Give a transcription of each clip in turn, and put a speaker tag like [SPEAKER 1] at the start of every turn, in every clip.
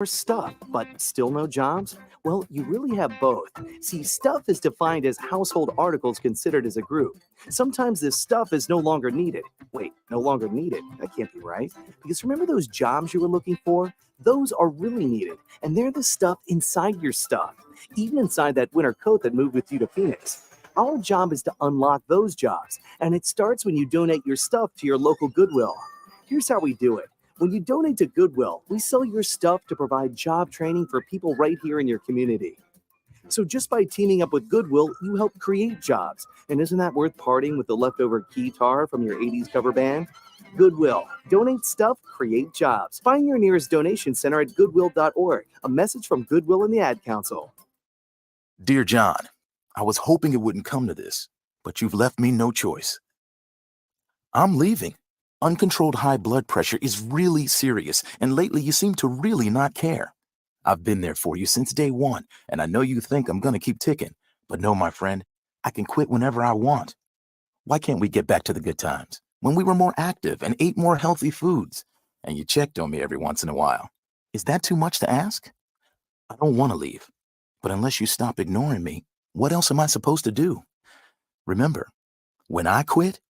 [SPEAKER 1] More stuff, but still no jobs? Well, you really have both. See, stuff is defined as household articles considered as a group. Sometimes this stuff is no longer needed. Wait, no longer needed? That can't be right. Because remember those jobs you were looking for? Those are really needed, and they're the stuff inside your stuff, even inside that winter coat that moved with you to Phoenix. Our job is to unlock those jobs, and it starts when you donate your stuff to your local Goodwill. Here's how we do it. When you donate to Goodwill, we sell your stuff to provide job training for people right here in your community. So just by teaming up with Goodwill, you help create jobs. And isn't that worth parting with the leftover guitar from your 80s cover band? Goodwill. Donate stuff, create jobs. Find your nearest donation center at goodwill.org. A message from Goodwill and the Ad Council.
[SPEAKER 2] Dear John, I was hoping it wouldn't come to this, but you've left me no choice. I'm leaving. Uncontrolled high blood pressure is really serious, and lately you seem to really not care. I've been there for you since day one, and I know you think I'm gonna keep ticking, but no, my friend, I can quit whenever I want. Why can't we get back to the good times, when we were more active and ate more healthy foods, and you checked on me every once in a while? Is that too much to ask? I don't want to leave, but unless you stop ignoring me, what else am I supposed to do? Remember, when I quit,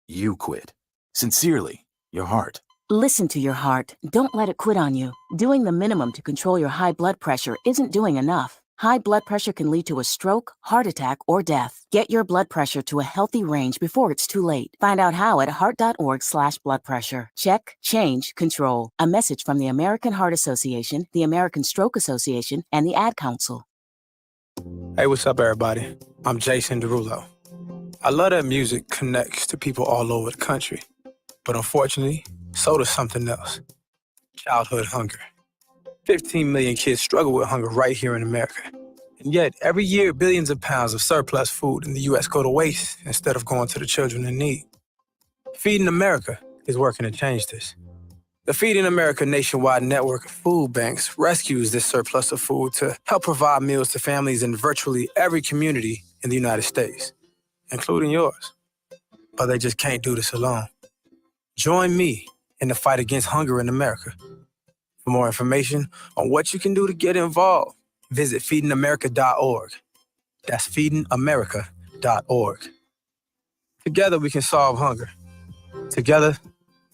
[SPEAKER 2] you quit. Sincerely, your heart.
[SPEAKER 3] Listen to your heart. Don't let it quit on you. Doing the minimum to control your high blood pressure isn't doing enough. High blood pressure can lead to a stroke, heart attack, or death. Get your blood pressure to a healthy range before it's too late. Find out how at heart.org/blood pressure. Check, change, control. A message from the American Heart Association, the American Stroke Association, and the Ad Council.
[SPEAKER 4] Hey, what's up, everybody? I'm Jason Derulo. I love that music connects to people all over the country. But unfortunately, so does something else. Childhood hunger. 15 million kids struggle with hunger right here in America. And yet, every year, billions of pounds of surplus food in the U.S. go to waste instead of going to the children in need. Feeding America is working to change this. The Feeding America nationwide network of food banks rescues this surplus of food to help provide meals to families in virtually every community in the United States, including yours. But they just can't do this alone. Join me in the fight against hunger in America. For more information on what you can do to get involved, visit feedingamerica.org. That's feedingamerica.org. Together we can solve hunger. Together,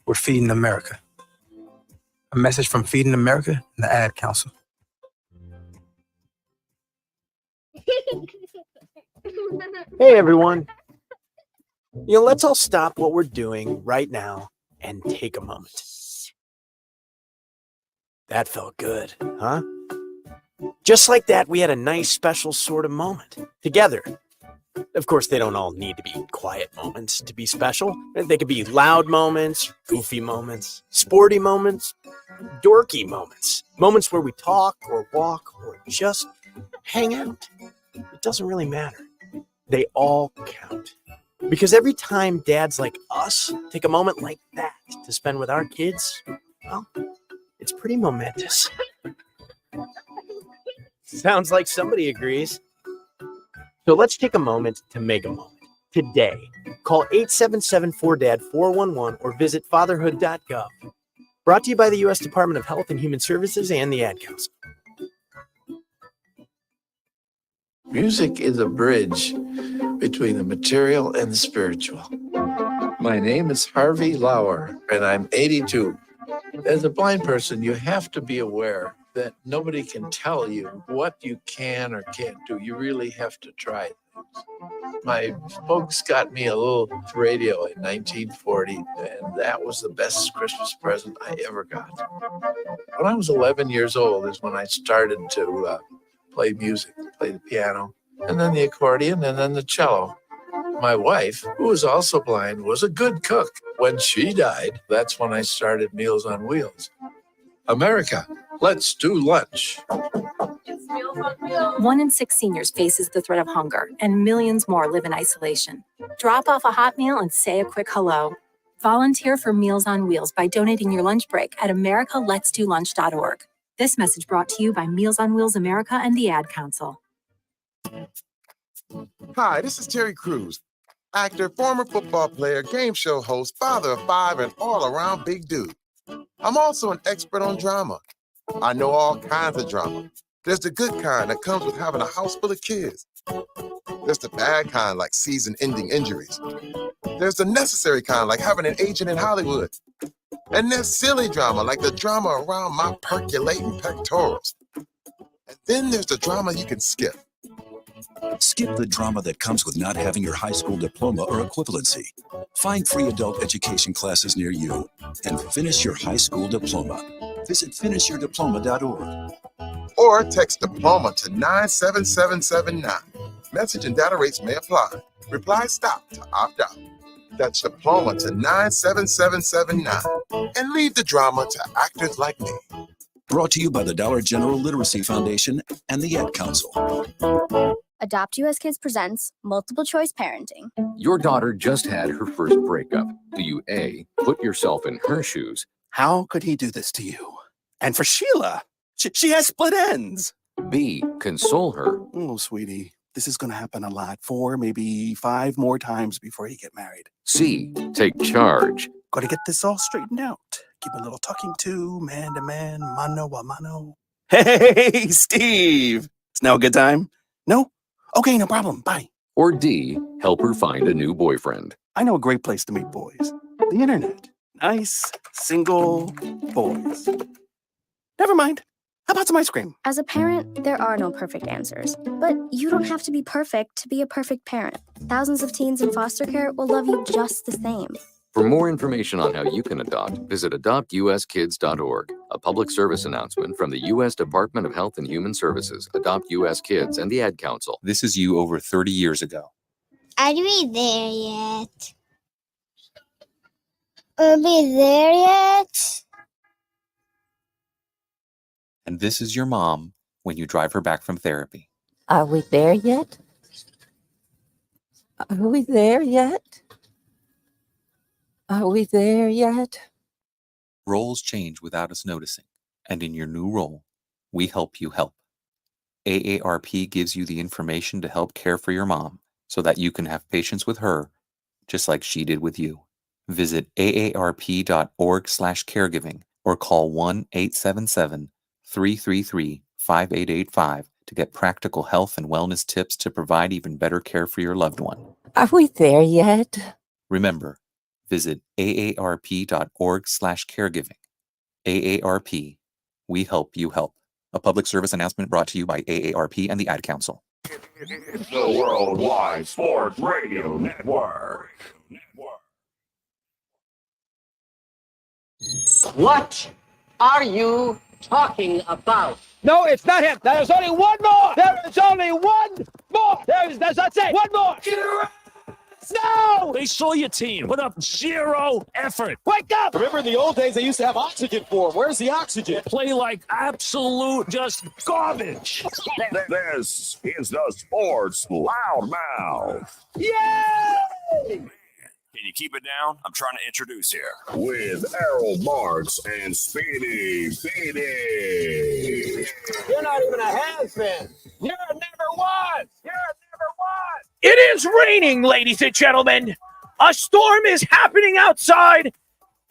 [SPEAKER 4] we're Feeding America. A message from Feeding America and the Ad Council.
[SPEAKER 5] Hey, everyone. Let's all stop what we're doing right now and take a moment. That felt good, huh? Just like that, we had a nice, special sort of moment together. Of course, they don't all need to be quiet moments to be special. They could be loud moments, goofy moments, sporty moments, dorky moments, moments where we talk or walk or just hang out. It doesn't really matter. They all count. Because every time dads like us take a moment like that to spend with our kids, well, it's pretty momentous. Sounds like somebody agrees. So let's take a moment to make a moment. Today, call 877-4DAD-411 or visit fatherhood.gov. Brought to you by the U.S. Department of Health and Human Services and the Ad Council.
[SPEAKER 6] Music is a bridge between the material and the spiritual. My name is Harvey Lauer, and I'm 82. As a blind person, you have to be aware that nobody can tell you what you can or can't do. You really have to try things. My folks got me a little radio in 1940, and that was the best Christmas present I ever got. When I was 11 years old is when I started to play music, play the piano, and then the accordion, and then the cello. My wife, who was also blind, was a good cook. When she died, that's when I started Meals on Wheels. America, let's do lunch.
[SPEAKER 7] 1 in 6 seniors faces the threat of hunger, and millions more live in isolation. Drop off a hot meal and say a quick hello. Volunteer for Meals on Wheels by donating your lunch break at americaletsdolunch.org. This message brought to you by Meals on Wheels America and the Ad Council.
[SPEAKER 8] Hi, this is Terry Crews, actor, former football player, game show host, father of 5, and all-around big dude. I'm also an expert on drama. I know all kinds of drama. There's the good kind that comes with having a house full of kids. There's the bad kind like season-ending injuries. There's the necessary kind like having an agent in Hollywood. And there's silly drama like the drama around my percolating pectorals. And then there's the drama you can skip.
[SPEAKER 9] Skip the drama that comes with not having your high school diploma or equivalency. Find free adult education classes near you and finish your high school diploma. Visit finishyourdiploma.org.
[SPEAKER 8] Or text diploma to 97779. Message and data rates may apply. Reply STOP to opt out. That's diploma to 97779. And leave the drama to actors like me.
[SPEAKER 9] Brought to you by the Dollar General Literacy Foundation and the Ad Council.
[SPEAKER 10] Adopt US Kids presents Multiple Choice Parenting.
[SPEAKER 11] Your daughter just had her first breakup. Do you A, put yourself in her shoes?
[SPEAKER 12] How could he do this to you? And for Sheila, she has split ends.
[SPEAKER 11] B, console her?
[SPEAKER 12] Oh, sweetie, this is going to happen a lot. 4, maybe 5 more times before you get married.
[SPEAKER 11] C, take charge?
[SPEAKER 12] Got to get this all straightened out. Keep a little talking to, man, mano a mano. Hey, Steve! It's now a good time? No? Okay, no problem. Bye.
[SPEAKER 11] Or D, help her find a new boyfriend?
[SPEAKER 12] I know a great place to meet boys. The internet. Nice, single boys. Never mind. How about some ice cream?
[SPEAKER 10] As a parent, there are no perfect answers. But you don't have to be perfect to be a perfect parent. Thousands of teens in foster care will love you just the same.
[SPEAKER 11] For more information on how you can adopt, visit adoptuskids.org. A public service announcement from the U.S. Department of Health and Human Services, Adopt U.S. Kids, and the Ad Council.
[SPEAKER 13] This is you over 30 years ago.
[SPEAKER 14] Are we there yet? Are we there yet?
[SPEAKER 13] And this is your mom when you drive her back from therapy.
[SPEAKER 15] Are we there yet? Are we there yet? Are we there yet?
[SPEAKER 13] Roles change without us noticing, and in your new role, we help you help. AARP gives you the information to help care for your mom so that you can have patience with her, just like she did with you. Visit aarp.org/caregiving or call 1-877-333-5885 to get practical health and wellness tips to provide even better care for your loved one.
[SPEAKER 15] Are we there yet?
[SPEAKER 13] Remember, visit aarp.org/caregiving. AARP, we help you help. A public service announcement brought to you by AARP and the Ad Council.
[SPEAKER 16] It's the Worldwide Sports Radio Network.
[SPEAKER 17] What are you talking about?
[SPEAKER 18] No, it's not him. There's only one more. There is only one more. There's that's it. One more. No!
[SPEAKER 19] They saw your team put up zero effort.
[SPEAKER 18] Wake up!
[SPEAKER 20] Remember in the old days, they used to have oxygen for them. Where's the oxygen?
[SPEAKER 19] Play like absolute just garbage.
[SPEAKER 16] This is the Sports Loudmouth.
[SPEAKER 18] Yay!
[SPEAKER 21] Can you keep it down? I'm trying to introduce here.
[SPEAKER 16] With Errol Marks and Speedy Petey.
[SPEAKER 18] You're not even a has-been. You're a never was. You're a never was.
[SPEAKER 22] It is raining, ladies and gentlemen. A storm is happening outside,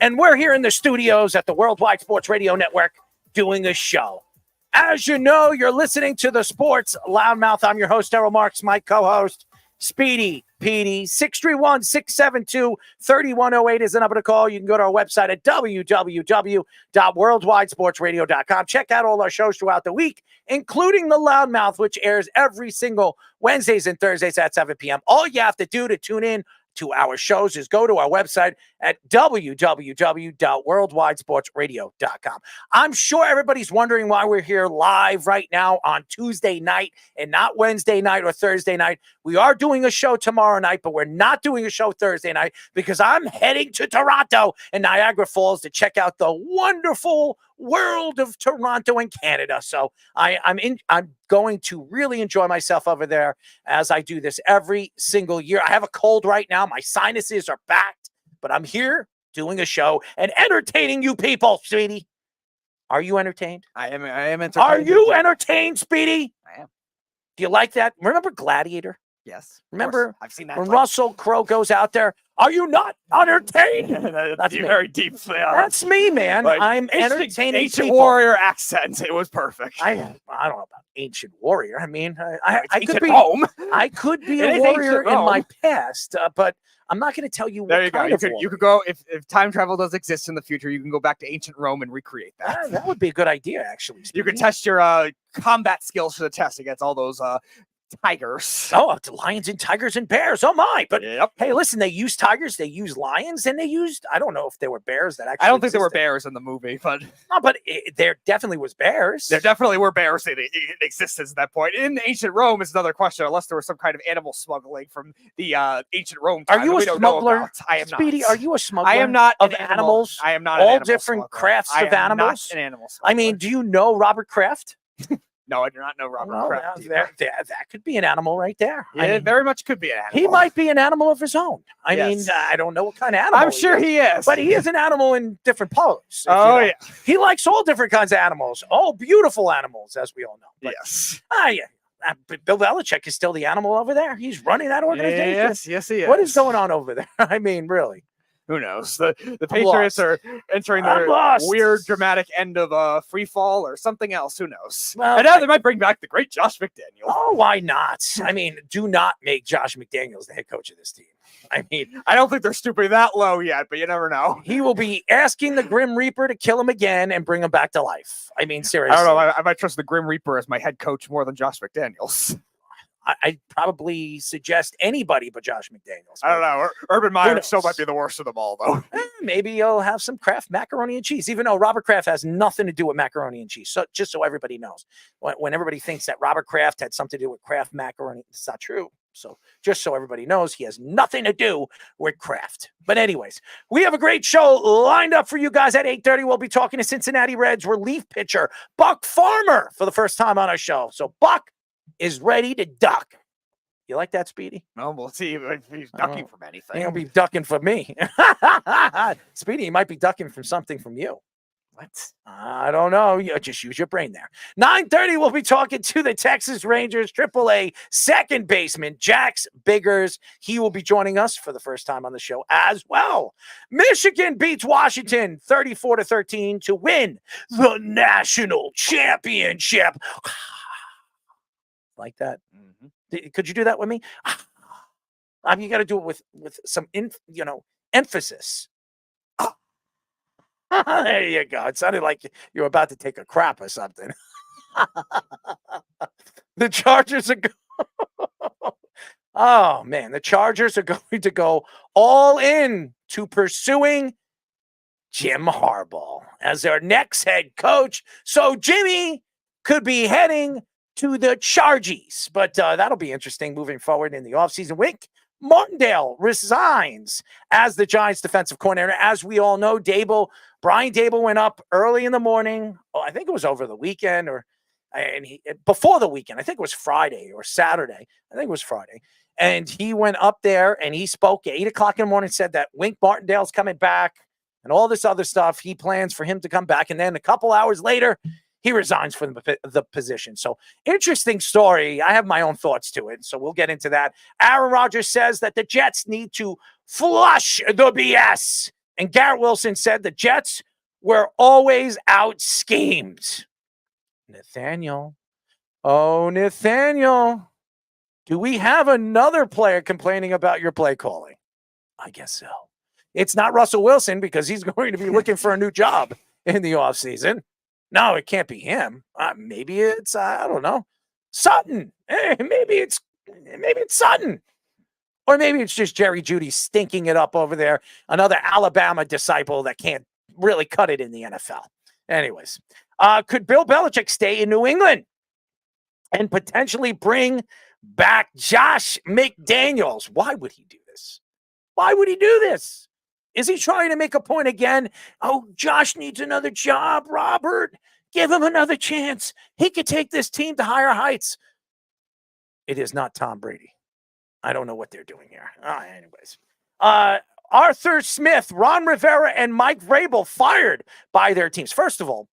[SPEAKER 22] and we're here in the studios at the Worldwide Sports Radio Network doing a show. As you know, you're listening to the Sports Loudmouth. I'm your host, Errol Marks, my co-host, Speedy Petey. 631-672-3108 is the number to call. You can go to our website at www.worldwidesportsradio.com. Check out all our shows throughout the week, including the Loudmouth, which airs every single Wednesdays and Thursdays at 7 p.m. All you have to do to tune in to our shows is go to our website at www.worldwidesportsradio.com. I'm sure everybody's wondering why we're here live right now on Tuesday night and not Wednesday night or Thursday night. We are doing a show tomorrow night, but we're not doing a show Thursday night because I'm heading to Toronto and Niagara Falls to check out the wonderful world of Toronto and Canada. So I'm going to really enjoy myself over there as I do this every single year. I have a cold right now. My sinuses are backed, but I'm here doing a show and entertaining you people, Speedy. Are you entertained?
[SPEAKER 23] I am entertained.
[SPEAKER 22] Are you entertained, Speedy?
[SPEAKER 23] I am.
[SPEAKER 22] Do you like that? Remember Gladiator?
[SPEAKER 23] Yes.
[SPEAKER 22] Remember
[SPEAKER 23] I've seen that
[SPEAKER 22] when
[SPEAKER 23] fight.
[SPEAKER 22] Russell Crowe goes out there? Are you not entertained?
[SPEAKER 12] That's
[SPEAKER 22] me.
[SPEAKER 12] very deep.
[SPEAKER 22] That's me, man.
[SPEAKER 12] Like,
[SPEAKER 22] I'm entertaining
[SPEAKER 12] ancient
[SPEAKER 22] people.
[SPEAKER 12] warrior accent. It was perfect.
[SPEAKER 22] I don't know about ancient warrior. I mean, I could
[SPEAKER 12] ancient
[SPEAKER 22] be
[SPEAKER 12] Rome.
[SPEAKER 22] I could be
[SPEAKER 12] It
[SPEAKER 22] a
[SPEAKER 12] is
[SPEAKER 22] warrior
[SPEAKER 12] ancient
[SPEAKER 22] in my
[SPEAKER 12] Rome.
[SPEAKER 22] past, but I'm not going to tell you what
[SPEAKER 1] There you go.
[SPEAKER 22] kind
[SPEAKER 1] You
[SPEAKER 22] of
[SPEAKER 1] could
[SPEAKER 22] warrior.
[SPEAKER 1] go if time travel does exist in the future. You can go back to ancient Rome and recreate that.
[SPEAKER 22] That would be a good idea, actually.
[SPEAKER 1] You could test your combat skills to the test against all those tigers.
[SPEAKER 22] Oh, lions and tigers and bears. Oh my! But hey, listen, they use tigers, they use lions, and they used. I don't know if there were bears that actually.
[SPEAKER 1] I don't think there were
[SPEAKER 22] existed.
[SPEAKER 1] bears in the movie, but
[SPEAKER 22] No, but there definitely was bears.
[SPEAKER 1] there definitely were bears in existence at that point. In ancient Rome is another question, unless there was some kind of animal smuggling from the ancient Rome time
[SPEAKER 22] Are you
[SPEAKER 1] that
[SPEAKER 22] a
[SPEAKER 1] we don't know
[SPEAKER 22] smuggler?
[SPEAKER 1] about. I am
[SPEAKER 22] Speedy,
[SPEAKER 1] not.
[SPEAKER 22] are you a smuggler?
[SPEAKER 1] I am not
[SPEAKER 22] of
[SPEAKER 1] an
[SPEAKER 22] animals.
[SPEAKER 1] I am not
[SPEAKER 22] all
[SPEAKER 1] an animal
[SPEAKER 22] different
[SPEAKER 1] smuggler.
[SPEAKER 22] crafts
[SPEAKER 1] I
[SPEAKER 22] of
[SPEAKER 1] am
[SPEAKER 22] animals.
[SPEAKER 1] Not an animal
[SPEAKER 22] I mean, do you know Robert Kraft?
[SPEAKER 1] No, I do not know Robert
[SPEAKER 22] Well,
[SPEAKER 1] Kraft.
[SPEAKER 22] that could be an animal right there.
[SPEAKER 1] Yeah,
[SPEAKER 22] I
[SPEAKER 1] it
[SPEAKER 22] mean,
[SPEAKER 1] very much could be an animal.
[SPEAKER 22] he might be an animal of his own. I mean,
[SPEAKER 1] Yes.
[SPEAKER 22] I don't know what kind of animal.
[SPEAKER 1] I'm sure he is.
[SPEAKER 22] But he is an animal in different colors. if you
[SPEAKER 1] Oh,
[SPEAKER 22] know.
[SPEAKER 1] yeah.
[SPEAKER 22] He likes all different kinds of animals, all beautiful animals, as we all know. But,
[SPEAKER 1] yes.
[SPEAKER 22] yeah. But Bill Belichick is still the animal over there. He's running that organization.
[SPEAKER 1] Yes, he is.
[SPEAKER 22] What is going on over there? I mean, really.
[SPEAKER 1] Who knows? The
[SPEAKER 22] I'm
[SPEAKER 1] Patriots
[SPEAKER 22] lost.
[SPEAKER 1] are entering
[SPEAKER 22] I'm
[SPEAKER 1] their
[SPEAKER 22] lost.
[SPEAKER 1] weird dramatic end of free fall or something else. Who knows?
[SPEAKER 22] Well,
[SPEAKER 1] and now they might bring back the great Josh McDaniel.
[SPEAKER 22] Oh, why not? I mean, do not make Josh McDaniels the head coach of this team. I mean,
[SPEAKER 1] I don't think they're stooping that low yet, but you never know.
[SPEAKER 22] he will be asking the Grim Reaper to kill him again and bring him back to life. I mean, seriously.
[SPEAKER 1] I don't know. I might trust the Grim Reaper as my head coach more than Josh McDaniels.
[SPEAKER 22] I'd probably suggest anybody but Josh McDaniels.
[SPEAKER 1] I don't know. Urban Meyer
[SPEAKER 22] knows?
[SPEAKER 1] still might be the worst of them all, though.
[SPEAKER 22] Maybe you'll have some Kraft macaroni and cheese, even though Robert Kraft has nothing to do with macaroni and cheese. So just so everybody knows, when everybody thinks that Robert Kraft had something to do with Kraft macaroni, it's not true. So just so everybody knows, he has nothing to do with Kraft. But anyways, we have a great show lined up for you guys at 8:30. We'll be talking to Cincinnati Reds relief pitcher Buck Farmer for the first time on our show. So Buck is ready to duck. You like that, Speedy?
[SPEAKER 1] No, we'll see if he's ducking from anything.
[SPEAKER 22] He'll be ducking from me. Speedy, he might be ducking from something from you. What? I don't know. You just use your brain there. 9:30, we'll be talking to the Texas Rangers AAA second baseman, Jax Biggers. He will be joining us for the first time on the show as well. Michigan beats Washington 34-13 to win the national championship. Like that. Could you do that with me? You got to do it with some emphasis. There you go. It sounded like you were about to take a crap or something. The Chargers are oh man, the Chargers are going to go all in to pursuing Jim Harbaugh as their next head coach. So Jimmy could be heading to the Chargies, but that'll be interesting moving forward in the offseason. Wink Martindale resigns as the Giants defensive coordinator. As we all know, Brian Dable went up early in the morning. Oh, I think it was over the weekend before the weekend. I think it was Friday or Saturday. I think it was Friday. And he went up there and he spoke at 8 o'clock in the morning, said that Wink Martindale's coming back and all this other stuff. He plans for him to come back. And then a couple hours later, he resigns from the position. So interesting story. I have my own thoughts to it. So we'll get into that. Aaron Rodgers says that the Jets need to flush the BS. And Garrett Wilson said the Jets were always out schemed. Nathaniel. Oh, Nathaniel. Do we have another player complaining about your play calling? I guess so. It's not Russell Wilson because he's going to be looking for a new job in the offseason. No, it can't be him. Maybe it's, I don't know, Sutton. Maybe it's Sutton. Or maybe it's just Jerry Jeudy stinking it up over there. Another Alabama disciple that can't really cut it in the NFL. Anyways, could Bill Belichick stay in New England and potentially bring back Josh McDaniels? Why would he do this? Why would he do this? Is he trying to make a point again? Oh, Josh needs another job, Robert. Give him another chance. He could take this team to higher heights. It is not Tom Brady. I don't know what they're doing here. Anyways. Arthur Smith, Ron Rivera, and Mike Vrabel fired by their teams. First of all,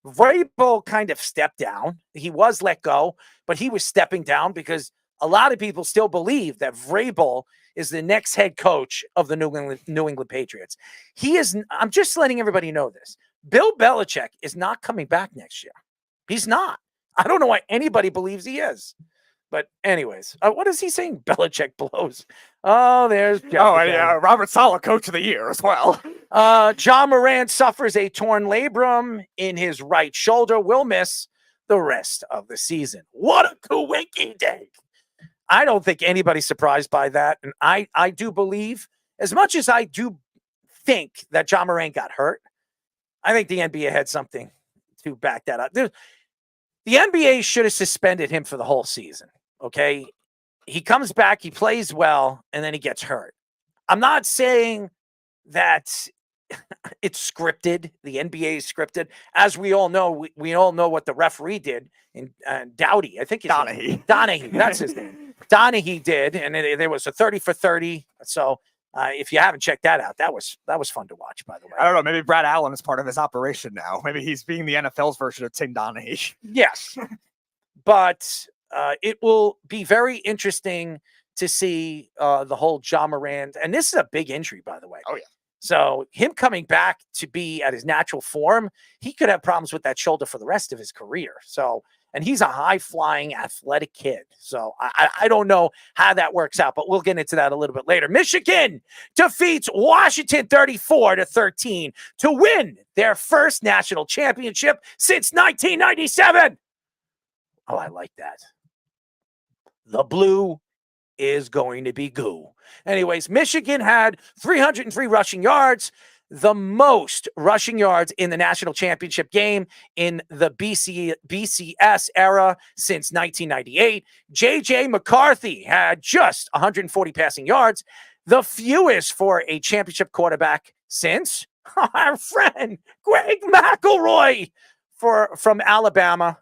[SPEAKER 22] Vrabel kind of stepped down. He was let go, but he was stepping down because a lot of people still believe that Vrabel is the next head coach of the New England Patriots. He is. I'm just letting everybody know this. Bill Belichick is not coming back next year. He's not. I don't know why anybody believes he is. But anyways, what is he saying? Belichick blows. Oh, there's Jeff again.
[SPEAKER 1] Robert Saleh, coach of the year as well.
[SPEAKER 22] John Moran suffers a torn labrum in his right shoulder. Will miss the rest of the season. What a coinky dink. I don't think anybody's surprised by that. And I do believe, as much as I do think that John Moran got hurt, I think the NBA had something to back that up. The NBA should have suspended him for the whole season. Okay. He comes back, he plays well, and then he gets hurt. I'm not saying that it's scripted. The NBA is scripted. As we all know, we all know what the referee did in Dowdy. I think it's Donahue. That's his name. Donahue did, and there was a 30 for 30. So if you haven't checked that out, that was fun to watch, by the way.
[SPEAKER 1] I don't know. Maybe Brad Allen is part of his operation now. Maybe he's being the NFL's version of Tim Donahue.
[SPEAKER 22] Yes. But it will be very interesting to see the whole John Moran. And this is a big injury, by the way.
[SPEAKER 1] Oh, yeah.
[SPEAKER 22] So him coming back to be at his natural form, he could have problems with that shoulder for the rest of his career. So, and he's a high-flying, athletic kid. So I don't know how that works out, but we'll get into that a little bit later. Michigan defeats Washington 34-13 to win their first national championship since 1997. Oh, I like that. The blue is going to be goo. Anyways, Michigan had 303 rushing yards, the most rushing yards in the national championship game in the BCS era since 1998. J.J. McCarthy had just 140 passing yards, the fewest for a championship quarterback since our friend Greg McElroy from Alabama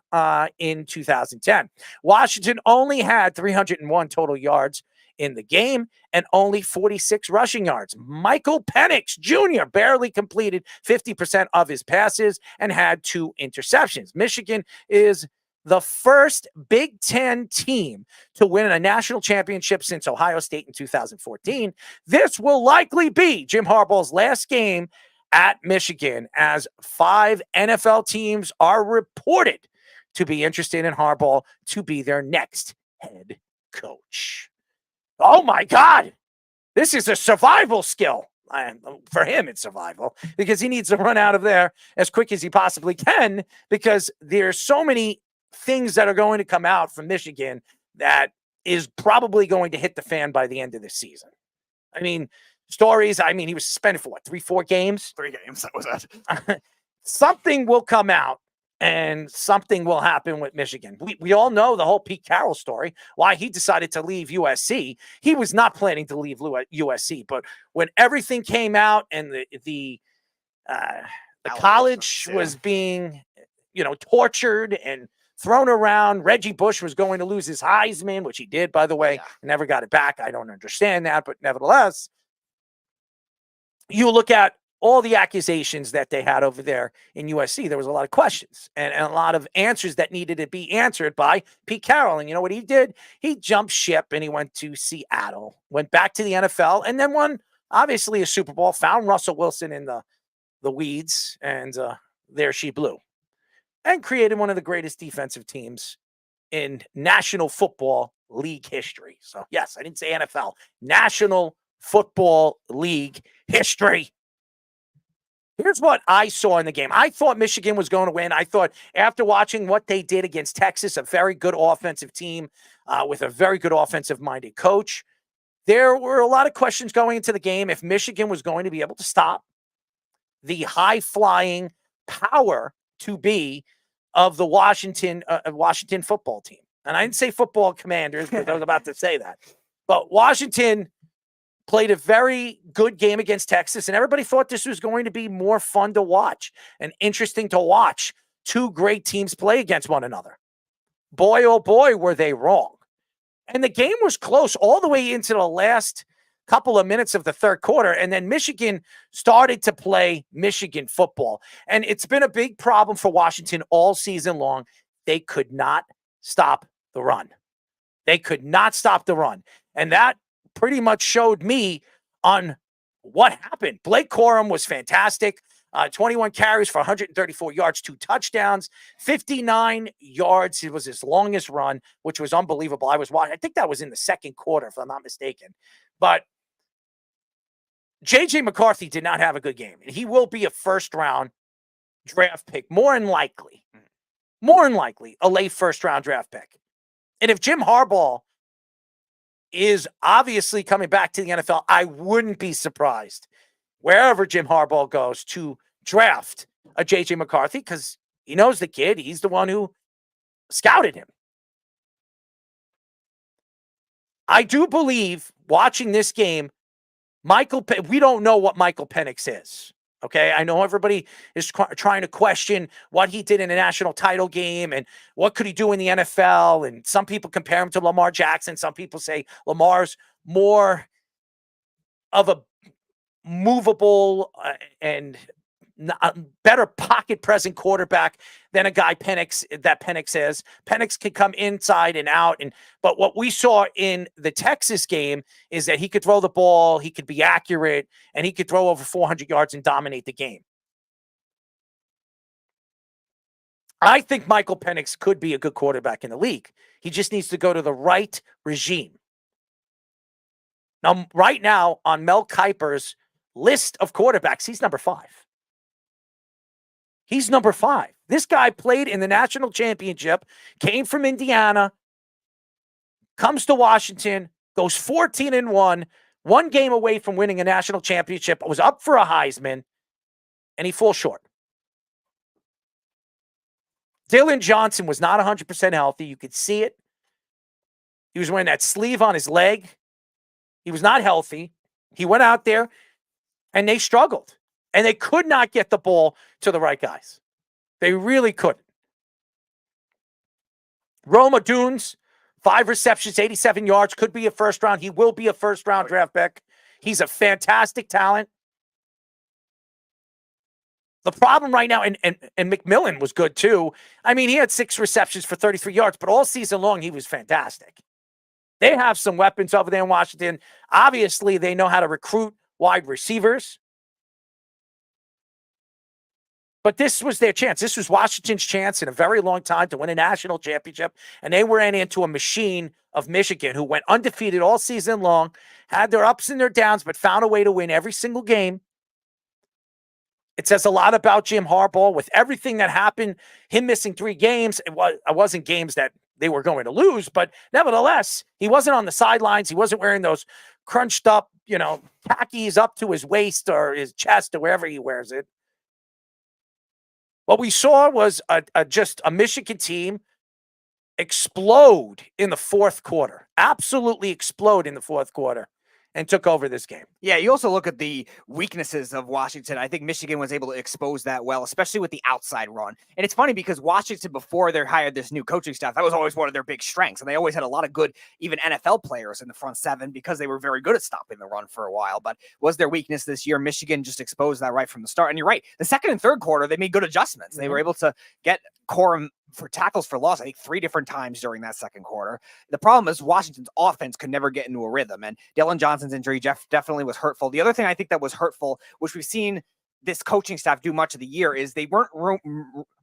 [SPEAKER 22] in 2010. Washington only had 301 total yards in the game and only 46 rushing yards. Michael Penix Jr. barely completed 50% of his passes and had 2 interceptions. Michigan is the first Big Ten team to win a national championship since Ohio State in 2014. This will likely be Jim Harbaugh's last game at Michigan, as 5 NFL teams are reported to be interested in Harbaugh to be their next head coach. Oh my God, this is a survival skill. For him, it's survival because he needs to run out of there as quick as he possibly can because there's so many things that are going to come out from Michigan that is probably going to hit the fan by the end of the season. I mean, stories. I mean, he was suspended for what, 3-4 games?
[SPEAKER 1] 3 games. That was it.
[SPEAKER 22] Something will come out and something will happen with Michigan. We all know the whole Pete Carroll story, why he decided to leave USC. He was not planning to leave USC, but when everything came out and the college was being, tortured and thrown around, Reggie Bush was going to lose his Heisman, which he did, by the way, never got it back. I don't understand that, but nevertheless, you look at all the accusations that they had over there in USC, there was a lot of questions and a lot of answers that needed to be answered by Pete Carroll. And you know what he did? He jumped ship and he went to Seattle, went back to the NFL, and then won, obviously, a Super Bowl, found Russell Wilson in the weeds, and there she blew. And created one of the greatest defensive teams in National Football League history. So, yes, I didn't say NFL. National Football League history. Here's what I saw in the game. I thought Michigan was going to win. I thought after watching what they did against Texas, a very good offensive team with a very good offensive-minded coach, there were a lot of questions going into the game if Michigan was going to be able to stop the high-flying power to be of the Washington football team. And I didn't say football commanders because I was about to say that. But Washington played a very good game against Texas, and everybody thought this was going to be more fun to watch and interesting to watch 2 great teams play against one another. Boy, oh boy, were they wrong. And the game was close all the way into the last couple of minutes of the third quarter, and then Michigan started to play Michigan football. And it's been a big problem for Washington all season long. They could not stop the run. They could not stop the run. And that pretty much showed me on what happened. Blake Corum was fantastic. 21 carries for 134 yards, 2 touchdowns, 59 yards. It was his longest run, which was unbelievable. I was watching. I think that was in the second quarter, if I'm not mistaken. But J.J. McCarthy did not have a good game. He will be a first-round draft pick, more than likely, a late first-round draft pick. And if Jim Harbaugh is obviously coming back to the NFL, I wouldn't be surprised wherever Jim Harbaugh goes to draft a J.J. McCarthy because he knows the kid. He's the one who scouted him. I do believe watching this game, we don't know what Michael Penix is. Okay, I know everybody is trying to question what he did in a national title game and what could he do in the NFL. And some people compare him to Lamar Jackson. Some people say Lamar's more of a movable and better pocket present quarterback than a guy Penix is. Penix can come inside and out. But what we saw in the Texas game is that he could throw the ball, he could be accurate, and he could throw over 400 yards and dominate the game. I think Michael Penix could be a good quarterback in the league. He just needs to go to the right regime. Now, right now on Mel Kiper's list of quarterbacks, he's number 5. He's number 5. This guy played in the national championship, came from Indiana, comes to Washington, goes 14-1, one game away from winning a national championship, was up for a Heisman, and he falls short. Dylan Johnson was not 100% healthy. You could see it. He was wearing that sleeve on his leg. He was not healthy. He went out there, and they struggled. And they could not get the ball to the right guys. They really couldn't. Rome Odunze, 5 receptions, 87 yards, could be a first round. He will be a first round draft pick. He's a fantastic talent. The problem right now, and McMillan was good too. I mean, he had 6 receptions for 33 yards, but all season long, he was fantastic. They have some weapons over there in Washington. Obviously, they know how to recruit wide receivers. But this was their chance. This was Washington's chance in a very long time to win a national championship. And they ran into a machine of Michigan who went undefeated all season long, had their ups and their downs, but found a way to win every single game. It says a lot about Jim Harbaugh with everything that happened, him missing 3 games. It wasn't games that they were going to lose, but nevertheless, he wasn't on the sidelines. He wasn't wearing those crunched up, khakis up to his waist or his chest or wherever he wears it. What we saw was just a Michigan team explode in the fourth quarter, absolutely explode in the fourth quarter, and took over this game.
[SPEAKER 1] Yeah, you also look at the weaknesses of Washington. I think Michigan was able to expose that well, especially with the outside run. And it's funny because Washington, before they hired this new coaching staff, that was always one of their big strengths. And they always had a lot of good, even NFL players in the front 7 because they were very good at stopping the run for a while. But was their weakness this year? Michigan just exposed that right from the start. And you're right. The second and third quarter, they made good adjustments. They were able to get Corum for tackles for loss, I think 3 different times during that second quarter. The problem is Washington's offense could never get into a rhythm, and Dylan Johnson's injury definitely was hurtful. The other thing I think that was hurtful, which we've seen this coaching staff do much of the year, is they weren't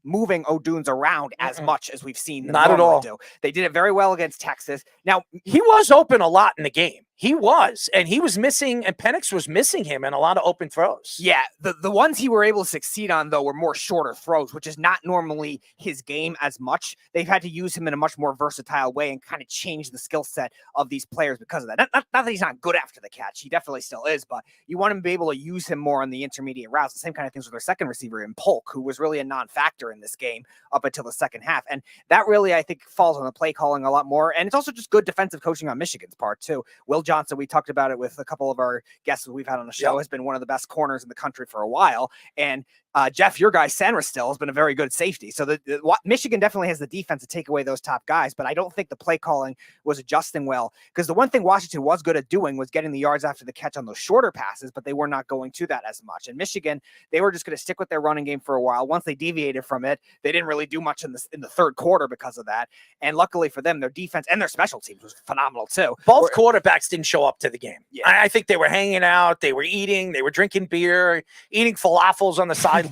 [SPEAKER 1] moving Odunze around as much as we've seen them
[SPEAKER 22] Not at all.
[SPEAKER 1] do. They did it very well against Texas. Now,
[SPEAKER 22] he was open a lot in the game. He was, and he was missing, and Penix was missing him in a lot of open throws.
[SPEAKER 1] Yeah, the ones he were able to succeed on, though, were more shorter throws, which is not normally his game as much. They've had to use him in a much more versatile way and kind of change the skill set of these players because of that. Not that he's not good after the catch. He definitely still is, but you want him to be able to use him more on the intermediate routes. The same kind of things with their second receiver in Polk, who was really a non-factor in this game up until the second half. And that really, I think, falls on the play calling a lot more. And it's also just good defensive coaching on Michigan's part, too. Will Johnson, we talked about it with a couple of our guests we've had on the show, has been one of the best corners in the country for a while. And Jeff, your guy, Sandra Still, has been a very good safety. So Michigan definitely has the defense to take away those top guys, but I don't think the play calling was adjusting well, because the one thing Washington was good at doing was getting the yards after the catch on those shorter passes, but they were not going to that as much. And Michigan, they were just going to stick with their running game for a while. Once they deviated from it, they didn't really do much in the third quarter because of that. And luckily for them, their defense and their special teams was phenomenal too.
[SPEAKER 22] Both quarterbacks didn't show up to the game.
[SPEAKER 1] Yeah.
[SPEAKER 22] I think they were hanging out, they were eating, they were drinking beer, eating falafels on the sidelines.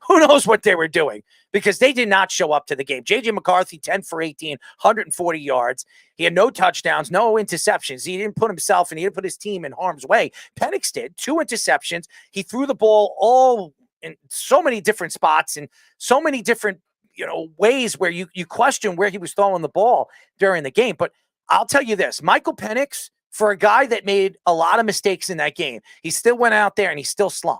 [SPEAKER 22] Who knows what they were doing, because they did not show up to the game. J.J. McCarthy, 10 for 18, 140 yards. He had no touchdowns, no interceptions. He didn't put himself and he didn't put his team in harm's way. Penix did, 2 interceptions. He threw the ball all in so many different spots and so many different ways where you question where he was throwing the ball during the game. But I'll tell you this, Michael Penix, for a guy that made a lot of mistakes in that game, he still went out there and he still slung.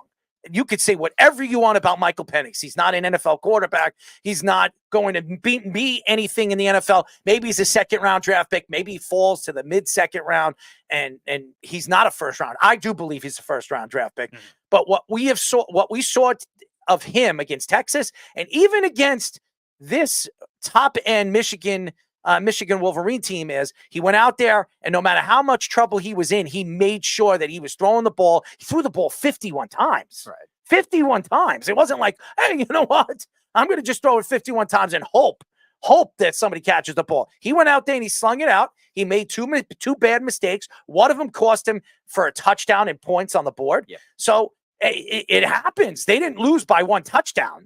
[SPEAKER 22] You could say whatever you want about Michael Penix. He's not an NFL quarterback. He's not going to be anything in the NFL. Maybe he's a second-round draft pick. Maybe he falls to the mid-second round, and he's not a first round. I do believe he's a first-round draft pick. Mm-hmm. But what we saw of him against Texas, and even against this top-end Michigan Wolverine team, is he went out there, and no matter how much trouble he was in, he made sure that he was throwing the ball. He threw the ball 51 times. Right. 51 times. It wasn't like, hey, you know what? I'm going to just throw it 51 times and hope that somebody catches the ball. He went out there and he slung it out. He made two bad mistakes. One of them cost him for a touchdown and points on the board. Yeah. So it happens. They didn't lose by 1 touchdown.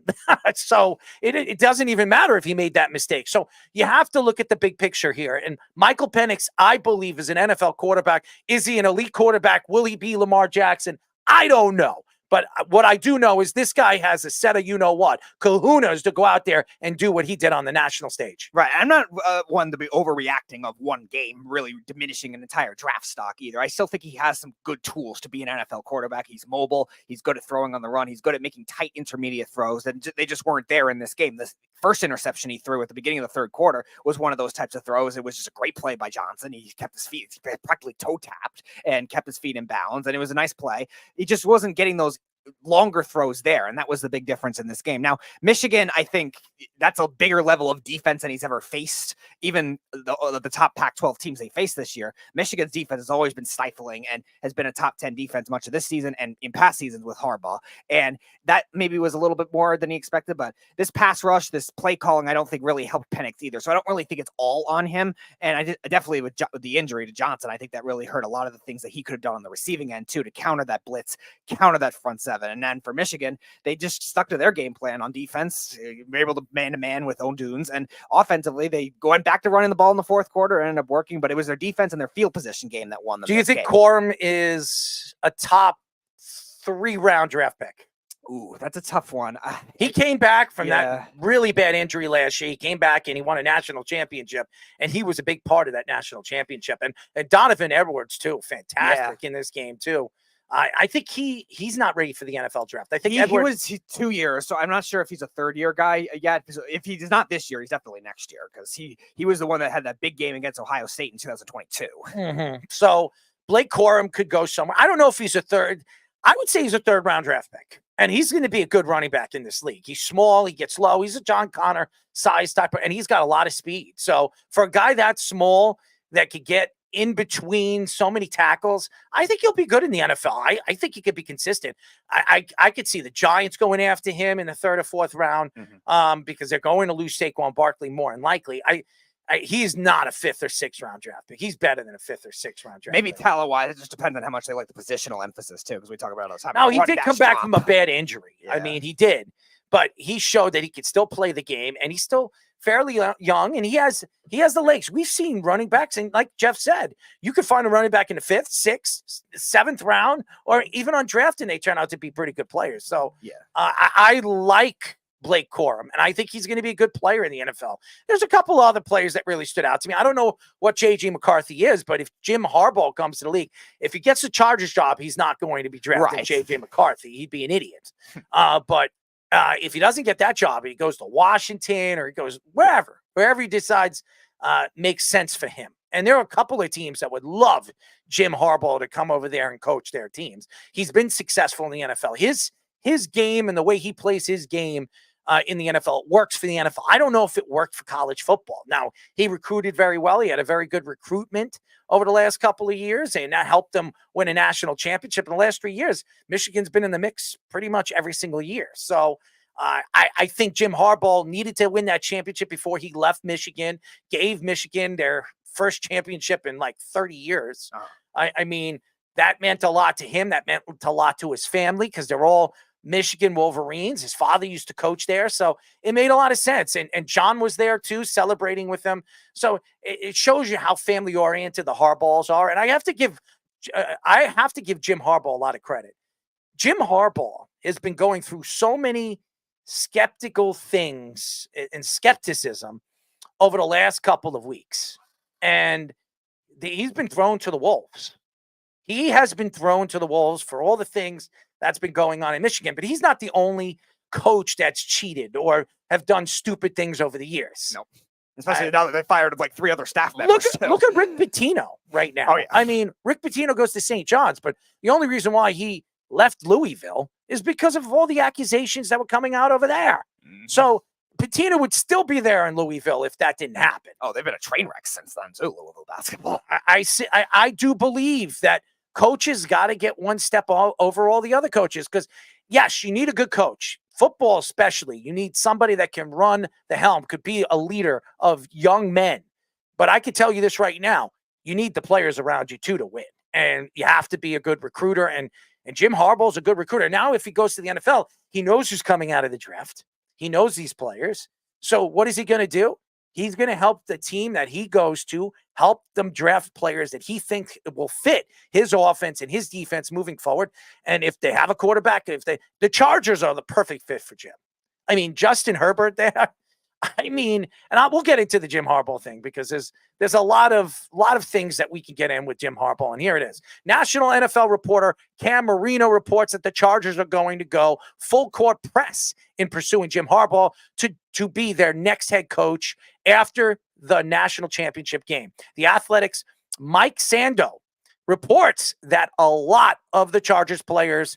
[SPEAKER 22] So it doesn't even matter if he made that mistake. So you have to look at the big picture here. And Michael Penix, I believe, is an NFL quarterback. Is he an elite quarterback? Will he be Lamar Jackson? I don't know. But what I do know is this guy has a set of kahunas to go out there and do what he did on the national stage.
[SPEAKER 1] Right. I'm not one to be overreacting of one game, really diminishing an entire draft stock either. I still think he has some good tools to be an NFL quarterback. He's mobile. He's good at throwing on the run. He's good at making tight intermediate throws. And they just weren't there in this game. This first interception he threw at the beginning of the third quarter was one of those types of throws. It was just a great play by Johnson. He kept his feet, he practically toe tapped and kept his feet in bounds. And it was a nice play. He just wasn't getting those longer throws there, and that was the big difference in this game. Now, Michigan, I think that's a bigger level of defense than he's ever faced. Even the top Pac-12 teams they faced this year, Michigan's defense has always been stifling and has been a top 10 defense much of this season and in past seasons with Harbaugh. And that maybe was a little bit more than he expected, but this pass rush, this play calling, I don't think really helped Penix either. So I don't really think it's all on him. And I definitely with the injury to Johnson, I think that really hurt a lot of the things that he could have done on the receiving end too, to counter that blitz, counter that front seven. And then for Michigan, they just stuck to their game plan on defense. Were able to man-to-man with O'Dunes, and offensively, they went back to running the ball in the fourth quarter and ended up working, but it was their defense and their field position game that won them.
[SPEAKER 22] Do you think Corum is a top 3-round draft pick?
[SPEAKER 1] Ooh, that's a tough one.
[SPEAKER 22] He came back from that really bad injury last year. He came back and he won a national championship, and he was a big part of that national championship. And Donovan Edwards, too, fantastic in this game, too. I think he's not ready for the NFL draft. I think
[SPEAKER 1] he was 2 years, so I'm not sure if he's a third-year guy yet. If he's not this year, he's definitely next year, because he was the one that had that big game against Ohio State in 2022.
[SPEAKER 22] Mm-hmm. So Blake Corum could go somewhere. I don't know if he's a third. I would say he's a third-round draft pick, and he's going to be a good running back in this league. He's small. He gets low. He's a John Connor size type, and he's got a lot of speed. So for a guy that small that could get in between so many tackles, I think he'll be good in the NFL. I think he could be consistent. I could see the Giants going after him in the 3rd or 4th round because they're going to lose Saquon Barkley more than likely. He's not a 5th or 6th round draft pick. He's better than a 5th or 6th round draft
[SPEAKER 1] Maybe
[SPEAKER 22] pick.
[SPEAKER 1] talent-wise, it just depends on how much they like the positional emphasis, too, because we talk about it all the time.
[SPEAKER 22] No, he did come back from a bad injury. Yeah. I mean, he did. But he showed that he could still play the game, and he's still fairly young, and he has the legs. We've seen running backs, and like Jeff said, you could find a running back in the 5th, 6th, 7th round, or even undrafted, and they turn out to be pretty good players. So I like Blake Corum, and I think he's going to be a good player in the NFL. There's a couple other players that really stood out to me. I don't know what J.J. McCarthy is, but if Jim Harbaugh comes to the league, if he gets a Chargers job, he's not going to be drafting J.J. McCarthy. He'd be an idiot. But if he doesn't get that job, he goes to Washington or he goes wherever he decides makes sense for him. And there are a couple of teams that would love Jim Harbaugh to come over there and coach their teams. He's been successful in the NFL. His game and the way he plays his game in the NFL works for the NFL. I don't know if it worked for college football. Now, he recruited very well. He had a very good recruitment over the last couple of years, and that helped them win a national championship. In the last 3 years, Michigan's been in the mix pretty much every single year. So I think Jim Harbaugh needed to win that championship before he left Michigan, gave Michigan their first championship in like 30 years. I mean, that meant a lot to him. That meant a lot to his family because they're all Michigan Wolverines. His father used to coach there. So it made a lot of sense. And John was there too, celebrating with them. So it shows you how family oriented the Harbaughs are. And I have to give Jim Harbaugh a lot of credit. Jim Harbaugh has been going through so many skeptical things and skepticism over the last couple of weeks. And he's been thrown to the wolves. He has been thrown to the wolves for all the things that's been going on in Michigan, but he's not the only coach that's cheated or have done stupid things over the years.
[SPEAKER 1] No, especially now that they fired like 3 other staff members.
[SPEAKER 22] Look at Rick Pitino right now.
[SPEAKER 1] Oh, yeah.
[SPEAKER 22] I mean, Rick Pitino goes to St. John's, but the only reason why he left Louisville is because of all the accusations that were coming out over there.
[SPEAKER 1] Mm-hmm.
[SPEAKER 22] So Pitino would still be there in Louisville if that didn't happen.
[SPEAKER 1] Oh, they've been a train wreck since then too, Louisville basketball.
[SPEAKER 22] I do believe that coaches got to get one step over all the other coaches because, yes, you need a good coach. Football especially, you need somebody that can run the helm, could be a leader of young men. But I can tell you this right now, you need the players around you too to win. And you have to be a good recruiter. And Jim Harbaugh's a good recruiter. Now, if he goes to the NFL, he knows who's coming out of the draft. He knows these players. So what is he going to do? He's going to help the team that he goes to, help them draft players that he thinks will fit his offense and his defense moving forward. And if they have a quarterback, the Chargers are the perfect fit for Jim. I mean, Justin Herbert there. I mean, and we'll get into the Jim Harbaugh thing because there's a lot of things that we can get in with Jim Harbaugh. And here it is. National NFL reporter Cam Marino reports that the Chargers are going to go full court press in pursuing Jim Harbaugh to be their next head coach after the national championship game. The Athletic's Mike Sando reports that a lot of the Chargers players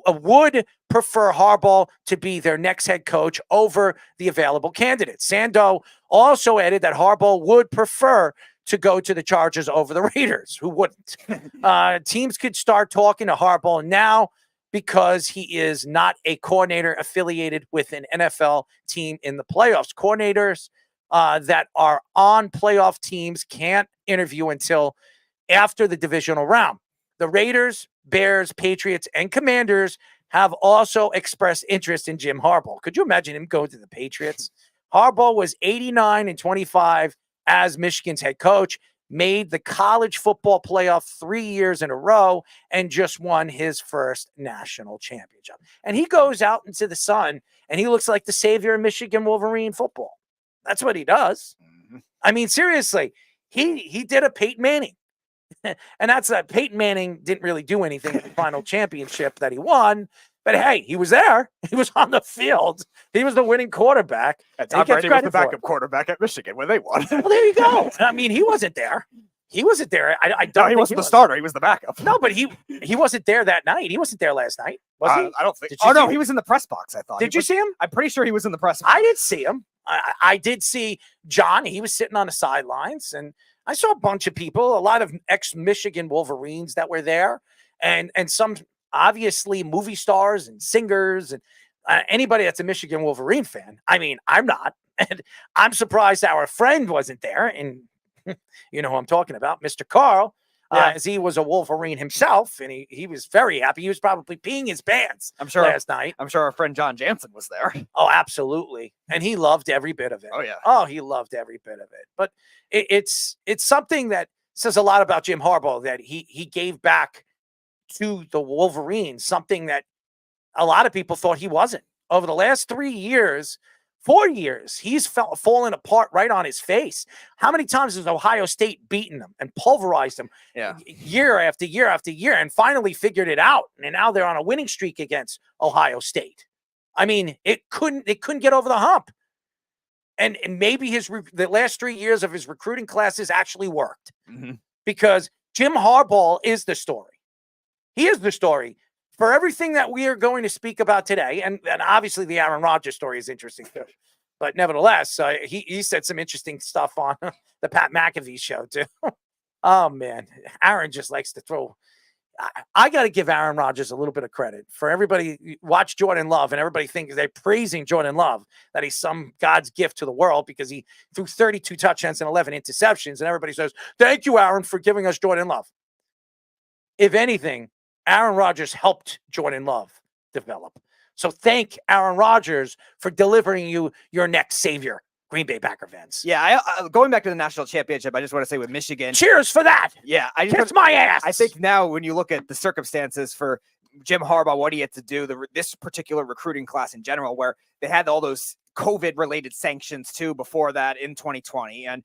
[SPEAKER 22] would prefer Harbaugh to be their next head coach over the available candidates. Sando also added that Harbaugh would prefer to go to the Chargers over the Raiders, who wouldn't. Teams could start talking to Harbaugh now because he is not a coordinator affiliated with an NFL team in the playoffs. Coordinators that are on playoff teams can't interview until after the divisional round. The Raiders, Bears, Patriots, and Commanders have also expressed interest in Jim Harbaugh. Could you imagine him going to the Patriots? Harbaugh was 89-25 as Michigan's head coach, made the college football playoff 3 years in a row, and just won his first national championship. And he goes out into the sun, and he looks like the savior of Michigan Wolverine football. That's what he does. Mm-hmm. I mean, seriously, he did a Peyton Manning. And that's Peyton Manning didn't really do anything in the final championship that he won. But hey, he was there. He was on the field. He was the winning quarterback.
[SPEAKER 1] Tom Brady was the backup quarterback at Michigan when they won.
[SPEAKER 22] Well, there you go. I mean, he wasn't there. He wasn't there. I don't.
[SPEAKER 1] No, he wasn't the starter. He was the backup.
[SPEAKER 22] No, but he wasn't there that night. He wasn't there last night. Was he?
[SPEAKER 1] I don't think. Oh no, he was in the press box. I thought.
[SPEAKER 22] Did you see him?
[SPEAKER 1] I'm pretty sure he was in the press box.
[SPEAKER 22] I did see him. I did see John. He was sitting on the sidelines, and I saw a bunch of people, a lot of ex-Michigan Wolverines that were there, and some obviously movie stars and singers and anybody that's a Michigan Wolverine fan. I mean, I'm not, and I'm surprised our friend wasn't there. And you know who I'm talking about, Mr. Carl, as he was a Wolverine himself, and he was very happy. He was probably peeing his pants.
[SPEAKER 1] I'm sure
[SPEAKER 22] last night.
[SPEAKER 1] I'm sure our friend John Jansen was there.
[SPEAKER 22] Oh, absolutely, and he loved every bit of it.
[SPEAKER 1] Oh yeah.
[SPEAKER 22] Oh, he loved every bit of it. But it's something that says a lot about Jim Harbaugh, that he gave back to the Wolverines, something that a lot of people thought he wasn't. Over the last 4 years, he's fallen apart right on his face. How many times has Ohio State beaten them and pulverized them year after year after year, and finally figured it out? And now they're on a winning streak against Ohio State. I mean, it couldn't get over the hump. And maybe the last 3 years of his recruiting classes actually worked
[SPEAKER 1] Mm-hmm.
[SPEAKER 22] because Jim Harbaugh is the story. He is the story for everything that we are going to speak about today. And obviously the Aaron Rodgers story is interesting too. But nevertheless, he said some interesting stuff on the Pat McAfee show too. Oh, man. Aaron just likes to throw. I got to give Aaron Rodgers a little bit of credit for everybody. Watch Jordan Love, and everybody thinks they're praising Jordan Love, that he's some God's gift to the world because he threw 32 touchdowns and 11 interceptions. And everybody says, thank you, Aaron, for giving us Jordan Love. If anything, Aaron Rodgers helped Jordan Love develop. So thank Aaron Rodgers for delivering you your next savior, Green Bay Packer fans.
[SPEAKER 1] Yeah, going back to the national championship, I just want to say with Michigan.
[SPEAKER 22] Cheers for that.
[SPEAKER 1] Yeah,
[SPEAKER 22] Kiss my ass.
[SPEAKER 1] I think now when you look at the circumstances for Jim Harbaugh, what he had to do, this particular recruiting class in general, where they had all those COVID-related sanctions too before that in 2020, and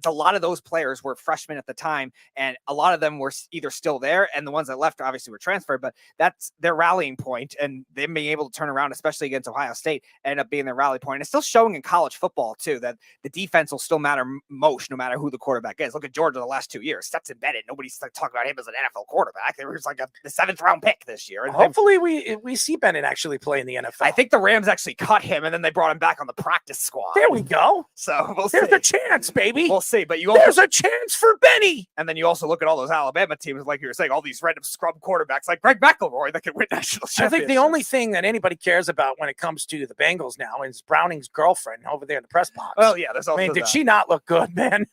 [SPEAKER 1] a lot of those players were freshmen at the time, and a lot of them were either still there, and the ones that left obviously were transferred. But that's their rallying point, and them being able to turn around, especially against Ohio State, end up being their rally point. And it's still showing in college football too that the defense will still matter most, no matter who the quarterback is. Look at Georgia the last 2 years; Stetson Bennett. Nobody's talking about him as an NFL quarterback. There was like the 7th round pick this year. And
[SPEAKER 22] hopefully, we see Bennett actually play in the NFL.
[SPEAKER 1] I think the Rams actually cut him, and then they brought him back on the practice squad.
[SPEAKER 22] There we go.
[SPEAKER 1] So
[SPEAKER 22] there's a chance, baby.
[SPEAKER 1] We'll see. But
[SPEAKER 22] there's a chance for Benny.
[SPEAKER 1] And then you also look at all those Alabama teams, like you were saying, all these random scrub quarterbacks like Greg McElroy that could win national championships.
[SPEAKER 22] I think the only thing that anybody cares about when it comes to the Bengals now is Browning's girlfriend over there in the press box.
[SPEAKER 1] Well, yeah, there's also
[SPEAKER 22] did she not look good, man?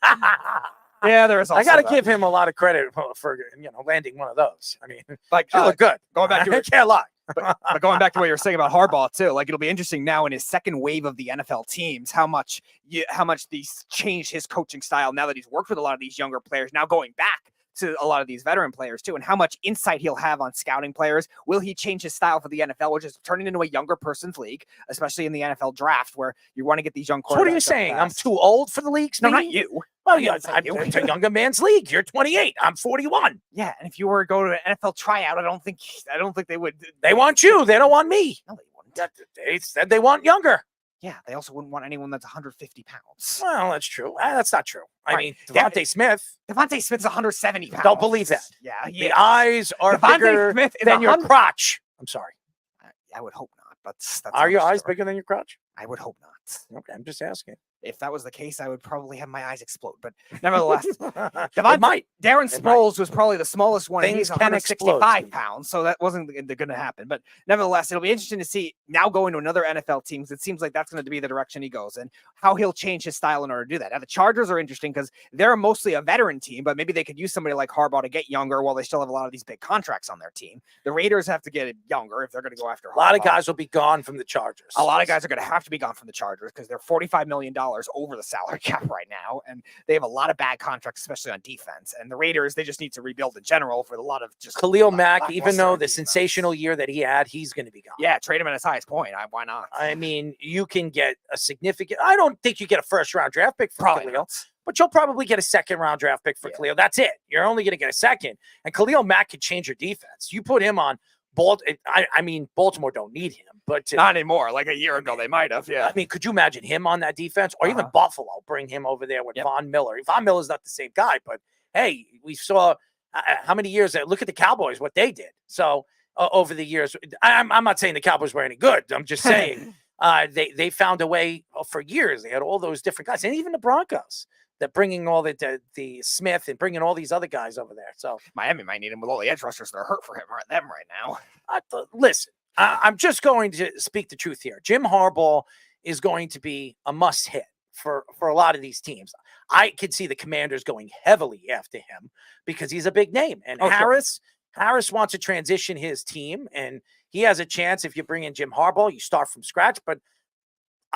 [SPEAKER 1] Yeah, there is also
[SPEAKER 22] I got to give him a lot of credit for landing one of those. I mean,
[SPEAKER 1] like
[SPEAKER 22] she looked good.
[SPEAKER 1] Going back to
[SPEAKER 22] I can't lie.
[SPEAKER 1] But going back to what you were saying about Harbaugh too, like it'll be interesting now in his second wave of the NFL teams, how much these changed his coaching style now that he's worked with a lot of these younger players, now going back to a lot of these veteran players too, and how much insight he'll have on scouting players. Will he change his style for the NFL, which is turning into a younger person's league, especially in the NFL draft where you want to get these young quarterbacks?
[SPEAKER 22] So what are you saying? I'm too old for the leagues?
[SPEAKER 1] No, not you.
[SPEAKER 22] Well, yeah, it's a younger man's league. You're 28. I'm 41.
[SPEAKER 1] Yeah, and if you were to go to an NFL tryout, I don't think they would.
[SPEAKER 22] They want you. They don't want me.
[SPEAKER 1] No, they wouldn't.
[SPEAKER 22] They said they want younger.
[SPEAKER 1] Yeah, they also wouldn't want anyone that's 150 pounds.
[SPEAKER 22] Well, that's true. That's not true. I mean,
[SPEAKER 1] Yeah.
[SPEAKER 22] Devontae Smith.
[SPEAKER 1] Devontae Smith's 170 pounds.
[SPEAKER 22] Don't believe that.
[SPEAKER 1] Yeah,
[SPEAKER 22] The eyes are
[SPEAKER 1] Devontae
[SPEAKER 22] bigger
[SPEAKER 1] Smith is
[SPEAKER 22] than your
[SPEAKER 1] 100
[SPEAKER 22] crotch. I'm sorry.
[SPEAKER 1] I would hope not. But that's
[SPEAKER 22] Are your
[SPEAKER 1] another
[SPEAKER 22] eyes
[SPEAKER 1] story.
[SPEAKER 22] bigger than your crotch?
[SPEAKER 1] I would hope not.
[SPEAKER 22] Okay, I'm just asking.
[SPEAKER 1] If that was the case, I would probably have my eyes explode. But nevertheless,
[SPEAKER 22] It might.
[SPEAKER 1] Darren
[SPEAKER 22] It
[SPEAKER 1] Sproles was probably the smallest one. And
[SPEAKER 22] Things
[SPEAKER 1] he's
[SPEAKER 22] can
[SPEAKER 1] 165
[SPEAKER 22] explode.
[SPEAKER 1] pounds, so that wasn't going to happen. But nevertheless, it'll be interesting to see now going to another NFL team. 'Cause it seems like that's going to be the direction he goes and how he'll change his style in order to do that. Now, the Chargers are interesting because they're mostly a veteran team, but maybe they could use somebody like Harbaugh to get younger while they still have a lot of these big contracts on their team. The Raiders have to get younger if they're going to go after
[SPEAKER 22] A lot of
[SPEAKER 1] Harbaugh.
[SPEAKER 22] guys will be gone from the Chargers.
[SPEAKER 1] A lot of guys are going to have to be gone from the Chargers because they're $45 million over the salary cap right now, and they have a lot of bad contracts, especially on defense. And the Raiders, they just need to rebuild in general for a lot of just
[SPEAKER 22] Khalil Mack, even
[SPEAKER 1] lackluster
[SPEAKER 22] though the
[SPEAKER 1] defense.
[SPEAKER 22] sensational year that he had, he's going to be gone.
[SPEAKER 1] Yeah, trade him at his highest point. Why not?
[SPEAKER 22] I mean, you can get a significant. I don't think you get a first-round draft pick for
[SPEAKER 1] Probably
[SPEAKER 22] Khalil,
[SPEAKER 1] not.
[SPEAKER 22] but you'll probably get a second-round draft pick for Khalil. That's it. You're only going to get a second. And Khalil Mack could change your defense. You put him on I mean, Baltimore don't need him, but
[SPEAKER 1] Not anymore. Like a year ago, they might have. Yeah.
[SPEAKER 22] I mean, could you imagine him on that defense, or even Buffalo? Bring him over there with Von Miller. Von Miller's not the same guy, but hey, we saw how many years. Look at the Cowboys, what they did. So over the years, I'm not saying the Cowboys were any good. I'm just saying they found a way for years. They had all those different guys, and even the Broncos. That bringing all the Smith and bringing all these other guys over there. So
[SPEAKER 1] Miami might need him with all the edge rushers that are hurt for him right now.
[SPEAKER 22] Listen, I'm just going to speak the truth here. Jim Harbaugh is going to be a must hit for a lot of these teams. I could see the Commanders going heavily after him because he's a big name. And Harris wants to transition his team, and he has a chance. If you bring in Jim Harbaugh, you start from scratch. But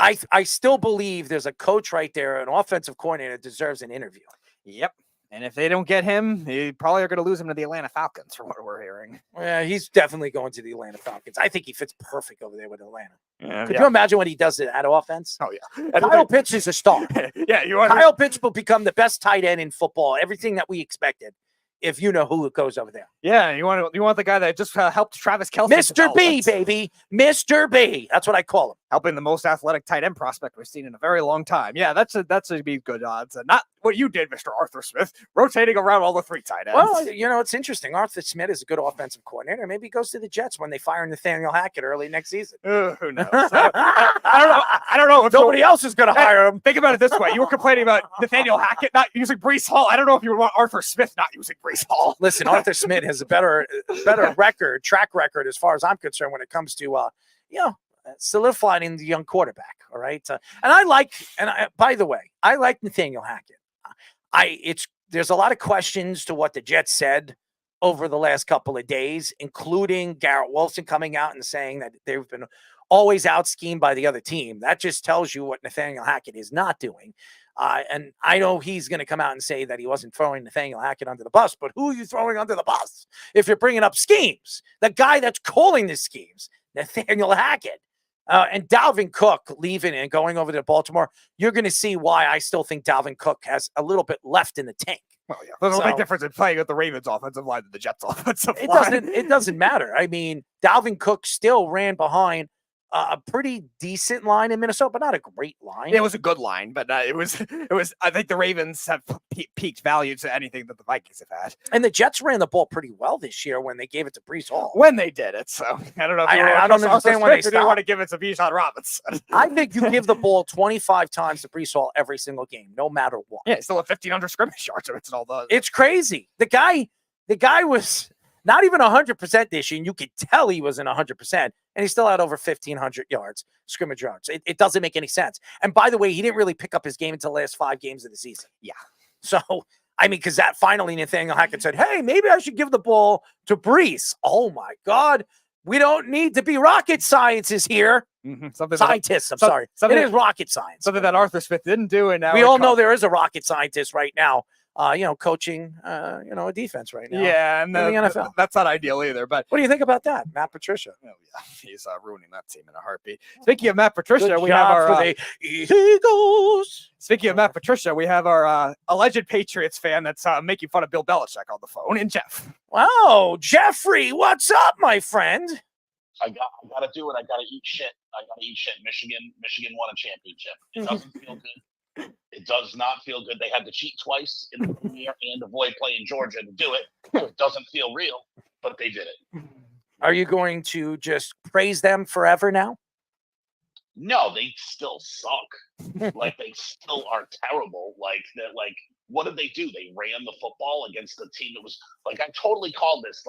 [SPEAKER 22] I still believe there's a coach right there, an offensive coordinator that deserves an interview.
[SPEAKER 1] Yep. And if they don't get him, they probably are going to lose him to the Atlanta Falcons, from what we're hearing.
[SPEAKER 22] Yeah, he's definitely going to the Atlanta Falcons. I think he fits perfect over there with Atlanta.
[SPEAKER 1] Yeah,
[SPEAKER 22] Could you imagine what he does at offense?
[SPEAKER 1] Oh, yeah.
[SPEAKER 22] Kyle Pitts is a star.
[SPEAKER 1] Yeah, you want
[SPEAKER 22] Kyle Pitts will become the best tight end in football. Everything that we expected. if you know who goes over there.
[SPEAKER 1] Yeah, you want the guy that just helped Travis Kelce.
[SPEAKER 22] Mr. B, baby. Mr. B. That's what I call him.
[SPEAKER 1] Helping the most athletic tight end prospect we've seen in a very long time. Yeah, that's a be good odds. And not what you did, Mr. Arthur Smith, rotating around all the 3 tight ends.
[SPEAKER 22] Well, it's interesting. Arthur Smith is a good offensive coordinator. Maybe he goes to the Jets when they fire Nathaniel Hackett early next season.
[SPEAKER 1] Who knows? I don't know. If
[SPEAKER 22] Nobody else is going to hire him.
[SPEAKER 1] Think about it this way. You were complaining about Nathaniel Hackett not using Breece Hall. I don't know if you want Arthur Smith not using Breece Hall.
[SPEAKER 22] Listen, Arthur Smith has a better track record as far as I'm concerned when it comes to, solidifying the young quarterback. All right. By the way, I like Nathaniel Hackett. There's a lot of questions to what the Jets said over the last couple of days, including Garrett Wilson coming out and saying that they've been always out schemed by the other team. That just tells you what Nathaniel Hackett is not doing. And I know he's going to come out and say that he wasn't throwing Nathaniel Hackett under the bus, but who are you throwing under the bus if you're bringing up schemes? The guy that's calling the schemes, Nathaniel Hackett. And Dalvin Cook leaving and going over to Baltimore, you're going to see why I still think Dalvin Cook has a little bit left in the tank.
[SPEAKER 1] Well, yeah, there's a big difference in playing with the Ravens offensive line than the Jets offensive line.
[SPEAKER 22] It doesn't matter. I mean, Dalvin Cook still ran behind a pretty decent line in Minnesota, but not a great line.
[SPEAKER 1] It was a good line, but it was. I think the Ravens have peaked value to anything that the Vikings have had.
[SPEAKER 22] And the Jets ran the ball pretty well this year when they gave it to Breece Hall.
[SPEAKER 1] When they did it, so I don't know. If
[SPEAKER 22] I don't understand why they
[SPEAKER 1] didn't want to give it to Bijan Robinson.
[SPEAKER 22] I think you give the ball 25 times to Breece Hall every single game, no matter what.
[SPEAKER 1] Yeah, still at 1,500 scrimmage yards. It's all those.
[SPEAKER 22] It's crazy. The guy was not even 100% this year, and you could tell he wasn't 100%, and he still had over 1,500 yards, scrimmage yards. It doesn't make any sense. And by the way, he didn't really pick up his game until the last 5 games of the season.
[SPEAKER 1] Yeah.
[SPEAKER 22] So, I mean, because that finally Nathaniel Hackett said, hey, maybe I should give the ball to Breece. Oh, my God. We don't need to be rocket scientists here.
[SPEAKER 1] Mm-hmm.
[SPEAKER 22] Scientists, I'm sorry. It is rocket science.
[SPEAKER 1] Something that Arthur Smith didn't do. And now
[SPEAKER 22] we all know there is a rocket scientist right now. Coaching, a defense right now.
[SPEAKER 1] Yeah, and
[SPEAKER 22] in the NFL.
[SPEAKER 1] That's not ideal either. But
[SPEAKER 22] what do you think about that, Matt Patricia?
[SPEAKER 1] Oh, yeah, he's ruining that team in a heartbeat. Speaking of Matt Patricia,
[SPEAKER 22] Good
[SPEAKER 1] we have
[SPEAKER 22] job
[SPEAKER 1] our
[SPEAKER 22] for the Eagles.
[SPEAKER 1] Speaking of Matt Patricia, we have our alleged Patriots fan that's making fun of Bill Belichick on the phone, and Jeff.
[SPEAKER 22] Wow, Jeffrey, what's up, my friend?
[SPEAKER 2] I gotta do it. I gotta eat shit. Michigan won a championship. It doesn't feel good. It does not feel good. They had to cheat twice in the premiere and avoid playing Georgia to do it. So it doesn't feel real, but they did it.
[SPEAKER 22] Are you going to just praise them forever now?
[SPEAKER 2] No, they still suck. Like they still are terrible. Like what did they do? They ran the football against a team that was like, I totally called this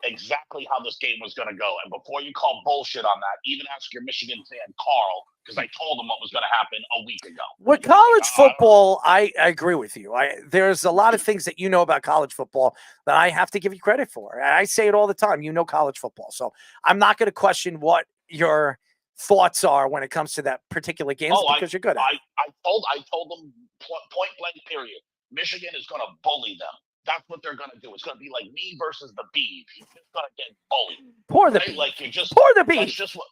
[SPEAKER 2] exactly how this game was going to go. And before you call bullshit on that, even ask your Michigan fan, Carl, because I told him what was going to happen a week ago.
[SPEAKER 22] With college football, I agree with you. There's a lot of things that you know about college football that I have to give you credit for. I say it all the time. You know college football. So I'm not going to question what your thoughts are when it comes to that particular game because you're good at it.
[SPEAKER 2] I told them point blank period. Michigan is going to bully them. That's what they're going to do. It's going to be like me versus the Bees. You're just going to get bullied.
[SPEAKER 22] Poor the Bees. Poor the Bees.
[SPEAKER 2] That's just what,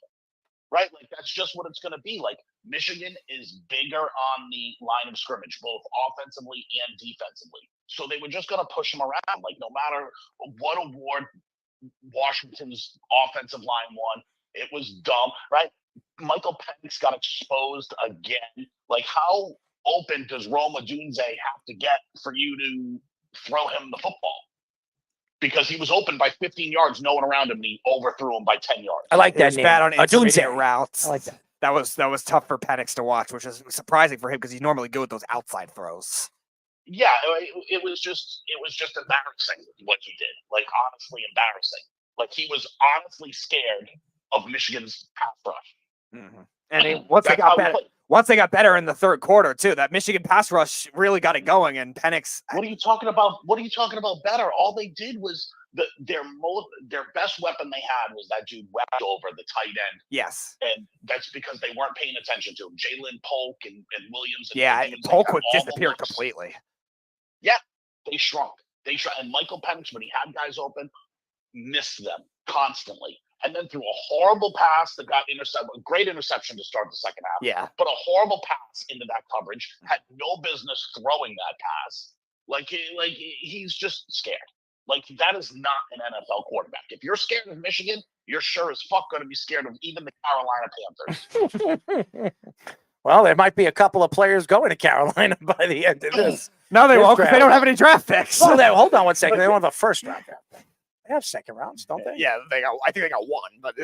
[SPEAKER 2] right? Like, that's just what it's going to be. Like, Michigan is bigger on the line of scrimmage, both offensively and defensively. So they were just going to push them around. Like, no matter what award Washington's offensive line won, it was dumb, right? Michael Penix got exposed again. Like, how open does Rome Odunze have to get for you to throw him the football? Because he was open by 15 yards, no one around him, and he overthrew him by 10 yards.
[SPEAKER 22] I like that name.
[SPEAKER 1] Bad on intermediate routes.
[SPEAKER 22] I like that.
[SPEAKER 1] That was tough for Penix to watch, which is surprising for him because he's normally good with those outside throws.
[SPEAKER 2] Yeah, it was just embarrassing what he did. Like, honestly embarrassing. Like, he was honestly scared of Michigan's pass rush.
[SPEAKER 1] Mm-hmm. And once they got better in the third quarter too, that Michigan pass rush really got it going. And Penix.
[SPEAKER 2] What are you talking about? What are you talking about? Better? All they did was their best weapon they had was that dude Westover, the tight end.
[SPEAKER 1] Yes,
[SPEAKER 2] and that's because they weren't paying attention to him. Jalen Polk and Williams. And
[SPEAKER 1] yeah, Polk would disappear completely.
[SPEAKER 2] Yeah, they shrunk. And Michael Penix, when he had guys open, missed them constantly. And then threw a horrible pass that got intercepted, a great interception to start the second half.
[SPEAKER 1] Yeah.
[SPEAKER 2] But a horrible pass into that coverage, had no business throwing that pass. Like he's just scared. Like that is not an NFL quarterback. If you're scared of Michigan, you're sure as fuck going to be scared of even the Carolina Panthers.
[SPEAKER 22] Well, there might be a couple of players going to Carolina by the end of this.
[SPEAKER 1] No, they won't because they don't have any draft picks.
[SPEAKER 22] Well, hold on one second. They don't have a first round draft pick. They have second rounds, don't they?
[SPEAKER 1] Yeah, I think they got one, but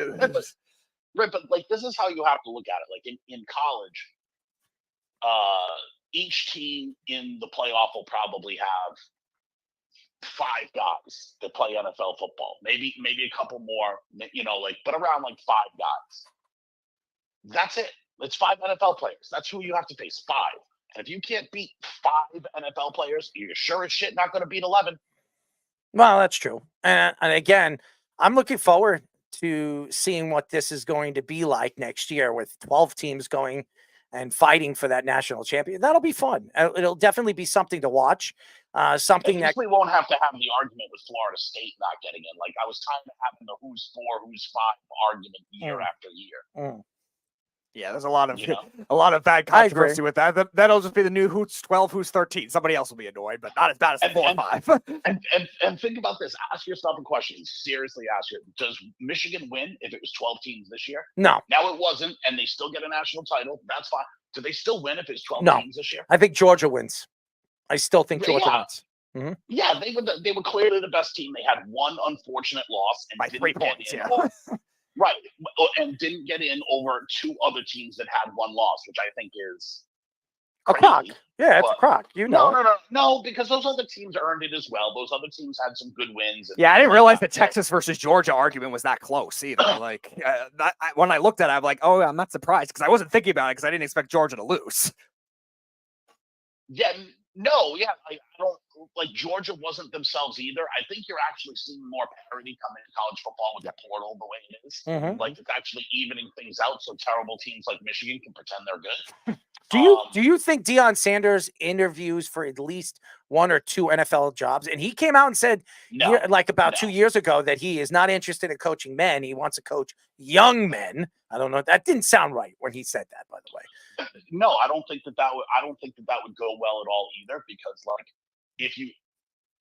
[SPEAKER 2] right. But like this is how you have to look at it. Like in college, each team in the playoff will probably have 5 guys that play NFL football. Maybe a couple more, but around like 5 guys. That's it. It's 5 NFL players. That's who you have to face. 5. And if you can't beat 5 NFL players, you're sure as shit not going to beat 11.
[SPEAKER 22] Well, that's true. And again, I'm looking forward to seeing what this is going to be like next year with 12 teams going and fighting for that national champion. That'll be fun. It'll definitely be something to watch. Something that
[SPEAKER 2] we won't have to have the argument with Florida State not getting in. Like I was tired of having the who's 4, who's 5 argument year after year.
[SPEAKER 1] Yeah, there's a lot of bad controversy with that. That'll just be the new who's 12, who's 13. Somebody else will be annoyed, but not as bad as 4 or 5.
[SPEAKER 2] And think about this. Ask yourself a question. Seriously, ask it. Does Michigan win if it was 12 teams this year?
[SPEAKER 22] No.
[SPEAKER 2] Now it wasn't, and they still get a national title. That's fine. Do they still win if it's 12 teams this year?
[SPEAKER 22] I think Georgia wins. I still think Georgia wins.
[SPEAKER 2] Mm-hmm. Yeah, they were clearly the best team. They had one unfortunate loss and
[SPEAKER 1] by 3 points. Yeah.
[SPEAKER 2] Right, and didn't get in over 2 other teams that had 1 loss, which I think is
[SPEAKER 22] a crock. Yeah, it's a crock.
[SPEAKER 2] No, because those other teams earned it as well. Those other teams had some good wins.
[SPEAKER 1] Yeah, I didn't realize the Texas versus Georgia argument was that close either. Like when I looked at it, I'm like, oh, I'm not surprised because I wasn't thinking about it because I didn't expect Georgia to lose.
[SPEAKER 2] Yeah, no, yeah, I don't like Georgia wasn't themselves either. I think you're actually seeing more parity come in college football with the portal the way it is.
[SPEAKER 22] Mm-hmm.
[SPEAKER 2] Like it's actually evening things out, so terrible teams like Michigan can pretend they're good.
[SPEAKER 22] Do you think Deion Sanders interviews for at least 1 or 2 NFL jobs? And he came out and said, about 2 years ago, that he is not interested in coaching men. He wants to coach young men. I don't know. That didn't sound right when he said that, by the way.
[SPEAKER 2] No, I don't think that would go well at all either, because like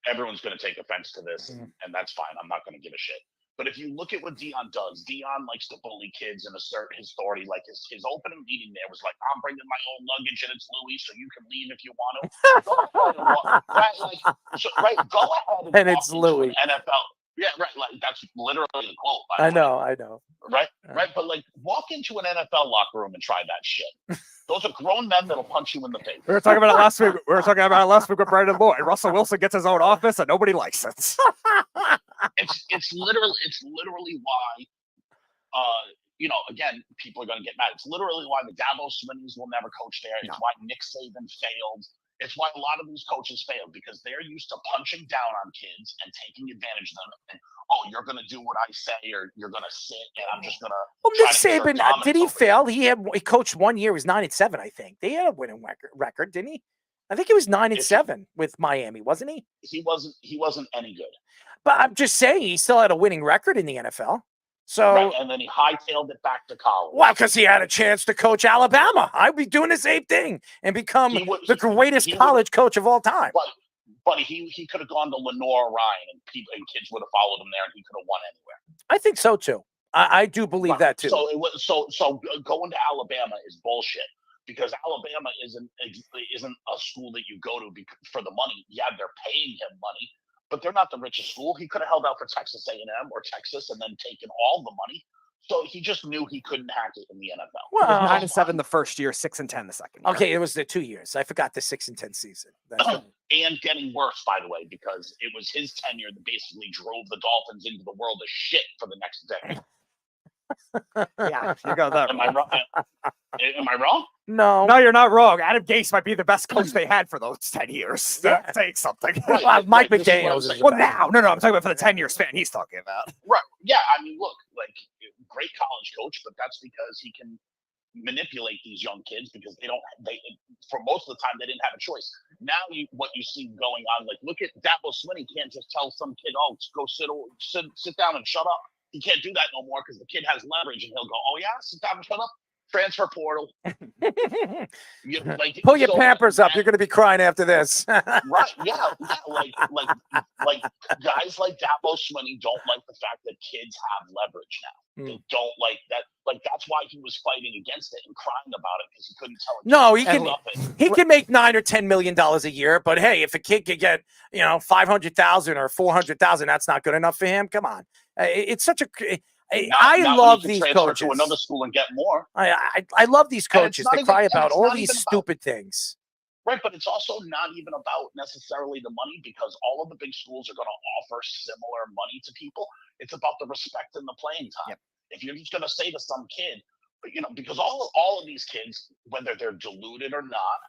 [SPEAKER 2] everyone's going to take offense to this, and that's fine. I'm not going to give a shit. But if you look at what Deion does, Deion likes to bully kids and assert his authority. Like his opening meeting there was like, I'm bringing my own luggage and it's Louis, so you can leave if you want to. Go ahead
[SPEAKER 22] and it's Louis.
[SPEAKER 2] NFL. Yeah, right. Like that's literally the quote.
[SPEAKER 22] I know.
[SPEAKER 2] Right. But like, walk into an NFL locker room and try that shit. Those are grown men that'll punch you in the face.
[SPEAKER 1] We were talking about it last week. With Brandon Lloyd. Russell Wilson gets his own office and nobody likes it.
[SPEAKER 2] It's literally why. Again, people are going to get mad. It's literally why the Dabo Swinney's will never coach there. It's why Nick Saban failed. It's why a lot of these coaches failed, because they're used to punching down on kids and taking advantage of them. And, you're going to do what I say, or you're going to sit, and I'm just going to.
[SPEAKER 22] Well, Nick Saban, did he fail? He coached 1 year. He was 9-7, I think. They had a winning record, didn't he? I think he was 9-7 with Miami, wasn't he?
[SPEAKER 2] He wasn't any good.
[SPEAKER 22] But I'm just saying, he still had a winning record in the NFL. So,
[SPEAKER 2] and then he hightailed it back to college.
[SPEAKER 22] Well, because he had a chance to coach Alabama. I'd be doing the same thing and become the greatest college coach of all time.
[SPEAKER 2] But he could have gone to Lenore Ryan, and kids would have followed him there, and he could have won anywhere.
[SPEAKER 22] I think so too. I do believe that too.
[SPEAKER 2] So going to Alabama is bullshit, because Alabama isn't a school that you go to for the money. Yeah, they're paying him money, but they're not the richest school. He could have held out for Texas A&M or Texas and then taken all the money. So he just knew he couldn't hack it in the NFL.
[SPEAKER 1] Well, 9-7 the first year, 6-10 the second year.
[SPEAKER 22] Okay, it was the 2 years. I forgot the 6-10 season.
[SPEAKER 2] And getting worse, by the way, because it was his tenure that basically drove the Dolphins into the world of shit for the next decade.
[SPEAKER 1] Yeah, you got that.
[SPEAKER 2] Am I wrong? Am I wrong?
[SPEAKER 22] No,
[SPEAKER 1] you're not wrong. Adam Gase might be the best coach they had for those 10 years. That's saying something.
[SPEAKER 22] Mike McDaniels.
[SPEAKER 1] Well, now, no, I'm talking about for the 10-year span he's talking about.
[SPEAKER 2] Right. Yeah, I mean, look, like, great college coach, but that's because he can manipulate these young kids, because they for most of the time they didn't have a choice. Now what you see going on, like, look at Dabo Swinney can't just tell some kid, go sit down and shut up. He can't do that no more, because the kid has leverage, and he'll go, oh yeah, sit down and shut up. transfer portal.
[SPEAKER 22] Pull your
[SPEAKER 2] so-
[SPEAKER 22] Pampers up. You're going to be crying after this.
[SPEAKER 2] Right? Yeah. Like guys like Dabo Swinney don't like the fact that kids have leverage now. They don't like that. Like that's why he was fighting against it and crying about it because he couldn't tell.
[SPEAKER 22] No,
[SPEAKER 2] he
[SPEAKER 22] he can make $9 or $10 million a year. But hey, if a kid could get $500,000 or $400,000, that's not good enough for him. Come on, it's such a. I love these coaches.
[SPEAKER 2] To another school and get more.
[SPEAKER 22] I love these coaches. They cry about all these stupid things.
[SPEAKER 2] Right, but it's also not even about necessarily the money because all of the big schools are going to offer similar money to people. It's about the respect and the playing time. If you're just going to say to some kid, because all of these kids, whether they're deluded or not,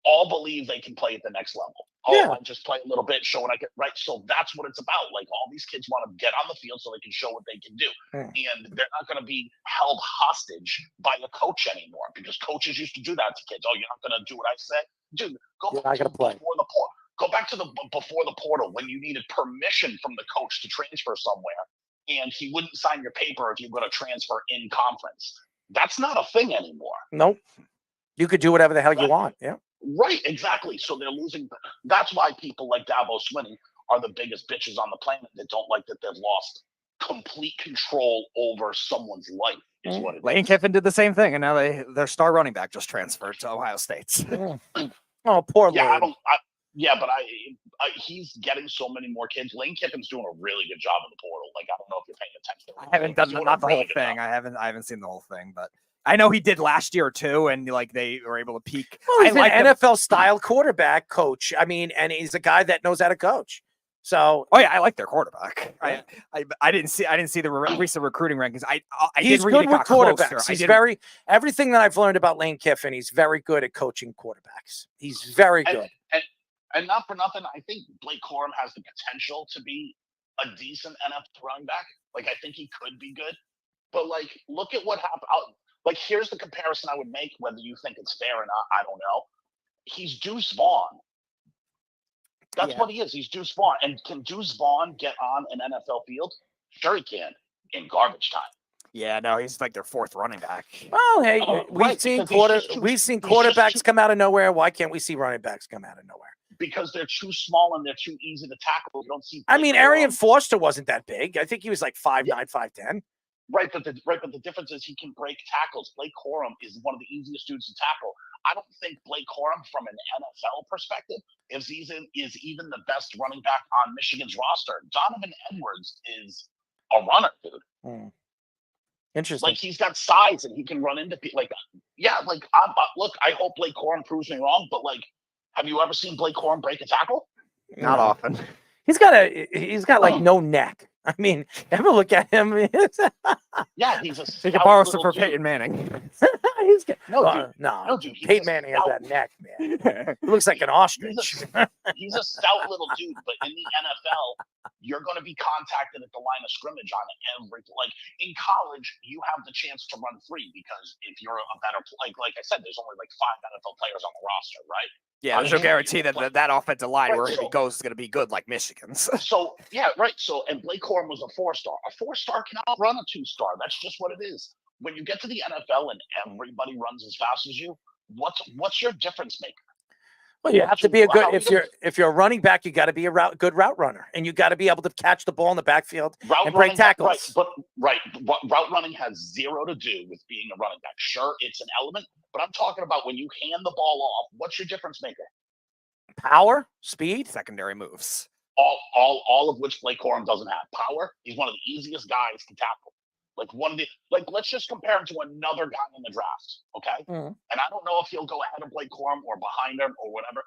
[SPEAKER 2] all believe they can play at the next level. I just play a little bit, show what I get. Right, so that's what it's about. Like all these kids want to get on the field so they can show what they can do, and they're not going to be held hostage by a coach anymore because coaches used to do that to kids. Oh, you're not going to do what I said, dude. Go back to before the portal. Go back to the before the portal when you needed permission from the coach to transfer somewhere, and he wouldn't sign your paper if you're going to transfer in conference. That's not a thing anymore.
[SPEAKER 22] Nope. You could do whatever the hell you want. Yeah.
[SPEAKER 2] Right, exactly. So they're losing. That's why people like Dabo Swinney are the biggest bitches on the planet that don't like that they've lost complete control over someone's life. Is what it
[SPEAKER 1] Lane
[SPEAKER 2] is.
[SPEAKER 1] Kiffin did the same thing, and now their star running back just transferred to Ohio State.
[SPEAKER 22] Oh, poor
[SPEAKER 2] Yeah,
[SPEAKER 22] Lane.
[SPEAKER 2] but he's getting so many more kids. Lane Kiffin's doing a really good job in the portal. Like I don't know if you're paying attention.
[SPEAKER 1] I haven't done not the whole thing. I haven't seen the whole thing, but I know he did last year too, and like they were able to peak.
[SPEAKER 22] Well, he's
[SPEAKER 1] I like
[SPEAKER 22] an
[SPEAKER 1] them.
[SPEAKER 22] NFL style quarterback coach. I mean, and he's a guy that knows how to coach. So,
[SPEAKER 1] oh yeah, I like their quarterback. I didn't see the recent recruiting rankings. I
[SPEAKER 22] he's
[SPEAKER 1] did read
[SPEAKER 22] good
[SPEAKER 1] it
[SPEAKER 22] with
[SPEAKER 1] got closer.
[SPEAKER 22] quarterbacks.
[SPEAKER 1] I
[SPEAKER 22] He's
[SPEAKER 1] did-
[SPEAKER 22] everything that I've learned about Lane Kiffin. He's very good at coaching quarterbacks. He's very good.
[SPEAKER 2] And not for nothing, I think Blake Corum has the potential to be a decent NFL running back. Like I think he could be good, but like look at what happened. Like here's the comparison I would make. Whether you think it's fair or not, I don't know. He's Deuce Vaughn. That's what he is. He's Deuce Vaughn. And can Deuce Vaughn get on an NFL field? Sure he can in garbage time.
[SPEAKER 1] Yeah, no, he's like their fourth running back.
[SPEAKER 22] Well, hey, we've
[SPEAKER 2] right,
[SPEAKER 22] seen
[SPEAKER 2] because he's just
[SPEAKER 22] quarterbacks come out of nowhere. Why can't we see running backs come out of nowhere?
[SPEAKER 2] Because they're too small and they're too easy to tackle. You don't see.
[SPEAKER 22] I mean,
[SPEAKER 2] Blake
[SPEAKER 22] Arian
[SPEAKER 2] Corum.
[SPEAKER 22] Foster wasn't that big. I think he was like 5'9", 5'10".
[SPEAKER 2] Right, but the difference is he can break tackles. Blake Corum is one of the easiest dudes to tackle. I don't think Blake Corum, from an NFL perspective, is even the best running back on Michigan's roster. Donovan Edwards is a runner, dude.
[SPEAKER 22] Interesting.
[SPEAKER 2] Like he's got size and he can run into people. Like, yeah, like look, I hope Blake Corum proves me wrong, but like, have you ever seen Blake Corum break a tackle?
[SPEAKER 1] Not often.
[SPEAKER 22] He's got like no neck. I mean, ever look at him?
[SPEAKER 2] Yeah, he's a.
[SPEAKER 1] He can borrow some for Peyton Manning.
[SPEAKER 22] He's got,
[SPEAKER 2] No, dude, he's
[SPEAKER 22] Peyton
[SPEAKER 2] a
[SPEAKER 22] Manning has
[SPEAKER 2] stout-
[SPEAKER 22] that neck, man. He looks like an ostrich.
[SPEAKER 2] He's a stout little dude, but in the NFL, you're going to be contacted at the line of scrimmage on every. Like in college, you have the chance to run free because if you're a better, like I said, there's only like 5 NFL players on the roster, right?
[SPEAKER 1] Yeah, there's no guarantee that offensive line,
[SPEAKER 2] Right,
[SPEAKER 1] wherever
[SPEAKER 2] so-
[SPEAKER 1] he goes, is going to be good like Michigan's.
[SPEAKER 2] So yeah, right. So and Blake Corum was a 4-star. A 4-star can outrun a 2-star. That's just what it is. When you get to the NFL and everybody runs as fast as you, what's your difference maker?
[SPEAKER 22] Well, you have to be a good.
[SPEAKER 2] How
[SPEAKER 22] If you're a running back, you got to be a good route runner, and you got to be able to catch the ball in the backfield and break tackles.
[SPEAKER 2] Route running has zero to do with being a running back. Sure, it's an element, but I'm talking about when you hand the ball off. What's your difference maker?
[SPEAKER 22] Power, speed,
[SPEAKER 1] secondary moves.
[SPEAKER 2] All of which Blake Corum doesn't have. Power. He's one of the easiest guys to tackle. Let's just compare him to another guy in the draft, okay? And I don't know if he'll go ahead of Blake Corum or behind him or whatever.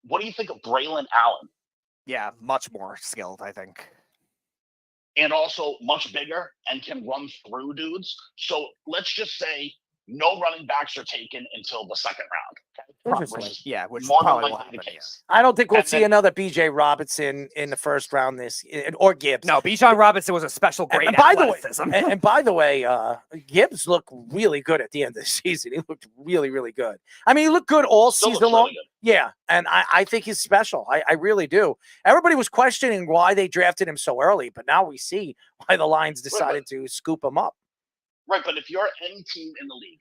[SPEAKER 2] What do you think of Braylon Allen?
[SPEAKER 1] Yeah, much more skilled, I think.
[SPEAKER 2] And also much bigger and can run through dudes. So let's just say no running backs are taken until the second round. Okay?
[SPEAKER 22] Interesting.
[SPEAKER 1] Yeah, which
[SPEAKER 2] more than
[SPEAKER 1] probably will
[SPEAKER 2] likely the
[SPEAKER 1] happen.
[SPEAKER 2] case.
[SPEAKER 22] I don't think we'll
[SPEAKER 2] And
[SPEAKER 22] see
[SPEAKER 2] then-
[SPEAKER 22] another B.J. Robinson in the first round or Gibbs.
[SPEAKER 1] No, Bijan Robinson was a special grade.
[SPEAKER 22] And by the way,
[SPEAKER 1] athleticism.
[SPEAKER 22] and by the way, Gibbs looked really good at the end of the season. He looked really, really good. I mean, he looked good all
[SPEAKER 2] Still
[SPEAKER 22] season
[SPEAKER 2] looks
[SPEAKER 22] long.
[SPEAKER 2] really good.
[SPEAKER 22] Yeah, and I think he's special. I really do. Everybody was questioning why they drafted him so early, but now we see why the Lions decided to scoop him up.
[SPEAKER 2] Right, but if you're any team in the league,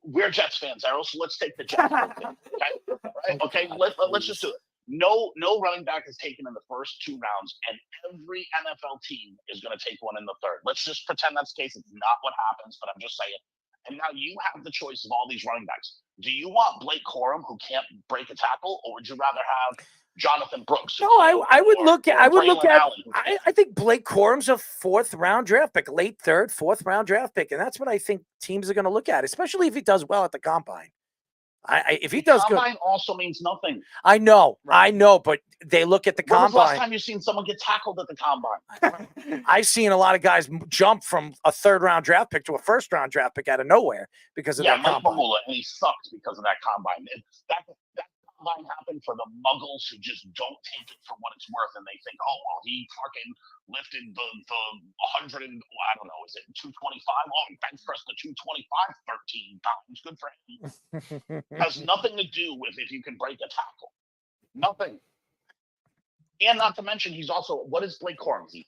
[SPEAKER 2] We're Jets fans, Errol, so let's take the Jets. Okay, right? Okay. Let's just do it. No running back is taken in the first 2 rounds, and every NFL team is going to take one in the third. Let's just pretend that's the case. It's not what happens, but I'm just saying. And now you have the choice of all these running backs. Do you want Blake Corum, who can't break a tackle, or would you rather have Jonathan Brooks?
[SPEAKER 22] No, I would look at. I think Blake Corum's a 4th round draft pick, late 3rd, 4th round draft pick, and that's what I think teams are going to look at, especially if he does well at the combine. If he does good,
[SPEAKER 2] combine also means nothing.
[SPEAKER 22] I know, but they look at the
[SPEAKER 2] When was the last
[SPEAKER 22] combine.
[SPEAKER 2] time you've seen someone get tackled at the combine?
[SPEAKER 22] I've seen a lot of guys jump from a 3rd round draft pick to a 1st round draft pick out of nowhere because of that
[SPEAKER 2] Mike
[SPEAKER 22] combine.
[SPEAKER 2] Mamula, and he sucked because of that combine. That combine happened for the muggles who just don't take it for what it's worth, and they think, oh well, he fucking lifted the 100 and I don't know, is it 225? Oh, he bench pressed the 225 13 times. Good for him. Has nothing to do with if you can break a tackle. Nothing. And not to mention, he's also, what is Blake Corum? Is he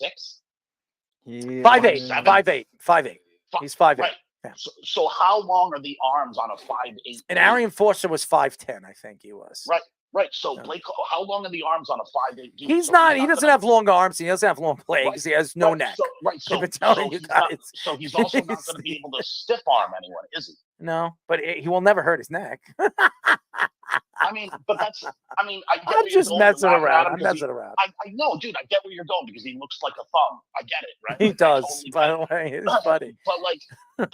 [SPEAKER 2] 5'6"?
[SPEAKER 22] 5'8", 5'8". He's 5'8".
[SPEAKER 2] Right.
[SPEAKER 22] Yeah.
[SPEAKER 2] So how long are the arms on a 5'8"?
[SPEAKER 22] And Arian Foster was 5'10", I think he was.
[SPEAKER 2] Right. So Blake, how long are the arms on a 5'8"?
[SPEAKER 22] He's not. He doesn't have long arms. He doesn't have long legs. He has no neck.
[SPEAKER 2] So,
[SPEAKER 22] I've been telling you guys.
[SPEAKER 2] So he's also not going to be able to stiff arm anyone, is he?
[SPEAKER 22] No, but he will never hurt his neck.
[SPEAKER 2] I mean, but that's. I mean, I get
[SPEAKER 22] I'm
[SPEAKER 2] where you're
[SPEAKER 22] just
[SPEAKER 2] going
[SPEAKER 22] messing
[SPEAKER 2] with
[SPEAKER 22] around.
[SPEAKER 2] Adam
[SPEAKER 22] I'm
[SPEAKER 2] because
[SPEAKER 22] messing around.
[SPEAKER 2] I know, dude. I get where you're going because he looks like a thumb. I get it, right?
[SPEAKER 22] He
[SPEAKER 2] Like, I
[SPEAKER 22] does.
[SPEAKER 2] totally
[SPEAKER 22] By
[SPEAKER 2] get
[SPEAKER 22] the
[SPEAKER 2] it.
[SPEAKER 22] way, it's funny.
[SPEAKER 2] But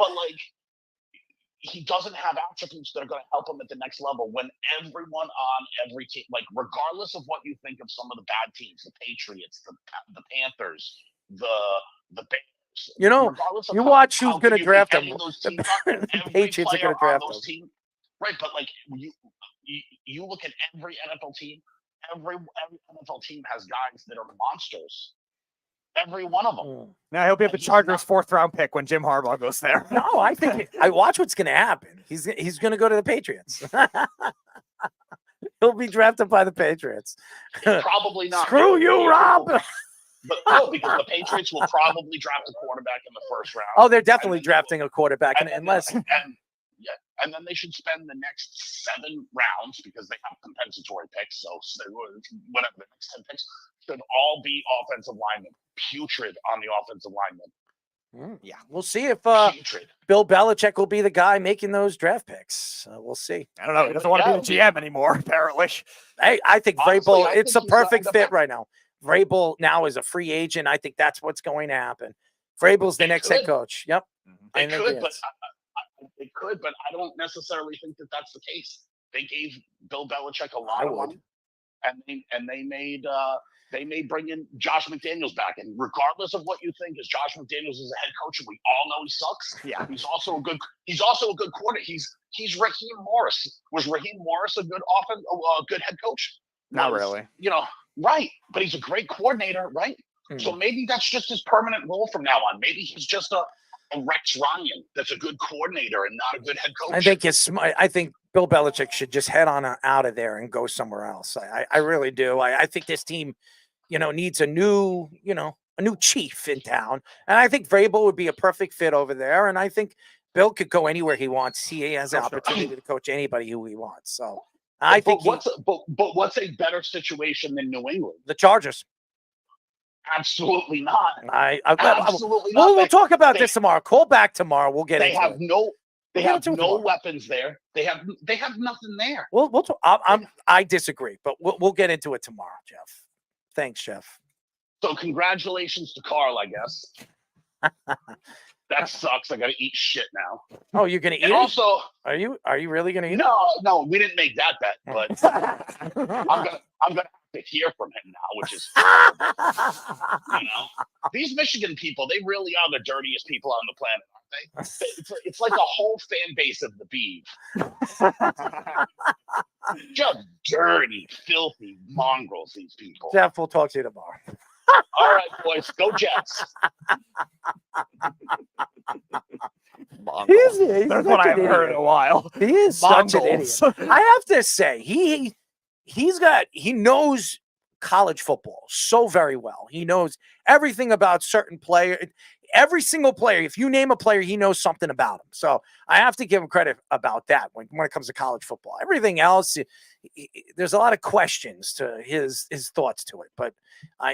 [SPEAKER 2] he doesn't have attributes that are going to help him at the next level when everyone on every team, like regardless of what you think of some of the bad teams, the Patriots, the Panthers, the Bears.
[SPEAKER 22] You know,
[SPEAKER 2] regardless of
[SPEAKER 22] you
[SPEAKER 2] how-
[SPEAKER 22] watch
[SPEAKER 2] how
[SPEAKER 22] who's going to
[SPEAKER 2] good you
[SPEAKER 22] draft
[SPEAKER 2] think
[SPEAKER 22] him.
[SPEAKER 2] any of those teams are,
[SPEAKER 22] The
[SPEAKER 2] every
[SPEAKER 22] Patriots are
[SPEAKER 2] player
[SPEAKER 22] going to
[SPEAKER 2] on
[SPEAKER 22] draft
[SPEAKER 2] those
[SPEAKER 22] him.
[SPEAKER 2] teams- Right, but like you look at every NFL team, every NFL team has guys that are monsters. Every one of them.
[SPEAKER 1] Now he'll be at the Chargers' 4th round pick when Jim Harbaugh goes there.
[SPEAKER 22] No, I think I watch what's going to happen. He's going to go to the Patriots. He'll be drafted by the Patriots.
[SPEAKER 2] Probably not.
[SPEAKER 22] Screw you, Rob.
[SPEAKER 2] But no, because the Patriots will probably draft a quarterback in the 1st round.
[SPEAKER 22] Oh, they're definitely drafting a quarterback, unless
[SPEAKER 2] And then they should spend the next 7 rounds because they have compensatory picks. So whatever the next 10 picks should all be offensive linemen, putrid on the offensive linemen.
[SPEAKER 22] Yeah, we'll see if Bill Belichick will be the guy making those draft picks. We'll see.
[SPEAKER 1] I don't know. He doesn't want to be the GM anymore, apparently.
[SPEAKER 22] Hey, I think
[SPEAKER 1] Honestly,
[SPEAKER 22] Vrabel,
[SPEAKER 1] I
[SPEAKER 22] it's
[SPEAKER 1] think
[SPEAKER 22] a
[SPEAKER 1] he's
[SPEAKER 22] perfect
[SPEAKER 1] lined up.
[SPEAKER 22] fit right now. Vrabel now is a free agent. I think that's what's going to happen. Vrabel's the next head coach. Yep. I
[SPEAKER 2] It
[SPEAKER 22] think
[SPEAKER 2] could,
[SPEAKER 22] he
[SPEAKER 2] but
[SPEAKER 22] is.
[SPEAKER 2] it could, but I don't necessarily think that that's the case. They gave Bill Belichick a lot
[SPEAKER 22] I
[SPEAKER 2] of
[SPEAKER 22] would.
[SPEAKER 2] money, and they may bring in Josh McDaniels back. And regardless of what you think, is Josh McDaniels is a head coach, and we all know he sucks.
[SPEAKER 1] Yeah,
[SPEAKER 2] he's also a good coordinator. He's Raheem Morris. Was Raheem Morris a good head coach?
[SPEAKER 1] Not
[SPEAKER 2] Was,
[SPEAKER 1] really.
[SPEAKER 2] Right, but he's a great coordinator, right? So maybe that's just his permanent role from now on. Maybe he's just a Rex Ryan that's a good coordinator and not a good head coach.
[SPEAKER 22] I think Bill Belichick should just head on out of there and go somewhere else. I really do. I think this team, needs a new chief in town, and I think Vrabel would be a perfect fit over there. And I think Bill could go anywhere he wants. He has the opportunity to coach anybody who he wants. So I think
[SPEAKER 2] what's a better situation than New England?
[SPEAKER 22] the Chargers.
[SPEAKER 2] Absolutely not.
[SPEAKER 22] Absolutely
[SPEAKER 2] not.
[SPEAKER 22] We'll talk about this tomorrow. Call back tomorrow. We'll get
[SPEAKER 2] They
[SPEAKER 22] into
[SPEAKER 2] have
[SPEAKER 22] it.
[SPEAKER 2] no. They
[SPEAKER 22] We'll get
[SPEAKER 2] have
[SPEAKER 22] into it
[SPEAKER 2] no
[SPEAKER 22] tomorrow.
[SPEAKER 2] weapons there. They have nothing there.
[SPEAKER 22] We'll talk, I disagree, but we'll get into it tomorrow, Jeff. Thanks, Jeff.
[SPEAKER 2] So congratulations to Carl, I guess. That sucks. I got to eat shit now.
[SPEAKER 22] Oh, you're gonna eat
[SPEAKER 2] And
[SPEAKER 22] it?
[SPEAKER 2] also,
[SPEAKER 22] Are you really gonna eat it?
[SPEAKER 2] no, we didn't make that bet, but I'm gonna have to hear from him now, which is these Michigan people. They really are the dirtiest people on the planet, aren't they? It's like a whole fan base of the Beeve. Just dirty, filthy mongrels. These people.
[SPEAKER 22] Jeff, we'll talk to you tomorrow.
[SPEAKER 2] All right, boys, go Jets.
[SPEAKER 22] He's
[SPEAKER 1] That's
[SPEAKER 22] such
[SPEAKER 1] what I
[SPEAKER 22] an
[SPEAKER 1] haven't heard in
[SPEAKER 22] idiot.
[SPEAKER 1] a while.
[SPEAKER 22] He is such an idiot.
[SPEAKER 1] Mongols.
[SPEAKER 22] I have to say, he knows college football so very well. He knows everything about certain players. every single player, if you name a player, he knows something about him. So I have to give him credit about that when it comes to college football. Everything else, there's a lot of questions to his thoughts to it, but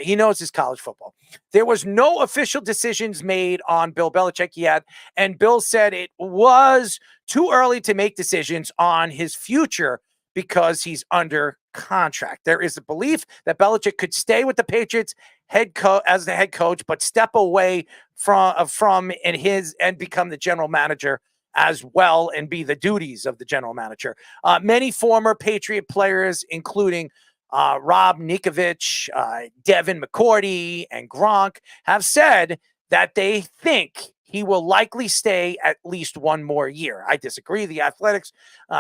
[SPEAKER 22] he knows his college football. There was no official decisions made on Bill Belichick yet, and Bill said it was too early to make decisions on his future because he's under contract. There is a belief that Belichick could stay with the Patriots as the head coach, but step away from and become the general manager as well and be the duties of the general manager. Many former Patriot players, including Rob Ninkovich, Devin McCourty, and Gronk, have said that they think he will likely stay at least one more year. I disagree. The Athletics'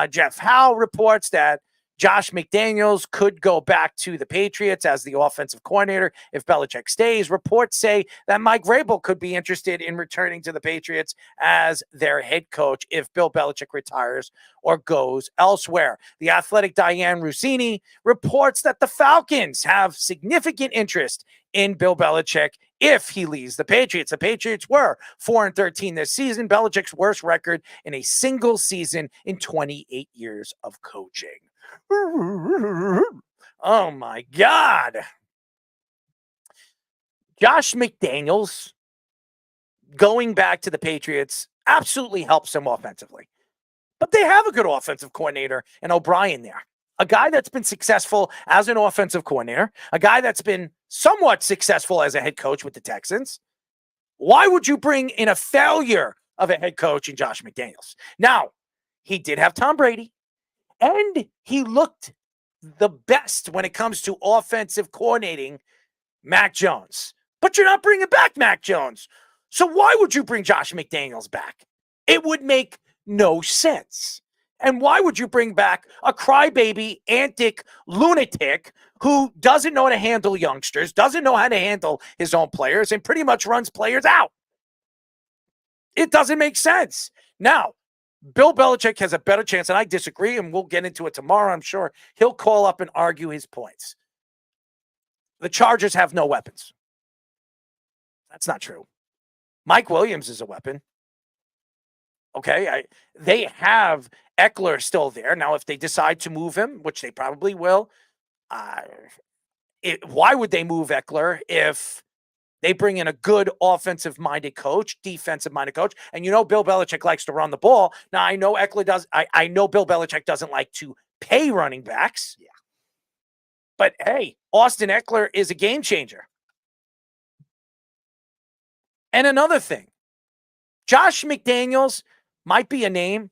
[SPEAKER 22] Jeff Howe reports that Josh McDaniels could go back to the Patriots as the offensive coordinator if Belichick stays. Reports say that Mike Vrabel could be interested in returning to the Patriots as their head coach if Bill Belichick retires or goes elsewhere. The Athletic Diane Rossini reports that the Falcons have significant interest in Bill Belichick if he leaves the Patriots. The Patriots were 4-13 this season, Belichick's worst record in a single season in 28 years of coaching. Oh my God. Josh McDaniels going back to the Patriots absolutely helps them offensively. But they have a good offensive coordinator in O'Brien there. A guy that's been successful as an offensive coordinator, a guy that's been somewhat successful as a head coach with the Texans. Why would you bring in a failure of a head coach in Josh McDaniels? Now, he did have Tom Brady, and he looked the best when it comes to offensive coordinating Mac Jones. But you're not bringing back Mac Jones. So why would you bring Josh McDaniels back? It would make no sense. And why would you bring back a crybaby, antic lunatic who doesn't know how to handle youngsters, doesn't know how to handle his own players, and pretty much runs players out? It doesn't make sense. Now, Bill Belichick has a better chance, and I disagree, and we'll get into it tomorrow. I'm sure he'll call up and argue his points. The Chargers have no weapons. That's not true. Mike Williams is a weapon. Okay, they have Eckler still there. Now, if they decide to move him, which they probably will, why would they move Eckler if they bring in a good offensive-minded coach, defensive-minded coach? And you know Bill Belichick likes to run the ball. Now, I know Eckler does. I know Bill Belichick doesn't like to pay running backs. Yeah. But, hey, Austin Eckler is a game changer. And another thing, Josh McDaniels might be a name,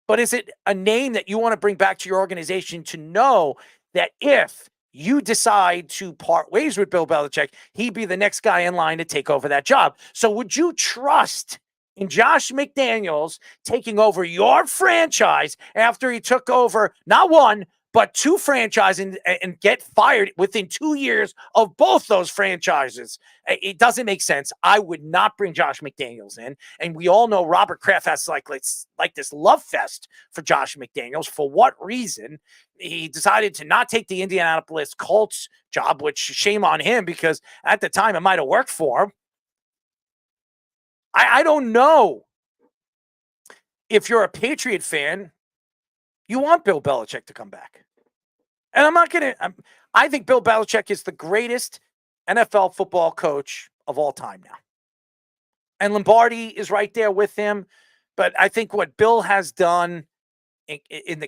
[SPEAKER 22] but is it a name that you want to bring back to your organization to know that if you decide to part ways with Bill Belichick, he'd be the next guy in line to take over that job? So would you trust in Josh McDaniels taking over your franchise after he took over not one, but two franchises and get fired within 2 years of both those franchises? It doesn't make sense. I would not bring Josh McDaniels in. And we all know Robert Kraft has like this love fest for Josh McDaniels. For what reason? He decided to not take the Indianapolis Colts job, which shame on him, because at the time it might have worked for him. I don't know. If you're a Patriot fan, you want Bill Belichick to come back. And I think Bill Belichick is the greatest NFL football coach of all time now. And Lombardi is right there with him. But I think what Bill has done in the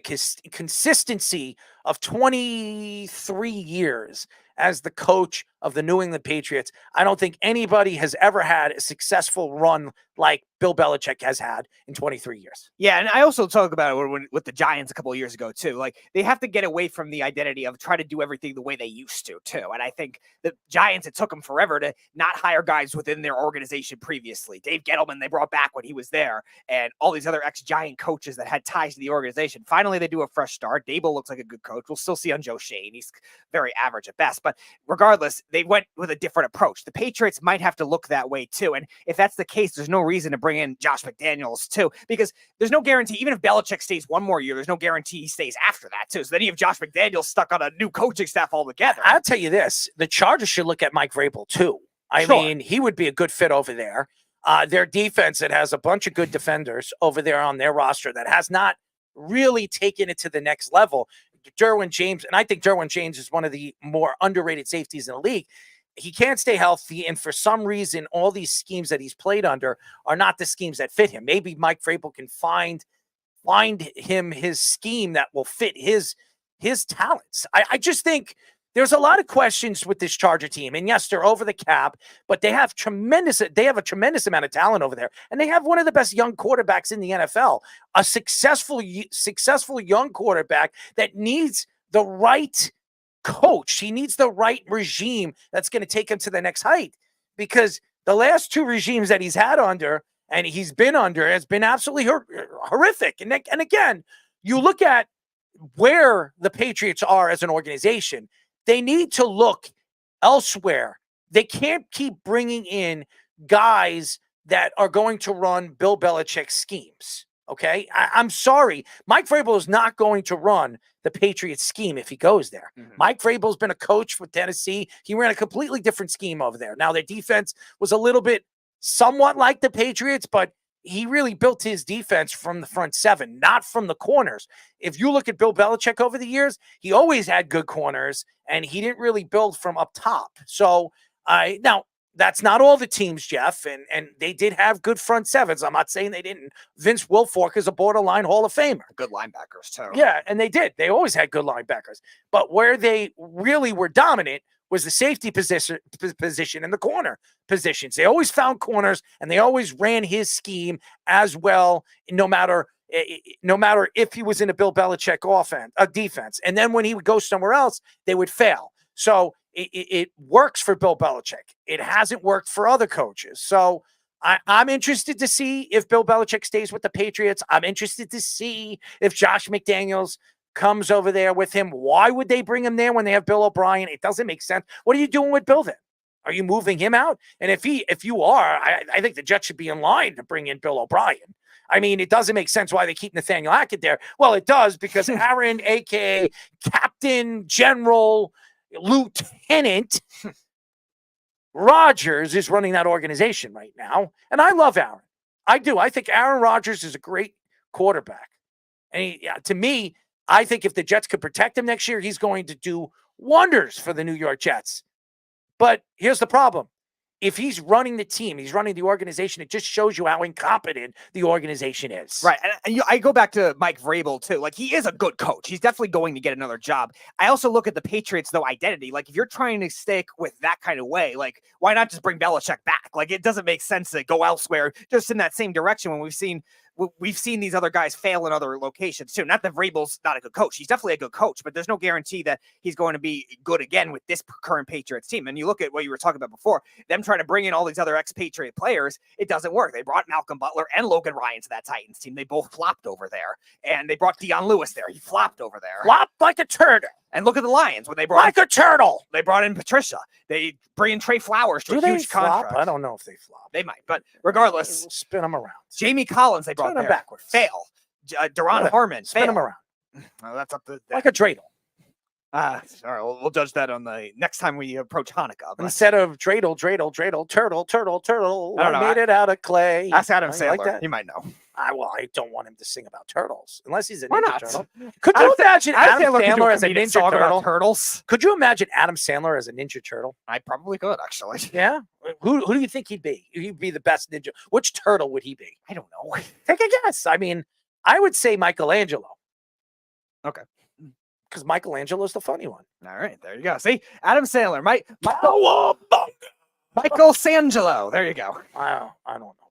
[SPEAKER 22] consistency of 23 years as the coach of the New England Patriots, I don't think anybody has ever had a successful run like Bill Belichick has had in 23 years.
[SPEAKER 1] Yeah, and I also talk about it with the Giants a couple of years ago, too. Like, they have to get away from the identity of try to do everything the way they used to, too. And I think the Giants, it took them forever to not hire guys within their organization previously. Dave Gettleman, they brought back when he was there, and all these other ex-Giant coaches that had ties to the organization. Finally, they do a fresh start. Dable looks like a good coach. We'll still see on Joe Shane. He's very average at best. But regardless, they went with a different approach. The Patriots might have to look that way, too. And if that's the case, there's no reason to bring in Josh McDaniels, too, because there's no guarantee. Even if Belichick stays one more year, there's no guarantee he stays after that, too. So then you have Josh McDaniels stuck on a new coaching staff altogether.
[SPEAKER 22] I'll tell you this. The Chargers should look at Mike Vrabel, too. I
[SPEAKER 1] Sure.
[SPEAKER 22] mean, he would be a good fit over there. Their defense, it has a bunch of good defenders over there on their roster that has not really taken it to the next level. Derwin James, and I think Derwin James is one of the more underrated safeties in the league. He can't stay healthy, and for some reason, all these schemes that he's played under are not the schemes that fit him. Maybe Mike Vrabel can find him his scheme that will fit his talents. I just think there's a lot of questions with this Charger team, and yes, they're over the cap, but they have a tremendous amount of talent over there, and they have one of the best young quarterbacks in the NFL, a successful young quarterback that needs the right coach. He needs the right regime that's going to take him to the next height, because the last two regimes that he's had under and he's been under has been absolutely horrific. And again, you look at where the Patriots are as an organization, they need to look elsewhere. They can't keep bringing in guys that are going to run Bill Belichick schemes. Okay, I'm sorry. Mike Vrabel is not going to run the Patriots scheme if he goes there. Mike Vrabel's been a coach for Tennessee. He ran a completely different scheme over there. Now, their defense was a little bit somewhat like the Patriots, but he really built his defense from the front seven, not from the corners. If you look at Bill Belichick over the years, he always had good corners, and he didn't really build from up top. So, now, that's not all the teams, Jeff, and they did have good front sevens. I'm not saying they didn't. Vince Wilfork is a borderline Hall of Famer.
[SPEAKER 1] Good linebackers, too.
[SPEAKER 22] Yeah, and they did. They always had good linebackers. But where they really were dominant was the safety position and the corner positions. They always found corners, and they always ran his scheme as well, no matter if he was in a Bill Belichick defense. And then when he would go somewhere else, they would fail. So it works for Bill Belichick. It hasn't worked for other coaches. So I'm interested to see if Bill Belichick stays with the Patriots. I'm interested to see if Josh McDaniels comes over there with him. Why would they bring him there when they have Bill O'Brien? It doesn't make sense. What are you doing with Bill then? Are you moving him out? And if you are, I think the Jets should be in line to bring in Bill O'Brien. I mean, it doesn't make sense why they keep Nathaniel Hackett there. Well, it does, because Aaron, a.k.a. Captain General Lieutenant Rodgers, is running that organization right now. And I love Aaron. I do. I think Aaron Rodgers is a great quarterback. And to me, I think if the Jets could protect him next year, he's going to do wonders for the New York Jets. But here's the problem. If he's running the team, he's running the organization, it just shows you how incompetent the organization is.
[SPEAKER 1] Right. And I go back to Mike Vrabel, too. Like, he is a good coach. He's definitely going to get another job. I also look at the Patriots, though, identity. Like, if you're trying to stick with that kind of way, like, why not just bring Belichick back? Like, it doesn't make sense to go elsewhere just in that same direction when we've seen these other guys fail in other locations too. Not that Vrabel's not a good coach. He's definitely a good coach, but there's no guarantee that he's going to be good again with this current Patriots team. And you look at what you were talking about before, them trying to bring in all these other ex-Patriot players, it doesn't work. They brought Malcolm Butler and Logan Ryan to that Titans team. They both flopped over there. And they brought Dion Lewis there. He flopped over there.
[SPEAKER 22] Flopped like a turtle.
[SPEAKER 1] And look at the Lions when they brought
[SPEAKER 22] like a turtle.
[SPEAKER 1] They brought in Patricia. They bring in Trey Flowers to a huge contract.
[SPEAKER 22] I don't know if they flop.
[SPEAKER 1] They might, but regardless,
[SPEAKER 22] we'll spin them around.
[SPEAKER 1] Jamie Collins they brought
[SPEAKER 22] Spin them
[SPEAKER 1] there.
[SPEAKER 22] backwards.
[SPEAKER 1] Fail. Duron Harmon.
[SPEAKER 22] Spin them around.
[SPEAKER 1] Well, that's up to
[SPEAKER 22] like a dreidel.
[SPEAKER 1] All right, we'll judge that on the next time we approach Hanukkah. But
[SPEAKER 22] Instead of dreidel, turtle.
[SPEAKER 1] I don't know.
[SPEAKER 22] Made it out of clay.
[SPEAKER 1] Ask Adam
[SPEAKER 22] You
[SPEAKER 1] Sandler.
[SPEAKER 22] like that?
[SPEAKER 1] He might know.
[SPEAKER 22] I don't want him to sing about turtles unless he's a
[SPEAKER 1] Why
[SPEAKER 22] ninja
[SPEAKER 1] not?
[SPEAKER 22] turtle. Could you imagine Adam Sandler as a
[SPEAKER 1] comedic
[SPEAKER 22] ninja
[SPEAKER 1] song about
[SPEAKER 22] turtle?
[SPEAKER 1] turtles?
[SPEAKER 22] Could you imagine Adam Sandler as a ninja turtle?
[SPEAKER 1] I probably could, actually.
[SPEAKER 22] Yeah. Who do you think he'd be? He'd be the best ninja. Which turtle would he be?
[SPEAKER 1] I don't know.
[SPEAKER 22] Take a guess. I mean, I would say Michelangelo.
[SPEAKER 1] Okay.
[SPEAKER 22] Because Michelangelo's the funny one.
[SPEAKER 1] All right, there you go. See, Adam Sandler,
[SPEAKER 22] Cowabunga.
[SPEAKER 1] Michael Sangelo. There you go.
[SPEAKER 22] I don't know about that.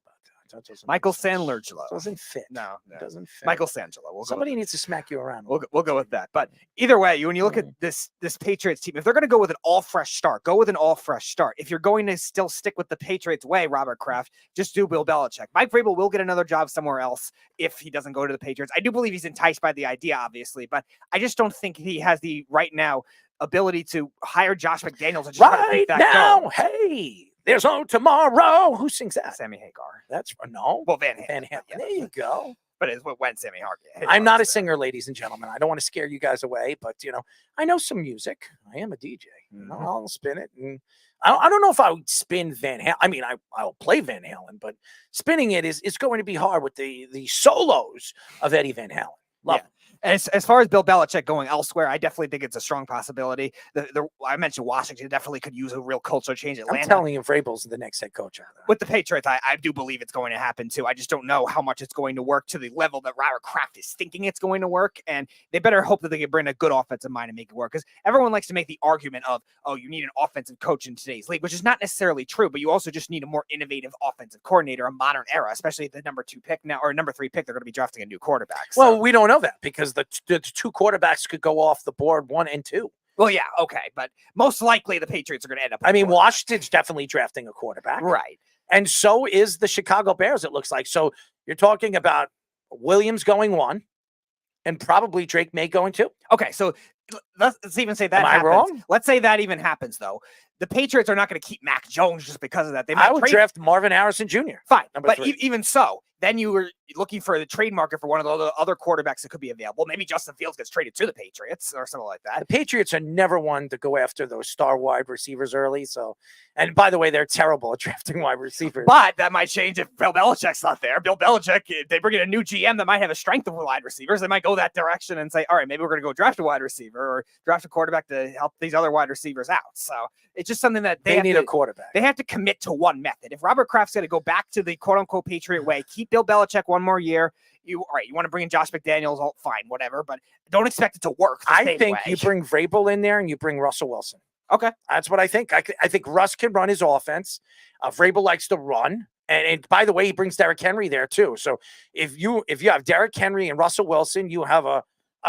[SPEAKER 22] That doesn't
[SPEAKER 1] Michael Sandler.
[SPEAKER 22] doesn't fit.
[SPEAKER 1] No,
[SPEAKER 22] It doesn't fit.
[SPEAKER 1] Michael Sangelo.
[SPEAKER 22] Somebody needs to smack you around.
[SPEAKER 1] We'll go with that. But either way, when you look at this Patriots team, if they're going to go with an all-fresh start, go with an all-fresh start. If you're going to still stick with the Patriots way, Robert Kraft, just do Bill Belichick. Mike Vrabel will get another job somewhere else if he doesn't go to the Patriots. I do believe he's enticed by the idea, obviously, but I just don't think he has the right now ability to hire Josh McDaniels and just try to
[SPEAKER 22] Right
[SPEAKER 1] keep that
[SPEAKER 22] now,
[SPEAKER 1] going.
[SPEAKER 22] hey, there's no tomorrow. Who sings that?
[SPEAKER 1] Sammy Hagar.
[SPEAKER 22] That's no.
[SPEAKER 1] Well, Van Halen.
[SPEAKER 22] Van Halen. There you go.
[SPEAKER 1] but it's when Sammy Hagar.
[SPEAKER 22] I'm not a singer, ladies and gentlemen. I don't want to scare you guys away, but I know some music. I am a DJ. I'll spin it, and I don't know if I would spin Van Halen. I mean, I'll play Van Halen, but spinning it is going to be hard with the solos of Eddie Van Halen. Love it.
[SPEAKER 1] As far as Bill Belichick going elsewhere, I definitely think it's a strong possibility. I mentioned Washington definitely could use a real culture change. Atlanta,
[SPEAKER 22] I'm telling you, Vrabel's the next head coach out there.
[SPEAKER 1] With the Patriots, I do believe it's going to happen too. I just don't know how much it's going to work to the level that Robert Kraft is thinking it's going to work. And they better hope that they can bring a good offensive mind and make it work. Because everyone likes to make the argument of, oh, you need an offensive coach in today's league, which is not necessarily true. But you also just need a more innovative offensive coordinator, a modern era, especially at the number 2 pick now or number 3 pick. They're going to be drafting a new quarterback.
[SPEAKER 22] Well, we don't know that because the 2 quarterbacks could go off the board 1 and 2.
[SPEAKER 1] Well, yeah, okay, but most likely the Patriots are going to end up.
[SPEAKER 22] I mean, Washington's definitely drafting a quarterback,
[SPEAKER 1] right?
[SPEAKER 22] And so is the Chicago Bears. It looks like. So you're talking about Williams going 1, and probably Drake May going 2.
[SPEAKER 1] Okay, so let's even say that.
[SPEAKER 22] Am I
[SPEAKER 1] happens.
[SPEAKER 22] wrong?
[SPEAKER 1] Let's say that even happens though. The Patriots are not going to keep Mac Jones just because of that. They might
[SPEAKER 22] I would
[SPEAKER 1] trade
[SPEAKER 22] draft Marvin Harrison Jr.
[SPEAKER 1] Fine,
[SPEAKER 22] number
[SPEAKER 1] but
[SPEAKER 22] 3.
[SPEAKER 1] even so, then you were looking for the trade market for one of the other quarterbacks that could be available. Maybe Justin Fields gets traded to the Patriots or something like that.
[SPEAKER 22] The Patriots are never one to go after those star wide receivers early. So, and by the way, they're terrible at drafting wide receivers.
[SPEAKER 1] But that might change if Bill Belichick's not there. Bill Belichick, if they bring in a new GM that might have a strength of wide receivers, they might go that direction and say, all right, maybe we're going to go draft a wide receiver or draft a quarterback to help these other wide receivers out. So it's just something that
[SPEAKER 22] they need a quarterback.
[SPEAKER 1] They have to commit to one method. If Robert Kraft's going to go back to the quote unquote Patriot way, keep Bill Belichick one more year. You want to bring in Josh McDaniels, fine, whatever, but don't expect it to work.
[SPEAKER 22] I think you bring Vrabel in there and you bring Russell Wilson.
[SPEAKER 1] Okay.
[SPEAKER 22] That's what I think. I think Russ can run his offense. Vrabel likes to run. And by the way, he brings Derrick Henry there too. So if you have Derrick Henry and Russell Wilson, you have a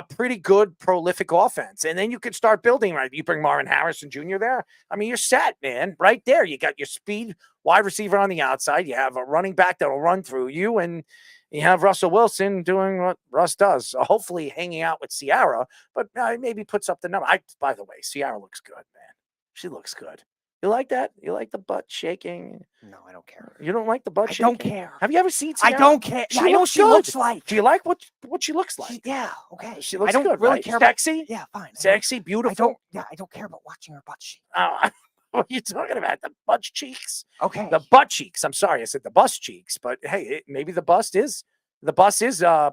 [SPEAKER 22] pretty good, prolific offense. And then you can start building, right? You bring Marvin Harrison Jr. there. I mean, you're set, man. Right there. You got your speed wide receiver on the outside. You have a running back that'll run through you. And you have Russell Wilson doing what Russ does. So hopefully hanging out with Ciara, but maybe puts up the number. By the way, Ciara looks good, man. She looks good. You like that? You like the butt shaking?
[SPEAKER 1] No, I don't care.
[SPEAKER 22] You don't like the butt shaking?
[SPEAKER 1] I don't care.
[SPEAKER 22] Have you ever seen Ciara?
[SPEAKER 1] I don't care. I know what she looks like.
[SPEAKER 22] Do you like what she looks like?
[SPEAKER 1] Yeah, okay.
[SPEAKER 22] She looks
[SPEAKER 1] I don't
[SPEAKER 22] good,
[SPEAKER 1] really
[SPEAKER 22] right?
[SPEAKER 1] care.
[SPEAKER 22] Sexy?
[SPEAKER 1] Yeah, fine.
[SPEAKER 22] Sexy, beautiful.
[SPEAKER 1] I don't care about watching her butt cheek.
[SPEAKER 22] What are you talking about? The butt cheeks?
[SPEAKER 1] Okay.
[SPEAKER 22] The butt cheeks. I'm sorry, I said the bust cheeks, but hey, maybe the bus is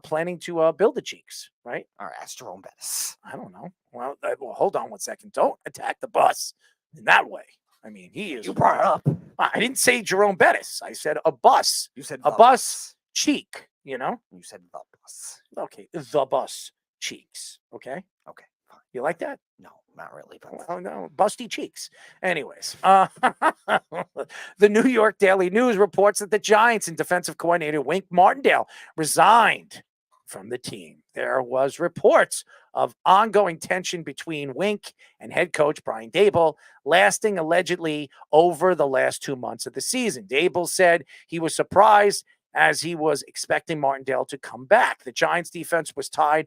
[SPEAKER 22] planning to build the cheeks, right?
[SPEAKER 1] All right, ask Jerome Bettis.
[SPEAKER 22] I don't know. Well, hold on one second. Don't attack the bus in that way. I mean, he is.
[SPEAKER 1] You brought it up.
[SPEAKER 22] I didn't say Jerome Bettis. I said a bus.
[SPEAKER 1] You said
[SPEAKER 22] a bus cheek. You know.
[SPEAKER 1] You said the bus.
[SPEAKER 22] Okay, the bus cheeks. Okay.
[SPEAKER 1] Okay. Fine.
[SPEAKER 22] You like that?
[SPEAKER 1] No, not really. But
[SPEAKER 22] oh no, busty cheeks. Anyways, the New York Daily News reports that the Giants and defensive coordinator Wink Martindale resigned from the team. There was reports of ongoing tension between Wink and head coach Brian Daboll, lasting allegedly over the last 2 months of the season. Daboll said he was surprised as he was expecting Martindale to come back. The Giants defense was tied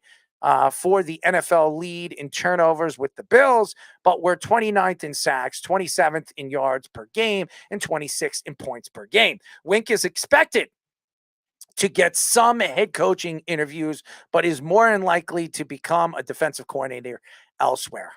[SPEAKER 22] for the NFL lead in turnovers with the Bills, but were 29th in sacks, 27th in yards per game, and 26th in points per game. Wink is expected to get some head coaching interviews, but is more than likely to become a defensive coordinator elsewhere.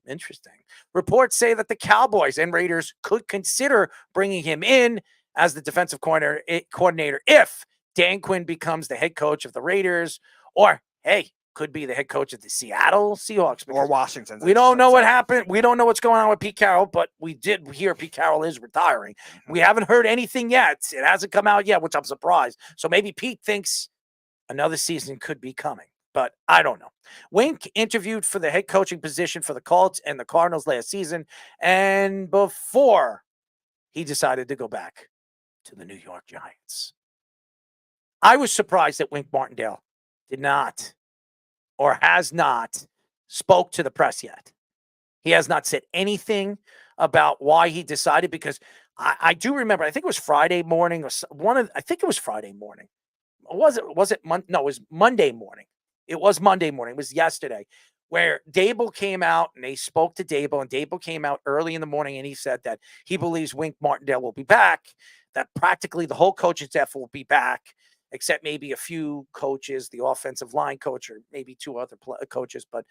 [SPEAKER 22] Interesting. Reports say that the Cowboys and Raiders could consider bringing him in as the defensive coordinator if Dan Quinn becomes the head coach of the Raiders, or hey, could be the head coach of the Seattle Seahawks
[SPEAKER 1] or Washington.
[SPEAKER 22] We don't know what happened. We don't know what's going on with Pete Carroll, but we did hear Pete Carroll is retiring. We haven't heard anything yet. It hasn't come out yet, which I'm surprised. So maybe Pete thinks another season could be coming, but I don't know. Wink interviewed for the head coaching position for the Colts and the Cardinals last season, and before he decided to go back to the New York Giants. I was surprised that Wink Martindale did not or has not spoke to the press yet. He has not said anything about why he decided, because I do remember, I think it was Friday morning or I think it was Friday morning. Was it no, it was Monday morning. It was Monday morning. It was yesterday where Daboll came out and they spoke to Daboll, and Daboll came out early in the morning and he said that he believes Wink Martindale will be back, that practically the whole coaching staff will be back. except maybe a few coaches, the offensive line coach, or maybe two other coaches. But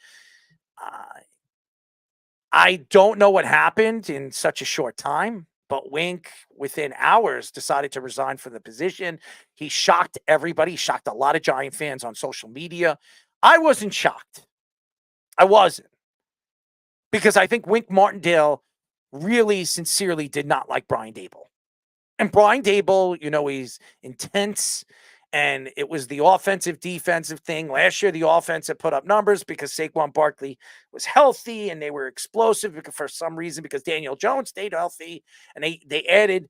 [SPEAKER 22] I don't know what happened in such a short time. But Wink, within hours, decided to resign from the position. He shocked everybody. He shocked a lot of Giant fans on social media. I wasn't shocked. I wasn't. Because I think Wink Martindale really sincerely did not like Brian Daboll. And Brian Daboll, he's intense. And it was the offensive defensive thing. Last year, the offense had put up numbers because Saquon Barkley was healthy and they were explosive for some reason because Daniel Jones stayed healthy. And they added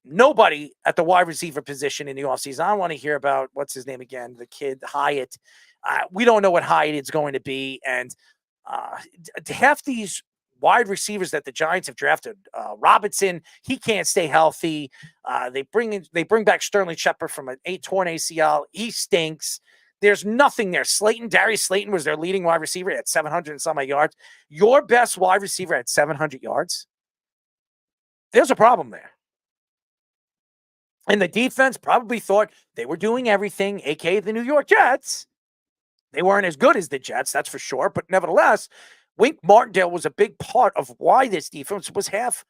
[SPEAKER 22] nobody at the wide receiver position in the offseason. I don't want to hear about what's his name again, the kid Hyatt. We don't know what Hyatt is going to be. And half these wide receivers that the Giants have drafted, Robinson, he can't stay healthy. They bring back Sterling Shepard from an torn ACL. He stinks. There's nothing there. Darius Slayton was their leading wide receiver at 700 and some odd yards. Your best wide receiver at 700 yards. There's a problem there. And the defense probably thought they were doing everything, aka the New York Jets. They weren't as good as the Jets, that's for sure. But nevertheless, Wink Martindale was a big part of why this defense was half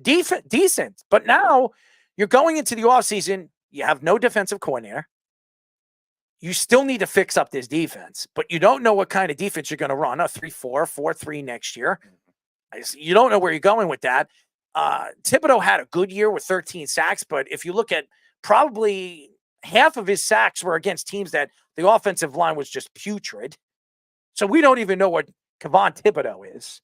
[SPEAKER 22] decent. But now you're going into the offseason. You have no defensive coordinator. You still need to fix up this defense, but you don't know what kind of defense you're going to run, a 3-4, 4-3 next year. You don't know where you're going with that. Thibodeau had a good year with 13 sacks, but if you look at probably half of his sacks were against teams that the offensive line was just putrid. So we don't even know what Kayvon Thibodeau is.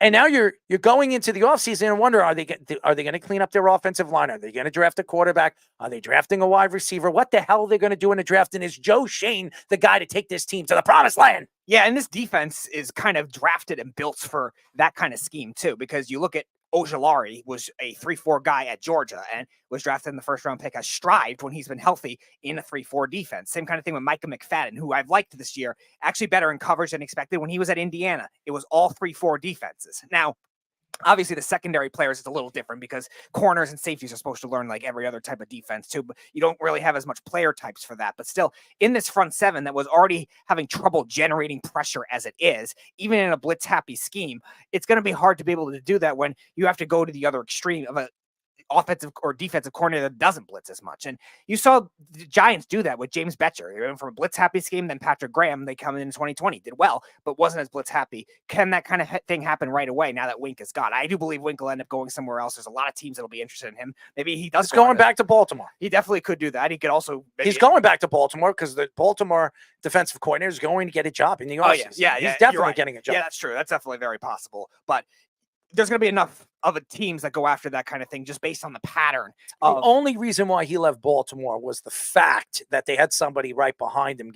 [SPEAKER 22] And now you're going into the offseason and wonder, are they going to clean up their offensive line? Are they going to draft a quarterback? Are they drafting a wide receiver? What the hell are they going to do in the draft? And is Joe Shane the guy to take this team to the promised land?
[SPEAKER 1] Yeah, and this defense is kind of drafted and built for that kind of scheme too, because you look at Ojulari was a 3-4 guy at Georgia and was drafted in the first round pick, has strived when he's been healthy in a 3-4 defense. Same kind of thing with Micah McFadden, who I've liked this year, actually better in coverage than expected. When he was at Indiana, it was all 3-4 defenses. Now, obviously, the secondary players is a little different because corners and safeties are supposed to learn like every other type of defense too, but you don't really have as much player types for that. But still, in this front seven that was already having trouble generating pressure as it is, even in a blitz-happy scheme, it's going to be hard to be able to do that when you have to go to the other extreme of a offensive or defensive coordinator that doesn't blitz as much. And you saw the Giants do that with James Betcher. They went from a blitz happy scheme, then Patrick Graham, they come in 2020, did well, but wasn't as blitz happy. Can that kind of thing happen right away now that Wink is gone? I do believe Wink will end up going somewhere else. There's a lot of teams that'll be interested in him. Maybe he does.
[SPEAKER 22] He's going back to Baltimore.
[SPEAKER 1] He definitely could do that. He could also.
[SPEAKER 22] He's going back to Baltimore because the Baltimore defensive coordinator is going to get a job in the offseason. He's definitely getting a job.
[SPEAKER 1] Yeah, that's true. That's definitely very possible. But there's going to be enough of teams that go after that kind of thing just based on the pattern.
[SPEAKER 22] The only reason why he left Baltimore was the fact that they had somebody right behind him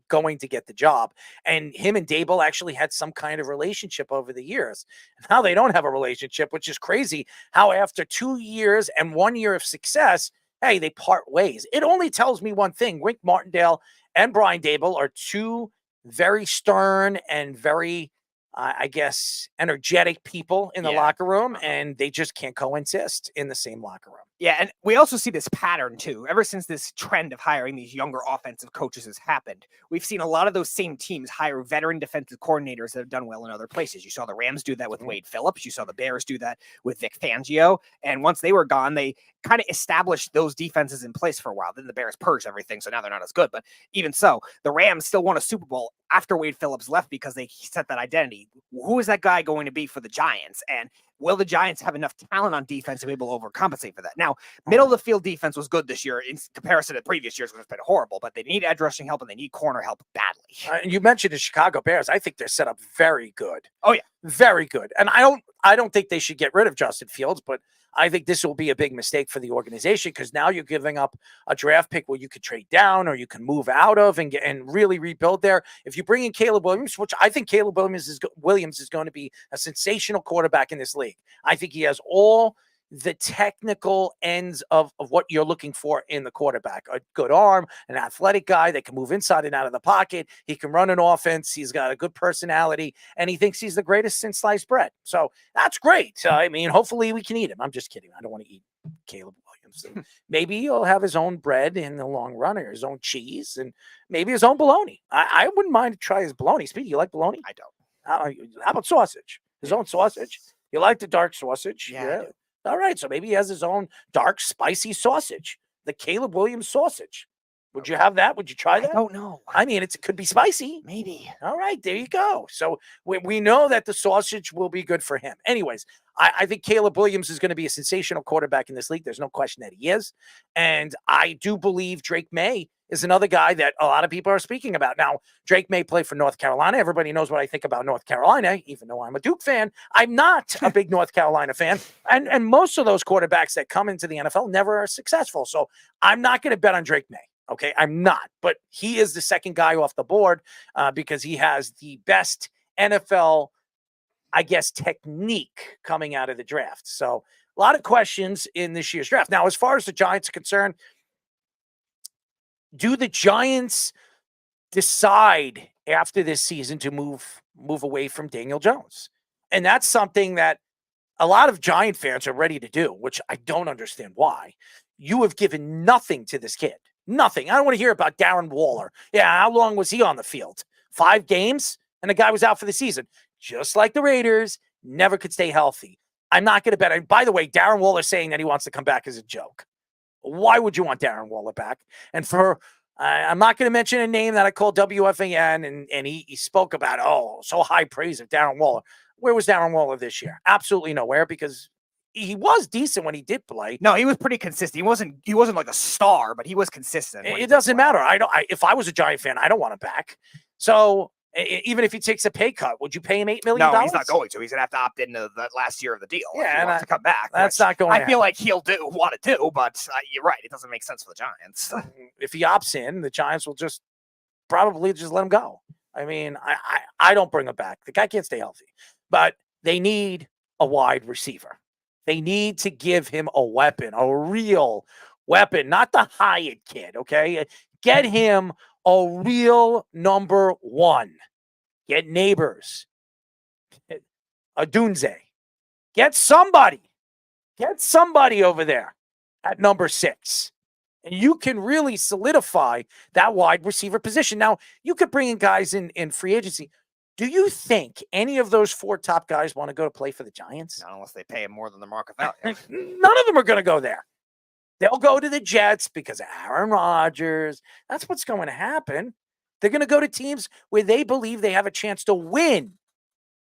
[SPEAKER 22] going to get the job. And him and Daboll actually had some kind of relationship over the years. Now they don't have a relationship, which is crazy how after 2 years and 1 year of success, hey, they part ways. It only tells me one thing. Wink Martindale and Brian Daboll are two very stern and very I guess, energetic people in the locker room, and they just can't coexist in the same locker room.
[SPEAKER 1] Yeah, and we also see this pattern, too. Ever since this trend of hiring these younger offensive coaches has happened, we've seen a lot of those same teams hire veteran defensive coordinators that have done well in other places. You saw the Rams do that with Wade Phillips. You saw the Bears do that with Vic Fangio. And once they were gone, they kind of established those defenses in place for a while. Then the Bears purged everything, so now they're not as good. But even so, the Rams still won a Super Bowl after Wade Phillips left because they set that identity. Who is that guy going to be for the Giants? And will the Giants have enough talent on defense to be able to overcompensate for that? Now, middle of the field defense was good this year in comparison to previous years, which has been horrible, but they need edge rushing help and they need corner help badly.
[SPEAKER 22] And you mentioned the Chicago Bears. I think they're set up very good.
[SPEAKER 1] Oh, yeah.
[SPEAKER 22] Very good. And I don't think they should get rid of Justin Fields, but I think this will be a big mistake for the organization because now you're giving up a draft pick where you could trade down or you can move out of and really rebuild there. If you bring in Caleb Williams, which I think Caleb Williams is going to be a sensational quarterback in this league. I think he has all the technical ends of what you're looking for in the quarterback. A good arm, an athletic guy that can move inside and out of the pocket. He can run an offense. He's got a good personality, and he thinks he's the greatest since sliced bread. So that's great. I mean, hopefully we can eat him. I'm just kidding. I don't want to eat Caleb Williams. Williams. And maybe he'll have his own bread in the long run, or his own cheese, and maybe his own bologna. I wouldn't mind to try his bologna. Speedy, you like bologna?
[SPEAKER 1] I don't.
[SPEAKER 22] How about sausage? His own sausage? You like the dark sausage?
[SPEAKER 1] Yeah, I do.
[SPEAKER 22] All right, so maybe he has his own dark, spicy sausage, the Caleb Williams sausage. Would you have that? Would you try that?
[SPEAKER 1] I don't know.
[SPEAKER 22] I mean, it could be spicy.
[SPEAKER 1] Maybe.
[SPEAKER 22] All right, there you go. So we know that the sausage will be good for him. Anyways, I think Caleb Williams is going to be a sensational quarterback in this league. There's no question that he is. And I do believe Drake May is another guy that a lot of people are speaking about. Now, Drake May play for North Carolina. Everybody knows what I think about North Carolina, even though I'm a Duke fan. I'm not a big North Carolina fan. And most of those quarterbacks that come into the NFL never are successful. So I'm not going to bet on Drake May. Okay, I'm not, but he is the second guy off the board because he has the best NFL, I guess, technique coming out of the draft. So a lot of questions in this year's draft. Now, as far as the Giants are concerned, do the Giants decide after this season to move away from Daniel Jones? And that's something that a lot of Giant fans are ready to do, which I don't understand why. You have given nothing to this kid. Nothing. I don't want to hear about Darren Waller. Yeah, how long was he on the field? 5 games? And the guy was out for the season. Just like the Raiders, never could stay healthy. I'm not going to bet. And by the way, Darren Waller saying that he wants to come back is a joke. Why would you want Darren Waller back? And for, I'm not going to mention a name that I called WFAN, and he spoke about, so high praise of Darren Waller. Where was Darren Waller this year? Absolutely nowhere, because he was decent when he did play.
[SPEAKER 1] No, he was pretty consistent. He wasn't like a star, but he was consistent.
[SPEAKER 22] It doesn't matter. If I was a Giant fan, I don't want him back. So even if he takes a pay cut, would you pay him $8 million?
[SPEAKER 1] No, he's not going to. He's gonna have to opt into the last year of the deal.
[SPEAKER 22] Yeah,
[SPEAKER 1] if he wants to come back.
[SPEAKER 22] That's not going.
[SPEAKER 1] I feel like he'll want to do, but you're right. It doesn't make sense for the Giants.
[SPEAKER 22] If he opts in, the Giants will probably just let him go. I mean, I don't bring him back. The guy can't stay healthy, but they need a wide receiver. They need to give him a weapon, a real weapon, not the Hyatt kid, okay? Get him a real number 1. Get Neighbors. Get Adunze. Get somebody. Get somebody over there at number 6. And you can really solidify that wide receiver position. Now, you could bring in guys in free agency. Do you think any of those 4 top guys want to go to play for the Giants?
[SPEAKER 1] Not unless they pay him more than the market value.
[SPEAKER 22] None of them are going to go there. They'll go to the Jets because of Aaron Rodgers. That's what's going to happen. They're going to go to teams where they believe they have a chance to win.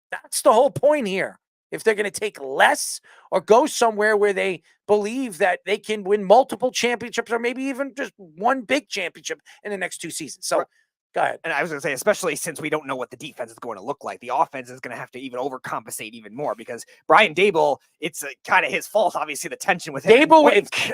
[SPEAKER 22] That's the whole point here. If they're going to take less or go somewhere where they believe that they can win multiple championships or maybe even just one big championship in the next 2 seasons. So, go ahead.
[SPEAKER 1] And I was going to say, especially since we don't know what the defense is going to look like, the offense is going to have to even overcompensate even more because Brian Daboll, it's kind of his fault, obviously, the tension with him.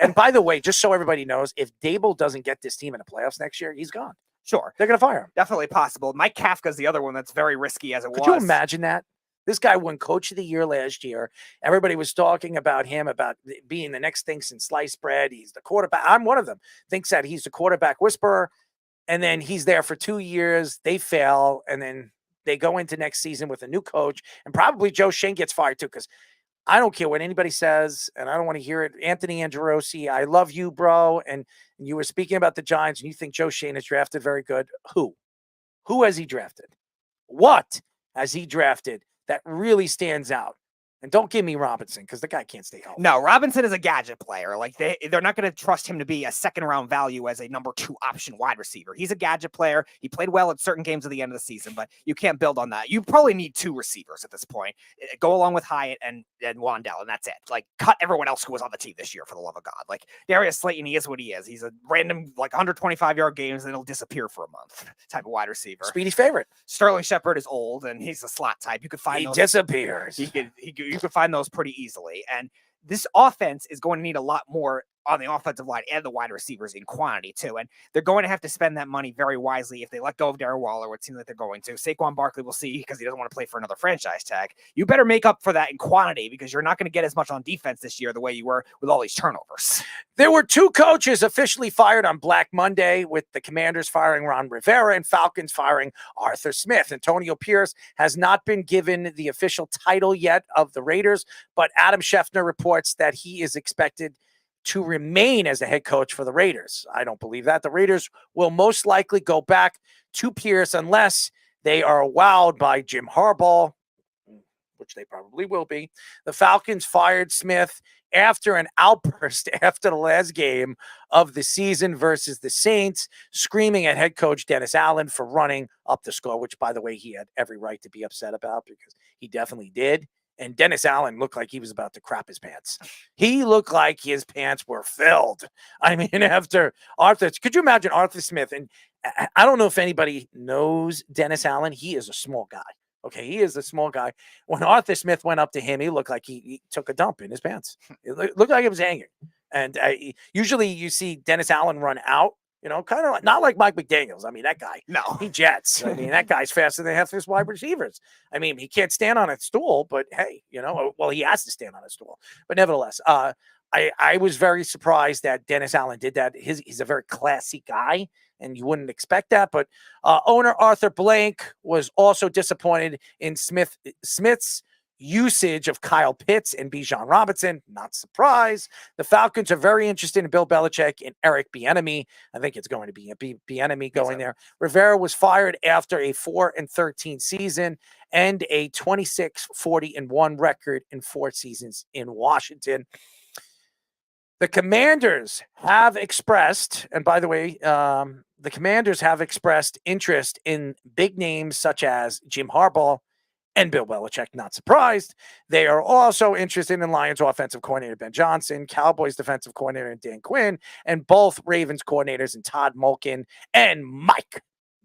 [SPEAKER 22] And by the way, just so everybody knows, if Daboll doesn't get this team in the playoffs next year, he's gone.
[SPEAKER 1] Sure.
[SPEAKER 22] They're going to fire him.
[SPEAKER 1] Definitely possible. Mike Kafka's the other one that's very risky as it was.
[SPEAKER 22] Could you imagine that? This guy won Coach of the Year last year. Everybody was talking about him, about being the next thing since sliced bread. He's the quarterback. I'm one of them. Thinks that he's the quarterback whisperer. And then he's there for 2 years. They fail. And then they go into next season with a new coach. And probably Joe Shane gets fired too, because I don't care what anybody says. And I don't want to hear it. Anthony Angerosi, I love you, bro. And you were speaking about the Giants and you think Joe Shane is drafted very good. Who? Who has he drafted? What has he drafted that really stands out? And don't give me Robinson because the guy can't stay healthy.
[SPEAKER 1] No, Robinson is a gadget player. Like they're not going to trust him to be a second-round value as a number 2 option wide receiver. He's a gadget player. He played well at certain games at the end of the season, but you can't build on that. You probably need 2 receivers at this point. Go along with Hyatt and Wandell, and that's it. Like cut everyone else who was on the team this year for the love of God. Like Darius Slayton, he is what he is. He's a random 125-yard games and he'll disappear for a month type of wide receiver.
[SPEAKER 22] Speedy's favorite.
[SPEAKER 1] Sterling Shepard is old and he's a slot type. You could find
[SPEAKER 22] He
[SPEAKER 1] those.
[SPEAKER 22] disappears.
[SPEAKER 1] You could find those pretty easily. And this offense is going to need a lot more on the offensive line and the wide receivers in quantity too. And they're going to have to spend that money very wisely if they let go of Darren Waller, which seems like they're going to. Saquon Barkley, we'll see, because he doesn't want to play for another franchise tag. You better make up for that in quantity because you're not going to get as much on defense this year the way you were with all these turnovers.
[SPEAKER 22] There were 2 coaches officially fired on Black Monday, with the Commanders firing Ron Rivera and Falcons firing Arthur Smith. Antonio Pierce has not been given the official title yet of the Raiders, but Adam Schefter reports that he is expected to remain as a head coach for the Raiders. I don't believe that. The Raiders will most likely go back to Pierce unless they are wowed by Jim Harbaugh, which they probably will be. The Falcons fired Smith after an outburst after the last game of the season versus the Saints, screaming at head coach Dennis Allen for running up the score, which, by the way, he had every right to be upset about because he definitely did. And Dennis Allen looked like he was about to crap his pants. He looked like his pants were filled. I mean, after Arthur, could you imagine Arthur Smith? And I don't know if anybody knows Dennis Allen. He is a small guy. Okay, he is a small guy. When Arthur Smith went up to him, he looked like he took a dump in his pants. It looked like it was hanging. And usually you see Dennis Allen run out, kind of like, not like Mike McDaniels. I mean, that guy, he jets. I mean, that guy's faster than half his wide receivers. I mean, he can't stand on a stool, but hey, well, he has to stand on a stool. But nevertheless, I was very surprised that Dennis Allen did that. He's a very classy guy, and you wouldn't expect that. But owner Arthur Blank was also disappointed in Smith's usage of Kyle Pitts and Bijan Robinson. Not surprised. The Falcons are very interested in Bill Belichick and Eric Bieniemy. I think it's going to be Bieniemy going there. Rivera was fired after a 4-13 season and a 26-40-1 record in 4 seasons in Washington. The Commanders have expressed, and by the way, the Commanders have expressed interest in big names such as Jim Harbaugh and Bill Belichick. Not surprised. They are also interested in Lions offensive coordinator Ben Johnson, Cowboys defensive coordinator Dan Quinn, and both Ravens coordinators and Todd Monken and Mike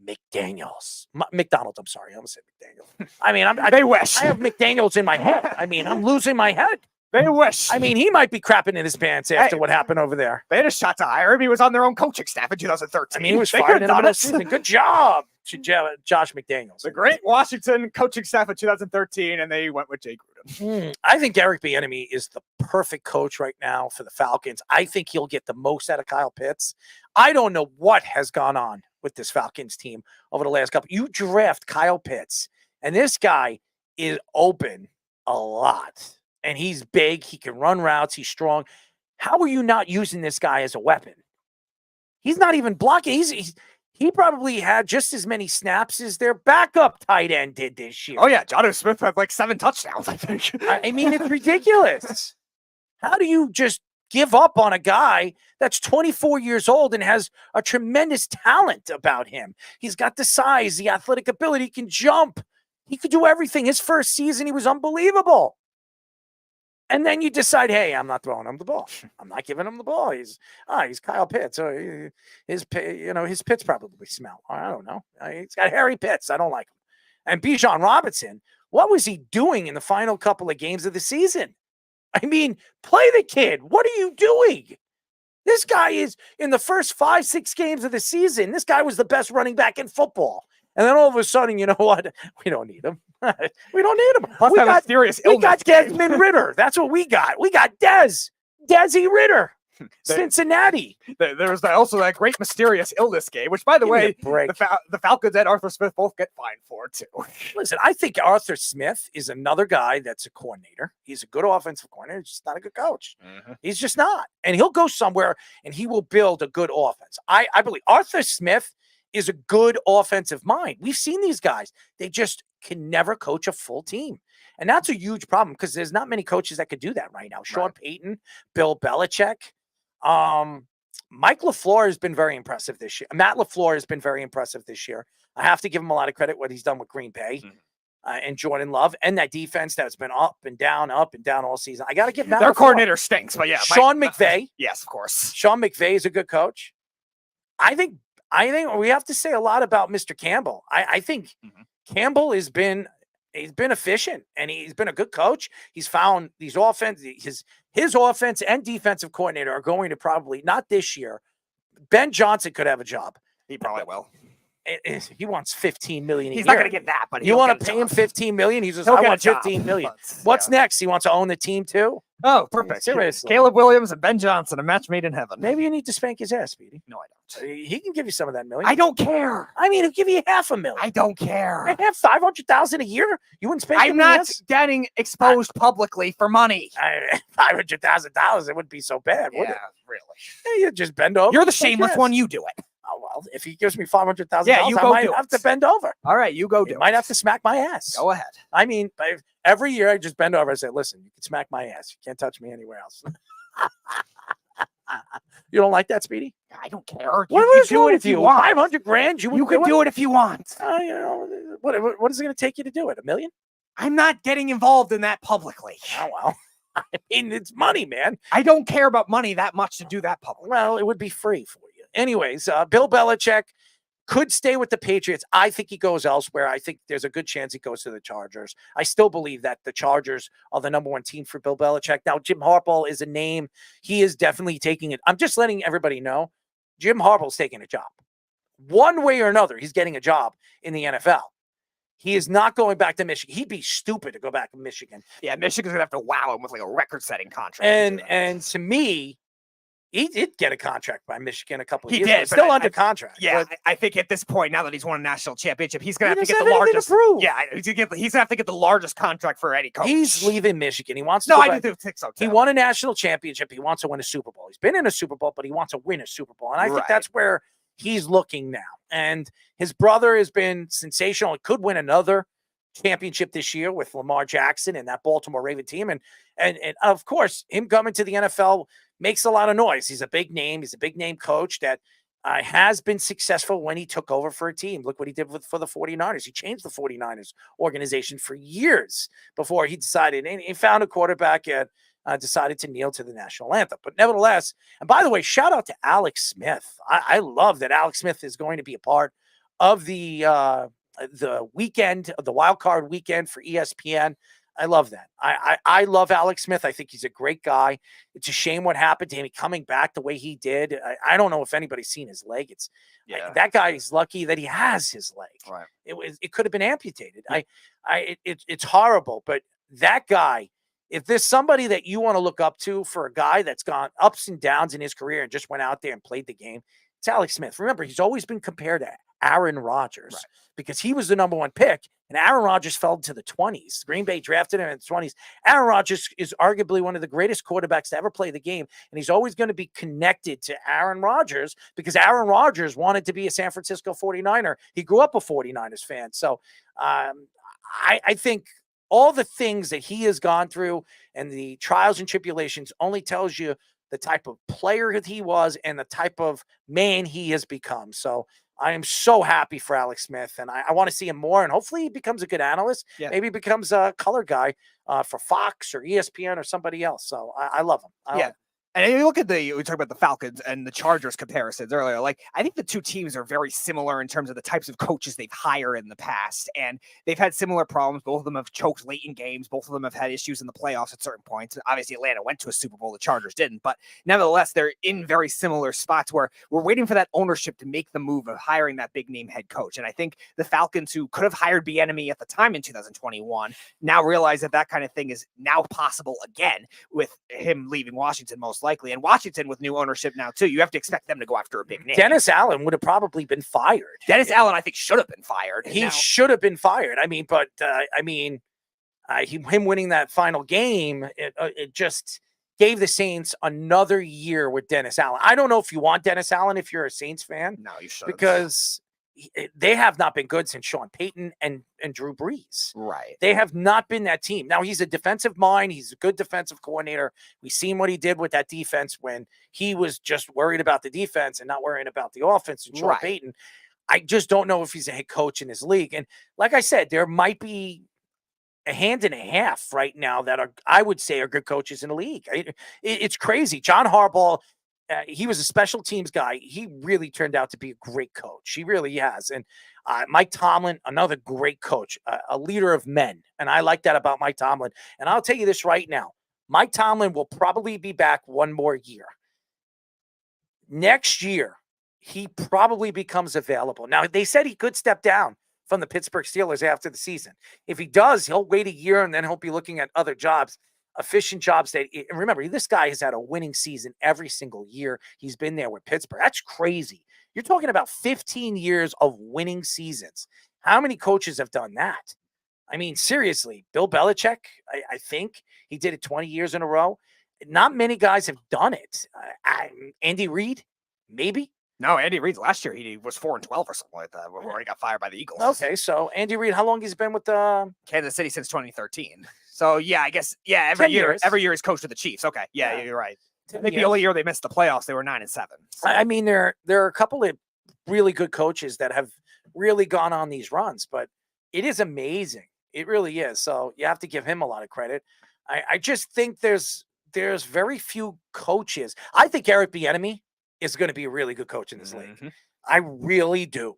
[SPEAKER 22] McDaniels. McDonald, I'm sorry. I almost said McDaniel. I mean,
[SPEAKER 1] they wish.
[SPEAKER 22] I have McDaniels in my head. I mean, I'm losing my head.
[SPEAKER 1] They wish.
[SPEAKER 22] I mean, he might be crapping in his pants after what happened over there.
[SPEAKER 1] They had a shot to hire him. He was on their own coaching staff in 2013.
[SPEAKER 22] I mean, he was
[SPEAKER 1] They
[SPEAKER 22] fired
[SPEAKER 1] could've
[SPEAKER 22] in the
[SPEAKER 1] done
[SPEAKER 22] middle
[SPEAKER 1] it.
[SPEAKER 22] of the season. Good job to Josh McDaniels.
[SPEAKER 1] The great Washington coaching staff in 2013, and they went with Jay Gruden.
[SPEAKER 22] I think Eric Bieniemy is the perfect coach right now for the Falcons. I think he'll get the most out of Kyle Pitts. I don't know what has gone on with this Falcons team over the last couple. You draft Kyle Pitts, and this guy is open a lot. And he's big. He can run routes. He's strong. How are you not using this guy as a weapon? He's not even blocking. He probably had just as many snaps as their backup tight end did this year.
[SPEAKER 1] Oh, yeah. Jonnu Smith had like 7 touchdowns, I think.
[SPEAKER 22] I mean, it's ridiculous. How do you just give up on a guy that's 24 years old and has a tremendous talent about him? He's got the size, the athletic ability. He can jump. He could do everything. His first season, he was unbelievable. And then you decide, hey, I'm not throwing him the ball. I'm not giving him the ball. He's Kyle Pitts. So his pits probably smell. I don't know. He's got hairy pits. I don't like him. And Bijan Robinson, what was he doing in the final couple of games of the season? I mean, play the kid. What are you doing? This guy is in the first 5-6 games of the season. This guy was the best running back in football. And then all of a sudden, you know what? We don't need him. We don't need him.
[SPEAKER 1] Plus, that mysterious illness.
[SPEAKER 22] We got Desmond Ritter. That's what we got. We got Desi Ritter, Cincinnati.
[SPEAKER 1] There's also that great mysterious illness game, which, by the way, the Falcons and Arthur Smith both get fined for, too.
[SPEAKER 22] Listen, I think Arthur Smith is another guy that's a coordinator. He's a good offensive coordinator. He's just not a good coach. He's just not. And he'll go somewhere, and he will build a good offense. I believe Arthur Smith is a good offensive mind. We've seen these guys. They just can never coach a full team. And that's a huge problem because there's not many coaches that could do that right now. Sean Payton, Bill Belichick. Mike LaFleur has been very impressive this year. Matt LaFleur has been very impressive this year. I have to give him a lot of credit what he's done with Green Bay and Jordan Love and that defense that's been up and down all season. I got to give Matt
[SPEAKER 1] Their
[SPEAKER 22] LaFleur.
[SPEAKER 1] coordinator stinks, but yeah.
[SPEAKER 22] Sean McVay.
[SPEAKER 1] Yes, of course.
[SPEAKER 22] Sean McVay is a good coach. I think we have to say a lot about Mr. Campbell. I think Campbell he's been efficient and he's been a good coach. He's found these his offense and defensive coordinator are going to probably not this year. Ben Johnson could have a job.
[SPEAKER 1] He probably will.
[SPEAKER 22] He wants $15 million a year.
[SPEAKER 1] He's not going to get that, but
[SPEAKER 22] you want to pay him $15 million? He's just, I want $15 million. What's next? He wants to own the team too.
[SPEAKER 1] Oh, perfect.
[SPEAKER 22] Seriously.
[SPEAKER 1] Caleb Williams and Ben Johnson, a match made in heaven.
[SPEAKER 22] Maybe you need to spank his ass, Speedy.
[SPEAKER 1] No, I don't.
[SPEAKER 22] He can give you some of that million.
[SPEAKER 1] I don't care.
[SPEAKER 22] I mean, he'll give you $500,000.
[SPEAKER 1] I don't care.
[SPEAKER 22] I have $500,000 a year. You wouldn't spend.
[SPEAKER 1] I'm not getting exposed publicly for money.
[SPEAKER 22] $500,000. It wouldn't be so bad, would
[SPEAKER 1] Yeah,
[SPEAKER 22] it?
[SPEAKER 1] really.
[SPEAKER 22] You just bend over.
[SPEAKER 1] You're the
[SPEAKER 22] and shake
[SPEAKER 1] shameless
[SPEAKER 22] hands.
[SPEAKER 1] one. You do it.
[SPEAKER 22] Oh well, if he gives me $500,000,
[SPEAKER 1] Yeah, you
[SPEAKER 22] I
[SPEAKER 1] go
[SPEAKER 22] might
[SPEAKER 1] do
[SPEAKER 22] have
[SPEAKER 1] it.
[SPEAKER 22] to bend over.
[SPEAKER 1] All right, you go do
[SPEAKER 22] You
[SPEAKER 1] it.
[SPEAKER 22] might have to smack my ass.
[SPEAKER 1] Go ahead.
[SPEAKER 22] I mean, every year I just bend over and say, "Listen, you can smack my ass. You can't touch me anywhere else." You don't like that, Speedy?
[SPEAKER 1] I don't care.
[SPEAKER 22] What
[SPEAKER 1] you
[SPEAKER 22] is
[SPEAKER 1] do
[SPEAKER 22] wrong
[SPEAKER 1] it
[SPEAKER 22] with
[SPEAKER 1] if you want.
[SPEAKER 22] $500,000. You
[SPEAKER 1] You can do it if you want.
[SPEAKER 22] You know, what is it going to take you to do it? $1 million?
[SPEAKER 1] I'm not getting involved in that publicly.
[SPEAKER 22] Oh well. I mean, it's money, man.
[SPEAKER 1] I don't care about money that much to do that publicly.
[SPEAKER 22] Well, it would be free for you. Anyways, Bill Belichick could stay with the Patriots. I think he goes elsewhere. I think there's a good chance he goes to the Chargers. I still believe that the Chargers are the number one team for Bill Belichick. Now, Jim Harbaugh is a name. He is definitely taking it. I'm just letting everybody know Jim Harbaugh's taking a job. One way or another, he's getting a job in the NFL. He is not going back to Michigan. He'd be stupid to go back to Michigan.
[SPEAKER 1] Yeah, Michigan's gonna have to wow him with like a record-setting contract.
[SPEAKER 22] And to me, he did get a contract by Michigan a couple of
[SPEAKER 1] He
[SPEAKER 22] years
[SPEAKER 1] did,
[SPEAKER 22] ago.
[SPEAKER 1] but
[SPEAKER 22] Still
[SPEAKER 1] I-
[SPEAKER 22] under
[SPEAKER 1] I-
[SPEAKER 22] contract.
[SPEAKER 1] Yeah,
[SPEAKER 22] but
[SPEAKER 1] I think at this point, now that he's won a national championship, he's gonna
[SPEAKER 22] He
[SPEAKER 1] have to
[SPEAKER 22] doesn't
[SPEAKER 1] get the
[SPEAKER 22] have anything
[SPEAKER 1] largest.
[SPEAKER 22] to prove.
[SPEAKER 1] Yeah, he's gonna have to get the largest contract for any coach.
[SPEAKER 22] he's leaving Michigan. He wants to
[SPEAKER 1] No,
[SPEAKER 22] go
[SPEAKER 1] I
[SPEAKER 22] back.
[SPEAKER 1] do think so
[SPEAKER 22] He
[SPEAKER 1] too.
[SPEAKER 22] won a national championship. He wants to win a Super Bowl. He's been in a Super Bowl, but he wants to win a Super Bowl. And I think
[SPEAKER 1] Right.
[SPEAKER 22] that's where he's looking now. And his brother has been sensational. He could win another championship this year with Lamar Jackson and that Baltimore Raven team. And of course, him coming to the NFL makes a lot of noise. He's a big name. He's a big name coach that has been successful when he took over for a team. Look what he did for the 49ers. He changed the 49ers organization for years before he decided, and he found a quarterback and decided to kneel to the national anthem. But nevertheless, and by the way, shout out to Alex Smith. I love that Alex Smith is going to be a part of the weekend, the wild card weekend for ESPN. I love that. I love Alex Smith. I think he's a great guy. It's a shame what happened to him. Coming back the way he did. I don't know if anybody's seen his leg. That guy is lucky that he has his leg.
[SPEAKER 1] Right.
[SPEAKER 22] It could have been amputated. It's horrible. But that guy, if there's somebody that you want to look up to for a guy that's gone ups and downs in his career and just went out there and played the game, it's Alex Smith. Remember, he's always been compared to Aaron Rodgers because he was the number one pick. And Aaron Rodgers fell into the 20s. Green Bay drafted him in the 20s. Aaron Rodgers is arguably one of the greatest quarterbacks to ever play the game. And he's always going to be connected to Aaron Rodgers because Aaron Rodgers wanted to be a San Francisco 49er. He grew up a 49ers fan. So I think all the things that he has gone through and the trials and tribulations only tells you the type of player that he was and the type of man he has become. So I am so happy for Alex Smith, and I want to see him more, and hopefully he becomes a good analyst.
[SPEAKER 1] Yeah.
[SPEAKER 22] Maybe he becomes a color guy for Fox or ESPN or somebody else. So I love him. I love him.
[SPEAKER 1] And you look at we talked about the Falcons and the Chargers comparisons earlier. Like, I think the two teams are very similar in terms of the types of coaches they've hired in the past. And they've had similar problems. Both of them have choked late in games. Both of them have had issues in the playoffs at certain points. Obviously, Atlanta went to a Super Bowl. The Chargers didn't. But nevertheless, they're in very similar spots where we're waiting for that ownership to make the move of hiring that big name head coach. And I think the Falcons, who could have hired Bieniemy at the time in 2021, now realize that that kind of thing is now possible again with him leaving Washington most likely. And Washington with new ownership now too, you have to expect them to go after a big name.
[SPEAKER 22] Dennis Allen would have probably been fired.
[SPEAKER 1] Dennis Allen, I think, should have been fired.
[SPEAKER 22] He should have been fired. I mean, but him winning that final game, it just gave the Saints another year with Dennis Allen. I don't know if you want Dennis Allen if you're a Saints fan.
[SPEAKER 1] No, you should,
[SPEAKER 22] because they have not been good since Sean Payton and Drew Brees.
[SPEAKER 1] Right.
[SPEAKER 22] They have not been that team. Now, he's a defensive mind. He's a good defensive coordinator. We've seen what he did with that defense when he was just worried about the defense and not worrying about the offense and Sean Payton. I just don't know if he's a head coach in his league. And like I said, there might be a hand and a half right now that are, I would say, are good coaches in the league. It's crazy. John Harbaugh, he was a special teams guy. He really turned out to be a great coach. He really has. And Mike Tomlin, another great coach, a leader of men. And I like that about Mike Tomlin. And I'll tell you this right now. Mike Tomlin will probably be back one more year. Next year, he probably becomes available. Now, they said he could step down from the Pittsburgh Steelers after the season. If he does, he'll wait a year and then he'll be looking at other jobs. efficient jobs. And remember, this guy has had a winning season every single year he's been there with Pittsburgh. That's crazy. You're talking about 15 years of winning seasons. How many coaches have done that? I mean, seriously, Bill Belichick, I think he did it 20 years in a row. Not many guys have done it. Andy Reid, maybe.
[SPEAKER 1] No, Andy Reid last year he was 4-12 or something like that before he got fired by the Eagles.
[SPEAKER 22] Okay, so Andy Reid, how long has he been with
[SPEAKER 1] Kansas City since 2013? So yeah, I guess every year he's coached with the Chiefs. Okay, yeah. You're right. I think the only year they missed the playoffs, they were 9-7. So.
[SPEAKER 22] I mean, there are a couple of really good coaches that have really gone on these runs, but it is amazing. It really is. So you have to give him a lot of credit. I just think there's very few coaches. I think Eric Bieniemy is going to be a really good coach in this league. I really do.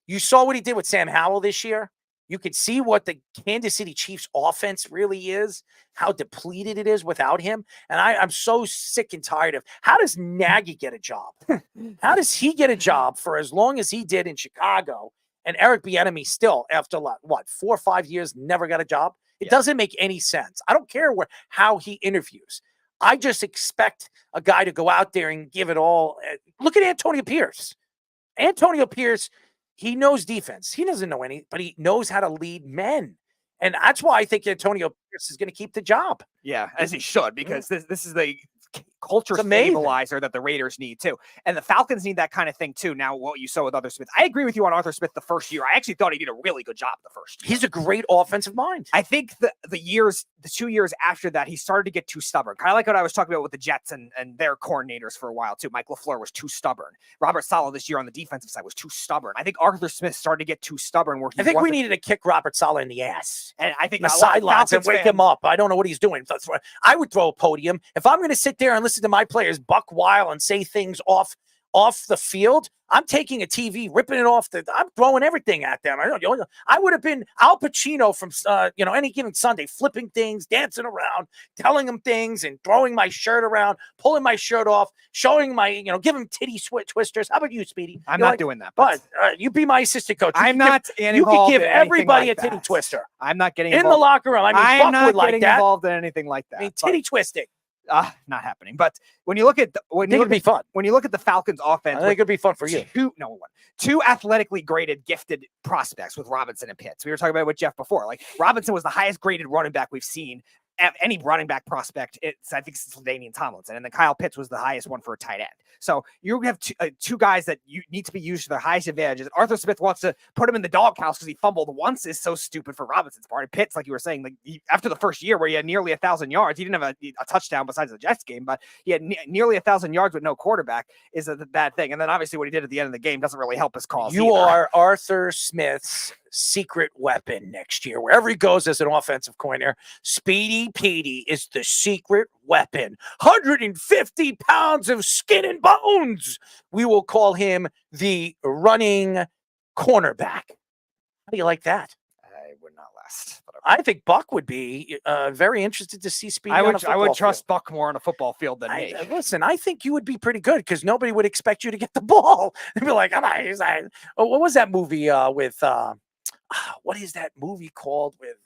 [SPEAKER 22] You saw what he did with Sam Howell this year. You could see what the Kansas City Chiefs offense really is, how depleted it is without him. And I'm so sick and tired of, how does Nagy get a job? How does he get a job for as long as he did in Chicago? And Eric Bieniemy still, after what, 4 or 5 years, never got a job? It doesn't make any sense. I don't care how he interviews. I just expect a guy to go out there and give it all. Look at Antonio Pierce. Antonio Pierce, he knows defense. He doesn't know any, but he knows how to lead men. And that's why I think Antonio Pierce is going to keep the job.
[SPEAKER 1] Yeah, as he should, because this is the culture stabilizer that the Raiders need too. And the Falcons need that kind of thing too. Now, what you saw with Arthur Smith, I agree with you on Arthur Smith the first year. I actually thought he did a really good job the first year.
[SPEAKER 22] He's a great offensive mind.
[SPEAKER 1] I think the 2 years after that, he started to get too stubborn. Kind of like what I was talking about with the Jets and their coordinators for a while too. Mike LaFleur was too stubborn. Robert Saleh this year on the defensive side was too stubborn. I think Arthur Smith started to get too stubborn. Where
[SPEAKER 22] I think we needed to kick Robert Saleh in the ass.
[SPEAKER 1] And I think
[SPEAKER 22] the sidelines and wake him up. I don't know what he's doing. I would throw a podium. If I'm going to sit there and listen to my players buck wild and say things off the field, I'm taking a TV, ripping it off. I'm throwing everything at them. I would have been Al Pacino from Any Given Sunday, flipping things, dancing around, telling them things, and throwing my shirt around, pulling my shirt off, showing my, giving titty twisters. How about you, Speedy?
[SPEAKER 1] I'm not doing that.
[SPEAKER 22] But you be my assistant coach.
[SPEAKER 1] I'm not.
[SPEAKER 22] You can give everybody a titty twister.
[SPEAKER 1] I'm not getting
[SPEAKER 22] in the locker room. I mean,
[SPEAKER 1] I'm not
[SPEAKER 22] getting
[SPEAKER 1] involved in anything like that.
[SPEAKER 22] I mean, titty twisting.
[SPEAKER 1] Not happening. But when you look at when you look at the Falcons offense,
[SPEAKER 22] I think it'd be fun for you.
[SPEAKER 1] Two athletically graded, gifted prospects with Robinson and Pitts. We were talking about it with Jeff before. Like Robinson was the highest graded running back we've seen. Any running back prospect, I think it's LaDainian Tomlinson, and then Kyle Pitts was the highest one for a tight end. So you have two guys that you need to be used to their highest advantages. Arthur Smith wants to put him in the doghouse because he fumbled once is so stupid for Robinson's part. And Pitts, like you were saying, after the first year where he had nearly 1,000 yards, he didn't have a touchdown besides the Jets game, but he had nearly 1,000 yards with no quarterback is a bad thing. And then obviously what he did at the end of the game doesn't really help his cause.
[SPEAKER 22] You are Arthur Smith's secret weapon next year. Wherever he goes as an offensive coordinator, Speedy Petey is the secret weapon. 150 pounds of skin and bones. We will call him the running cornerback. How do you like that?
[SPEAKER 1] I would not last. But
[SPEAKER 22] I think Buck would be very interested to see Speedy.
[SPEAKER 1] I would trust Buck more on a football field than me.
[SPEAKER 22] Listen, I think you would be pretty good because nobody would expect you to get the ball. They'd be like, what was that movie with what is that movie called with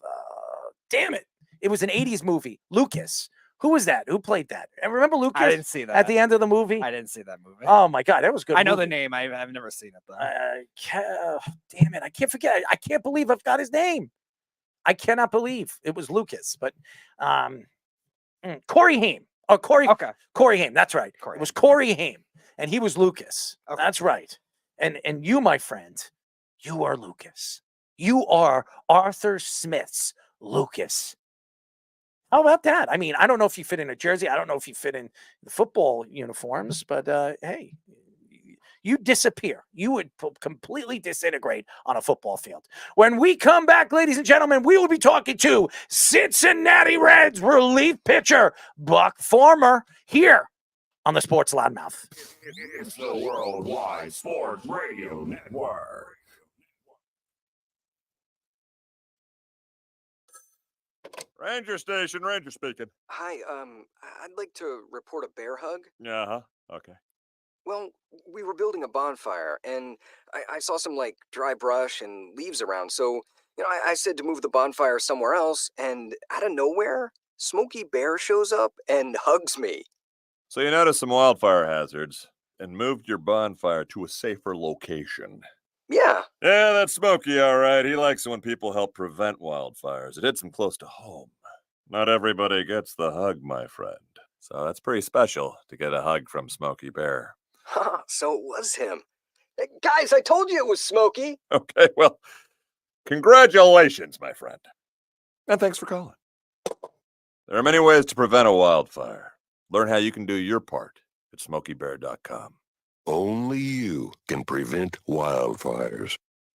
[SPEAKER 22] damn it, it was an 80s movie, Lucas. Who was that? Who played that? And remember Lucas?
[SPEAKER 1] I didn't see that
[SPEAKER 22] at the end of the movie.
[SPEAKER 1] I didn't see that movie.
[SPEAKER 22] Oh my god, that was good.
[SPEAKER 1] I know the name. I've never seen it though.
[SPEAKER 22] Damn it, I can't forget. I can't believe I've got his name. I cannot believe it was Lucas, but Corey Haim. Oh, Corey Haim. That's right. It was Corey Haim, and he was Lucas. Okay. That's right. And you, my friend, you are Lucas. You are Arthur Smith's Lucas. How about that? I mean, I don't know if you fit in a jersey. I don't know if you fit in the football uniforms, but hey, you disappear. You would completely disintegrate on a football field. When we come back, ladies and gentlemen, we will be talking to Cincinnati Reds relief pitcher Buck Farmer here on the Sports Loudmouth.
[SPEAKER 16] It's the Worldwide Sports Radio Network.
[SPEAKER 3] Ranger Station, Ranger speaking.
[SPEAKER 4] Hi, I'd like to report a bear hug.
[SPEAKER 3] Uh-huh, okay.
[SPEAKER 4] Well, we were building a bonfire, and I saw some, dry brush and leaves around, so, I said to move the bonfire somewhere else, and out of nowhere, Smokey Bear shows up and hugs me.
[SPEAKER 3] So you noticed some wildfire hazards and moved your bonfire to a safer location.
[SPEAKER 4] Yeah.
[SPEAKER 3] Yeah, that's Smokey, all right. He likes it when people help prevent wildfires. It hits him close to home. Not everybody gets the hug, my friend. So that's pretty special to get a hug from Smokey Bear.
[SPEAKER 4] So it was him. Hey, guys, I told you it was Smokey.
[SPEAKER 3] Okay, well, congratulations, my friend. And thanks for calling. There are many ways to prevent a wildfire. Learn how you can do your part at SmokeyBear.com.
[SPEAKER 16] Only you can prevent wildfires.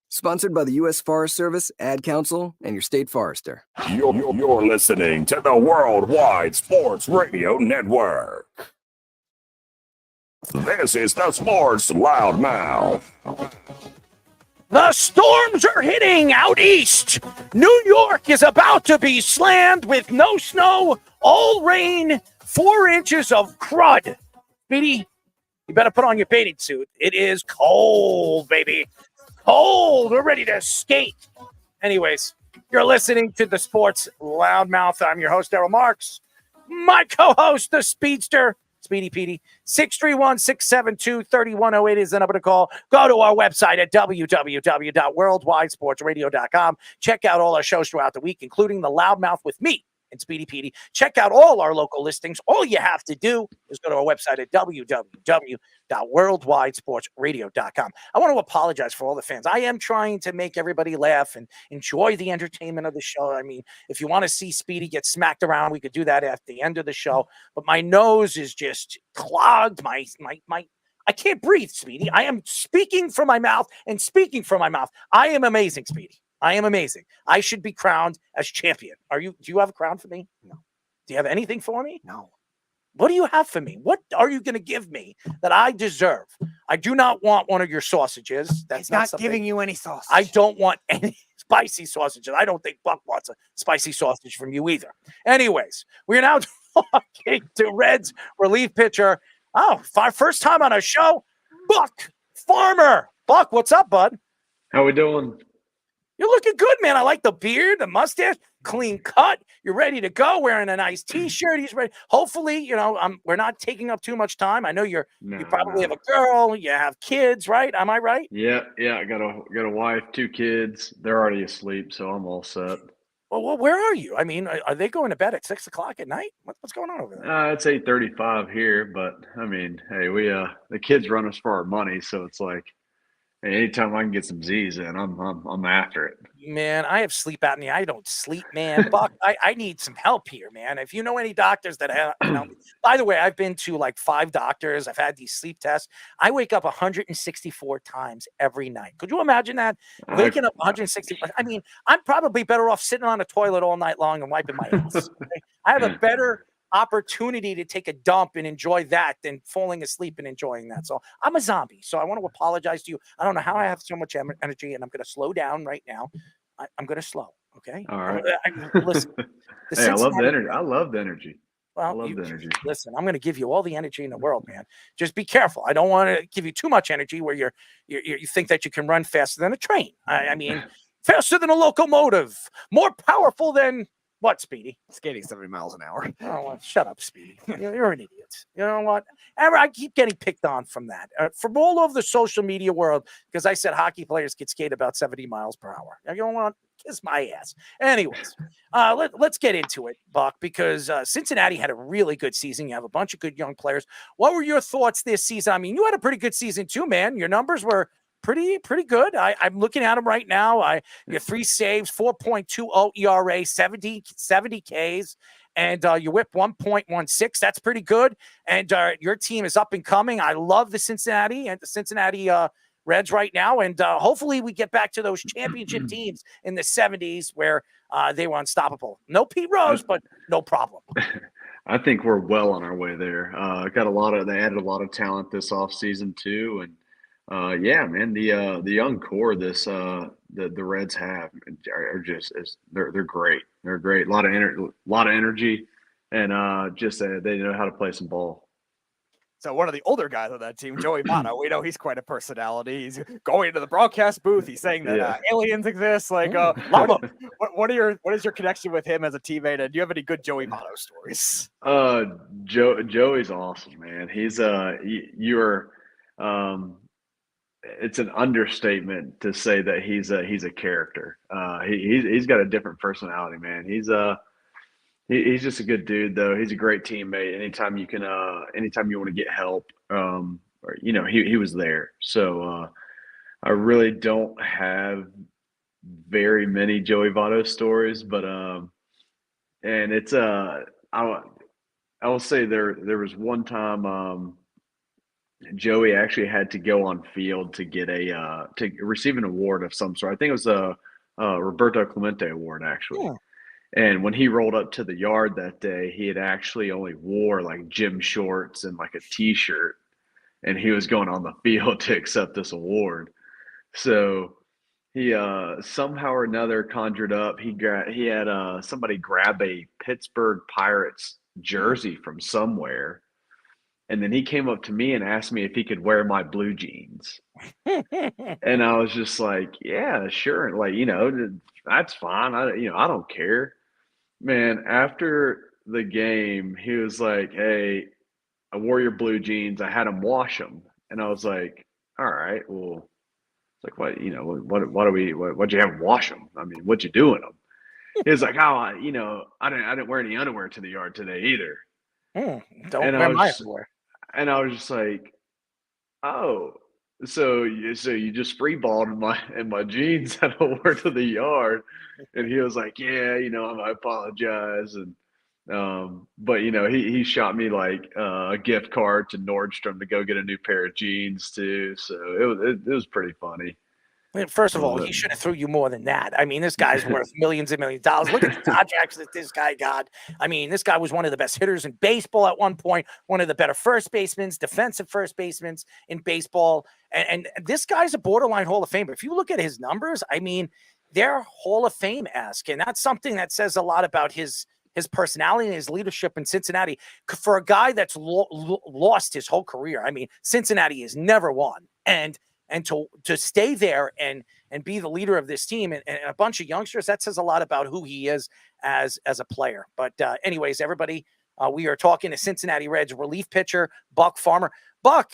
[SPEAKER 4] Sponsored by the U.S. Forest Service, Ad Council, and your state forester.
[SPEAKER 16] You're listening to the Worldwide Sports Radio Network. This is the Sports Loudmouth.
[SPEAKER 22] The storms are hitting out east. New York is about to be slammed with no snow, all rain, 4 inches of crud. Speedy, you better put on your bathing suit. It is cold, baby. Cold. We're ready to skate. Anyways, you're listening to the Sports Loudmouth. I'm your host, Daryl Marks. My co-host, the Speedster, Speedy Petey. 631-672-3108 is the number to call. Go to our website at www.worldwidesportsradio.com. Check out all our shows throughout the week, including the Loudmouth with me and Speedy Petey. Check out all our local listings. All you have to do is go to our website at www.worldwidesportsradio.com. I want to apologize for all the fans. I am trying to make everybody laugh and enjoy the entertainment of the show. I mean, if you want to see Speedy get smacked around, we could do that at the end of the show. But my nose is just clogged. I can't breathe, Speedy. I am speaking from my mouth and speaking from my mouth. I am amazing, Speedy. I am amazing. I should be crowned as champion. Do you have a crown for me? No. Do you have anything for me? No. What do you have for me? What are you going to give me that I deserve? I do not want one of your sausages. That's
[SPEAKER 1] not giving you any sausage.
[SPEAKER 22] I don't want any spicy sausages. I don't think Buck wants a spicy sausage from you either. Anyways, we're now talking to Reds relief pitcher. Oh, first time on a show, Buck Farmer. Buck, what's up, bud?
[SPEAKER 5] How we doing?
[SPEAKER 22] You're looking good, man. I like the beard, the mustache, clean cut. You're ready to go, wearing a nice T-shirt. He's ready. Hopefully, we're not taking up too much time. I know you probably have a girl. You have kids, right? Am I right?
[SPEAKER 5] Yeah. I got a wife, 2 kids. They're already asleep, so I'm all set.
[SPEAKER 22] Well, where are you? I mean, are they going to bed at 6 o'clock at night? What's going on over there?
[SPEAKER 5] It's 8:35 here, but I mean, hey, we the kids run us for our money, so it's like, hey, anytime I can get some Z's in, I'm after it.
[SPEAKER 22] Man, I have sleep apnea. I don't sleep, man. Buck, I need some help here, man. If you know any doctors that have, by the way, I've been to like 5 doctors. I've had these sleep tests. I wake up 164 times every night. Could you imagine that? Waking up 164. I mean, I'm probably better off sitting on a toilet all night long and wiping my ass. Okay? I have a better opportunity to take a dump and enjoy that than falling asleep and enjoying that. So I'm a zombie. So I want to apologize to you. I don't know how I have so much energy, and I'm going to slow down right now. I'm going to slow. Okay.
[SPEAKER 5] All right.
[SPEAKER 22] Listen.
[SPEAKER 5] Hey, I love the energy. I love the energy.
[SPEAKER 22] Well,
[SPEAKER 5] I love the energy.
[SPEAKER 22] Listen, I'm going to give you all the energy in the world, man. Just be careful. I don't want to give you too much energy where you think that you can run faster than a train. I mean, faster than a locomotive, more powerful than what, Speedy?
[SPEAKER 1] Skating 70 miles an hour.
[SPEAKER 22] Oh, well, shut up, Speedy. You're an idiot. You know what? I keep getting picked on from that. From all over the social media world, because I said hockey players could skate about 70 miles per hour. You know what? Kiss my ass. Anyways, let's get into it, Buck, because Cincinnati had a really good season. You have a bunch of good young players. What were your thoughts this season? I mean, you had a pretty good season too, man. Your numbers were pretty good. I'm looking at them right now. Your 3 saves, 4.20 ERA, 70 Ks, and you whip 1.16. That's pretty good. And your team is up and coming. I love the Cincinnati Reds right now, and hopefully we get back to those championship teams in the 70s where they were unstoppable. No Pete Rose, but no problem.
[SPEAKER 5] I think we're well on our way there. They added a lot of talent this offseason too, and yeah, man, the young core the Reds have are just they're great. They're great. A lot of energy, and just they know how to play some ball.
[SPEAKER 1] So one of the older guys on that team, Joey Votto, we know he's quite a personality. He's going into the broadcast booth. He's saying that aliens exist. Like, what is your connection with him as a teammate? And do you have any good Joey Votto stories?
[SPEAKER 5] Joey's awesome, man. He's it's an understatement to say that he's a character. He's got a different personality, man. He's just a good dude, though. He's a great teammate. Anytime you want to get help, he was there. So I really don't have very many Joey Votto stories, but and it's I will say there was one time Joey actually had to go on field to get to receive an award of some sort. I think it was a Roberto Clemente award, actually. Yeah. And when he rolled up to the yard that day, he had actually only wore like gym shorts and like a t-shirt, and he was going on the field to accept this award. So he somehow or another conjured up. He had somebody grab a Pittsburgh Pirates jersey from somewhere, and then he came up to me and asked me if he could wear my blue jeans. And I was just like, yeah, sure. Like, that's fine. I don't care. Man, after the game, he was like, hey, I wore your blue jeans. I had him wash them. And I was like, all right, well, it's like, what'd you have him wash them? I mean, what'd you do in them? He was like, oh, I didn't wear any underwear to the yard today either.
[SPEAKER 22] Don't wear my underwear.
[SPEAKER 5] And I was just like, oh, so you just free balled in my jeans that I wore to the yard. And he was like, yeah, I apologize. And but he shot me like a gift card to Nordstrom to go get a new pair of jeans too. So it was pretty funny.
[SPEAKER 22] First of all, he should have threw you more than that. I mean, this guy's worth millions and millions of dollars. Look at the contracts that this guy got. I mean, this guy was one of the best hitters in baseball at one point, one of the better first basemen, defensive first basemen in baseball. And this guy's a borderline Hall of Famer. If you look at his numbers, I mean, they're Hall of Fame-esque. And that's something that says a lot about his personality and his leadership in Cincinnati. For a guy that's lost his whole career, I mean, Cincinnati has never won. And to stay there and be the leader of this team and a bunch of youngsters, that says a lot about who he is as a player. But anyways, everybody, we are talking to Cincinnati Reds relief pitcher Buck Farmer. Buck,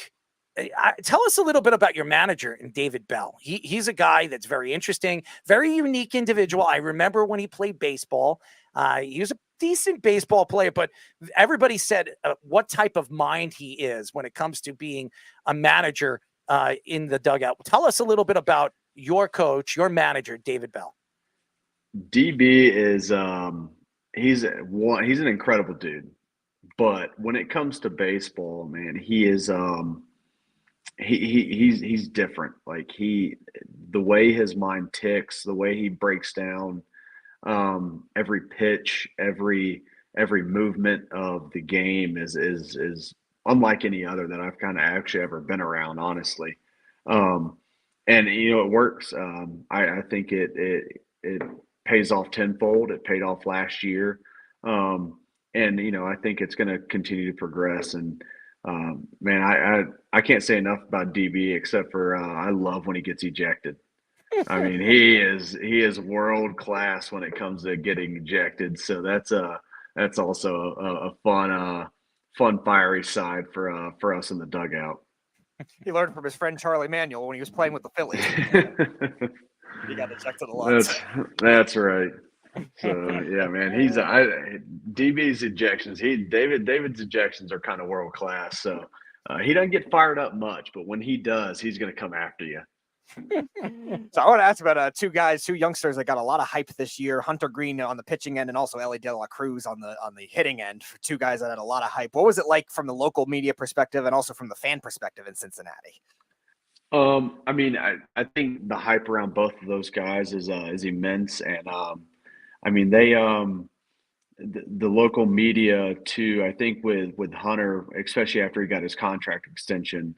[SPEAKER 22] tell us a little bit about your manager, David Bell. He's a guy that's very interesting, very unique individual. I remember when he played baseball. He was a decent baseball player, but everybody said what type of mind he is when it comes to being a manager in the dugout. Tell us a little bit about your coach, your manager, David Bell.
[SPEAKER 5] DB is he's an incredible dude, but when it comes to baseball, man, he is he's different. Like the way his mind ticks, the way he breaks down every pitch, every movement of the game is unlike any other that I've kind of actually ever been around, honestly. And it works. I think it pays off tenfold. It paid off last year. And I think it's going to continue to progress. And man, I can't say enough about DB except for I love when he gets ejected. I mean, he is world class when it comes to getting ejected. So that's also a fun fiery side for us in the dugout.
[SPEAKER 1] He learned from his friend Charlie Manuel when he was playing with the Phillies. He got ejected a lot.
[SPEAKER 5] That's right. So yeah, man, DB's ejections. David's ejections are kind of world class. So he doesn't get fired up much, but when he does, he's going to come after you.
[SPEAKER 1] So I want to ask about two youngsters that got a lot of hype this year: Hunter Green on the pitching end, and also Elly De La Cruz on the hitting end. For two guys that had a lot of hype. What was it like from the local media perspective, and also from the fan perspective in Cincinnati?
[SPEAKER 5] I mean, I think the hype around both of those guys is immense, and I mean they the local media too. I think with Hunter, especially after he got his contract extension.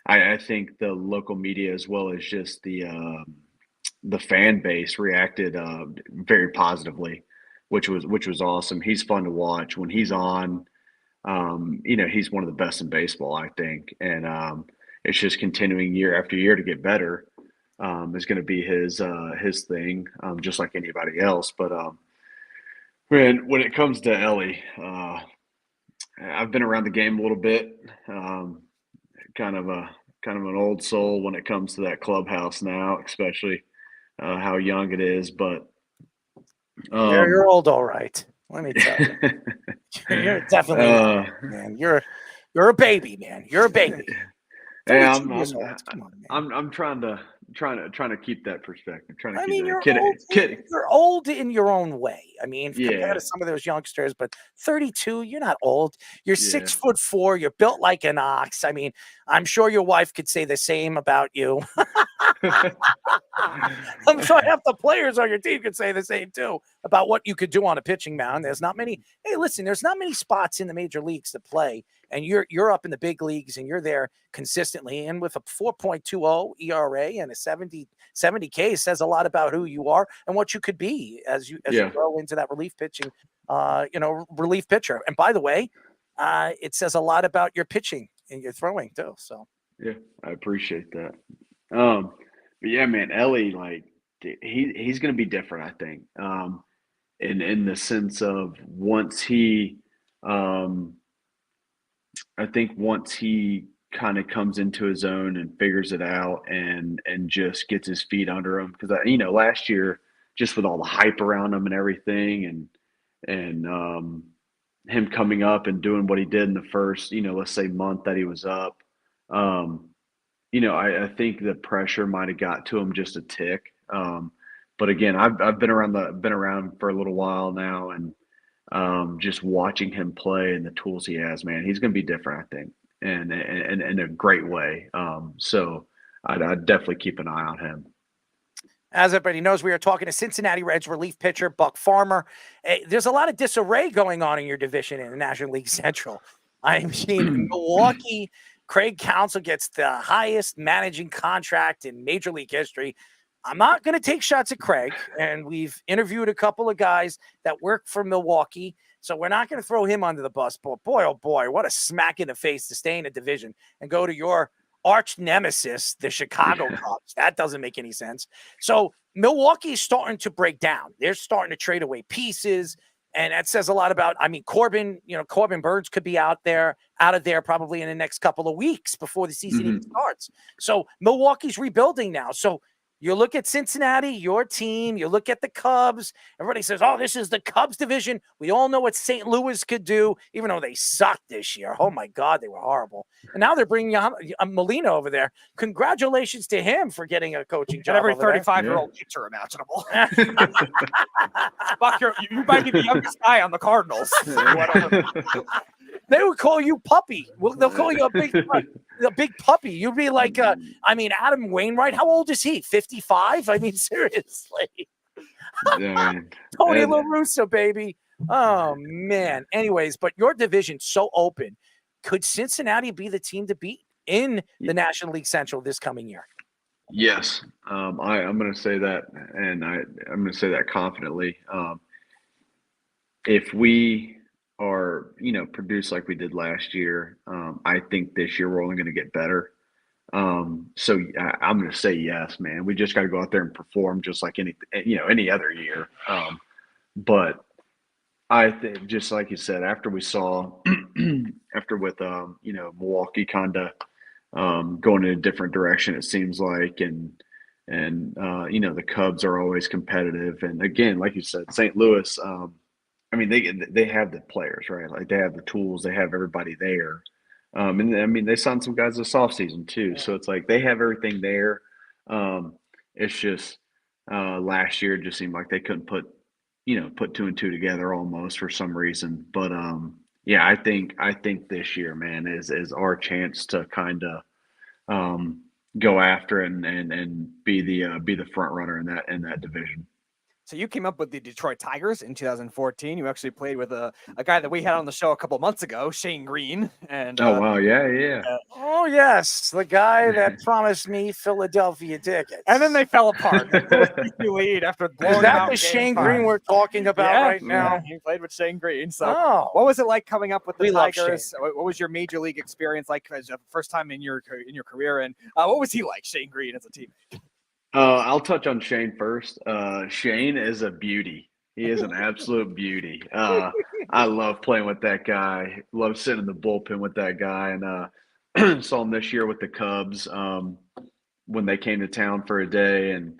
[SPEAKER 5] I think the local media, as well as just the fan base, reacted very positively, which was awesome. He's fun to watch when he's on. He's one of the best in baseball, I think, and it's just continuing year after year to get better. Is going to be his thing, just like anybody else. But when it comes to Ellie, I've been around the game a little bit. Kind of an old soul when it comes to that clubhouse now, especially how young it is. But
[SPEAKER 22] You're old, all right. Let me tell you, you're definitely not, man. You're a baby, man. You're a baby.
[SPEAKER 5] Hey,
[SPEAKER 22] 32 years old. Come on, man.
[SPEAKER 5] I'm trying to keep that perspective. Trying to
[SPEAKER 22] I
[SPEAKER 5] keep
[SPEAKER 22] mean,
[SPEAKER 5] that
[SPEAKER 22] you're old in your own way. I mean, compared
[SPEAKER 5] Yeah.
[SPEAKER 22] to some of those youngsters, but 32, you're not old. You're
[SPEAKER 5] Yeah.
[SPEAKER 22] 6'4". You're built like an ox. I mean, I'm sure your wife could say the same about you. I'm sure half the players on your team could say the same too about what you could do on a pitching mound. There's not many. Hey, listen, there's not many spots in the major leagues to play, and you're up in the big leagues and you're there consistently. And with a 4.20 ERA and a 70 K says a lot about who you are and what you could be as you grow into that relief pitching, relief pitcher. And by the way, it says a lot about your pitching and your throwing too. So
[SPEAKER 5] Yeah, I appreciate that. But yeah, man, Ellie, like he's going to be different, I think. In the sense of once he kind of comes into his own and figures it out and just gets his feet under him, because last year, just with all the hype around him and everything, and him coming up and doing what he did in the first, let's say month that he was up, I think the pressure might have got to him just a tick. But again, I've been around for a little while now, and just watching him play and the tools he has, man, he's going to be different, I think, and in a great way. So I'd definitely keep an eye on him.
[SPEAKER 22] as everybody knows, we are talking to Cincinnati Reds relief pitcher Buck Farmer. There's a lot of disarray going on in your division in the National League Central. I mean, Milwaukee, Craig Counsell gets the highest managing contract in Major League history. I'm not going to take shots at Craig, and we've interviewed a couple of guys that work for Milwaukee, so we're not going to throw him under the bus. But boy, oh boy, what a smack in the face to stay in a division and go to your arch nemesis, the Chicago Cubs. That doesn't make any sense. So Milwaukee's starting to break down. They're starting to trade away pieces, and that says a lot about, Corbin Burns could be out of there probably in the next couple of weeks before the season even starts. So Milwaukee's rebuilding now. So you look at Cincinnati, your team, you look at the Cubs. Everybody says, oh, this is the Cubs division. We all know what St. Louis could do, even though they sucked this year. Oh, my God, they were horrible. And now they're bringing Molina over there. Congratulations to him for getting a coaching job.
[SPEAKER 1] Every 35-year-old pitcher imaginable. Buck, you might be the youngest guy on the Cardinals. Whatever.
[SPEAKER 22] They would call you puppy. Well, they'll call you a big puppy. You'd be like, Adam Wainwright. How old is he? 55? I mean, seriously. Tony La Russa, baby. Oh, man. Anyways, but your division's so open. Could Cincinnati be the team to beat in the National League Central this coming year?
[SPEAKER 5] Yes. I'm going to say that, and I'm going to say that confidently. If we are, produced like we did last year, I think this year we're only going to get better. So I'm going to say yes, man. We just got to go out there and perform just like any other year. But I think, just like you said, after we saw, with Milwaukee kind of going in a different direction, it seems like, and the Cubs are always competitive, and again, like you said, St. Louis. They have the players, right? Like they have the tools, they have everybody there. And they signed some guys this offseason too. So it's like they have everything there. It's just last year it just seemed like they couldn't put two and two together almost for some reason. But I think this year, man, is our chance to kind of go after and be the front runner in that division.
[SPEAKER 1] So you came up with the Detroit Tigers in 2014. You actually played with a guy that we had on the show a couple months ago, Shane Green. And
[SPEAKER 5] Oh wow, yeah.
[SPEAKER 22] Oh yes, the guy that promised me Philadelphia tickets.
[SPEAKER 1] and then they fell apart. Lead after blowing
[SPEAKER 22] Is
[SPEAKER 1] them out
[SPEAKER 22] that the
[SPEAKER 1] in Game
[SPEAKER 22] Shane
[SPEAKER 1] 5.
[SPEAKER 22] Green we're talking about right now?
[SPEAKER 1] You played with Shane Green. So
[SPEAKER 22] Oh.
[SPEAKER 1] what was it like coming up with the
[SPEAKER 22] We love
[SPEAKER 1] Tigers? What was your major league experience like as a first time in your career? And what was he like, Shane Green, as a teammate?
[SPEAKER 5] I'll touch on Shane first. Shane is a beauty. He is an absolute beauty. I love playing with that guy. Love sitting in the bullpen with that guy. And saw him this year with the Cubs when they came to town for a day. And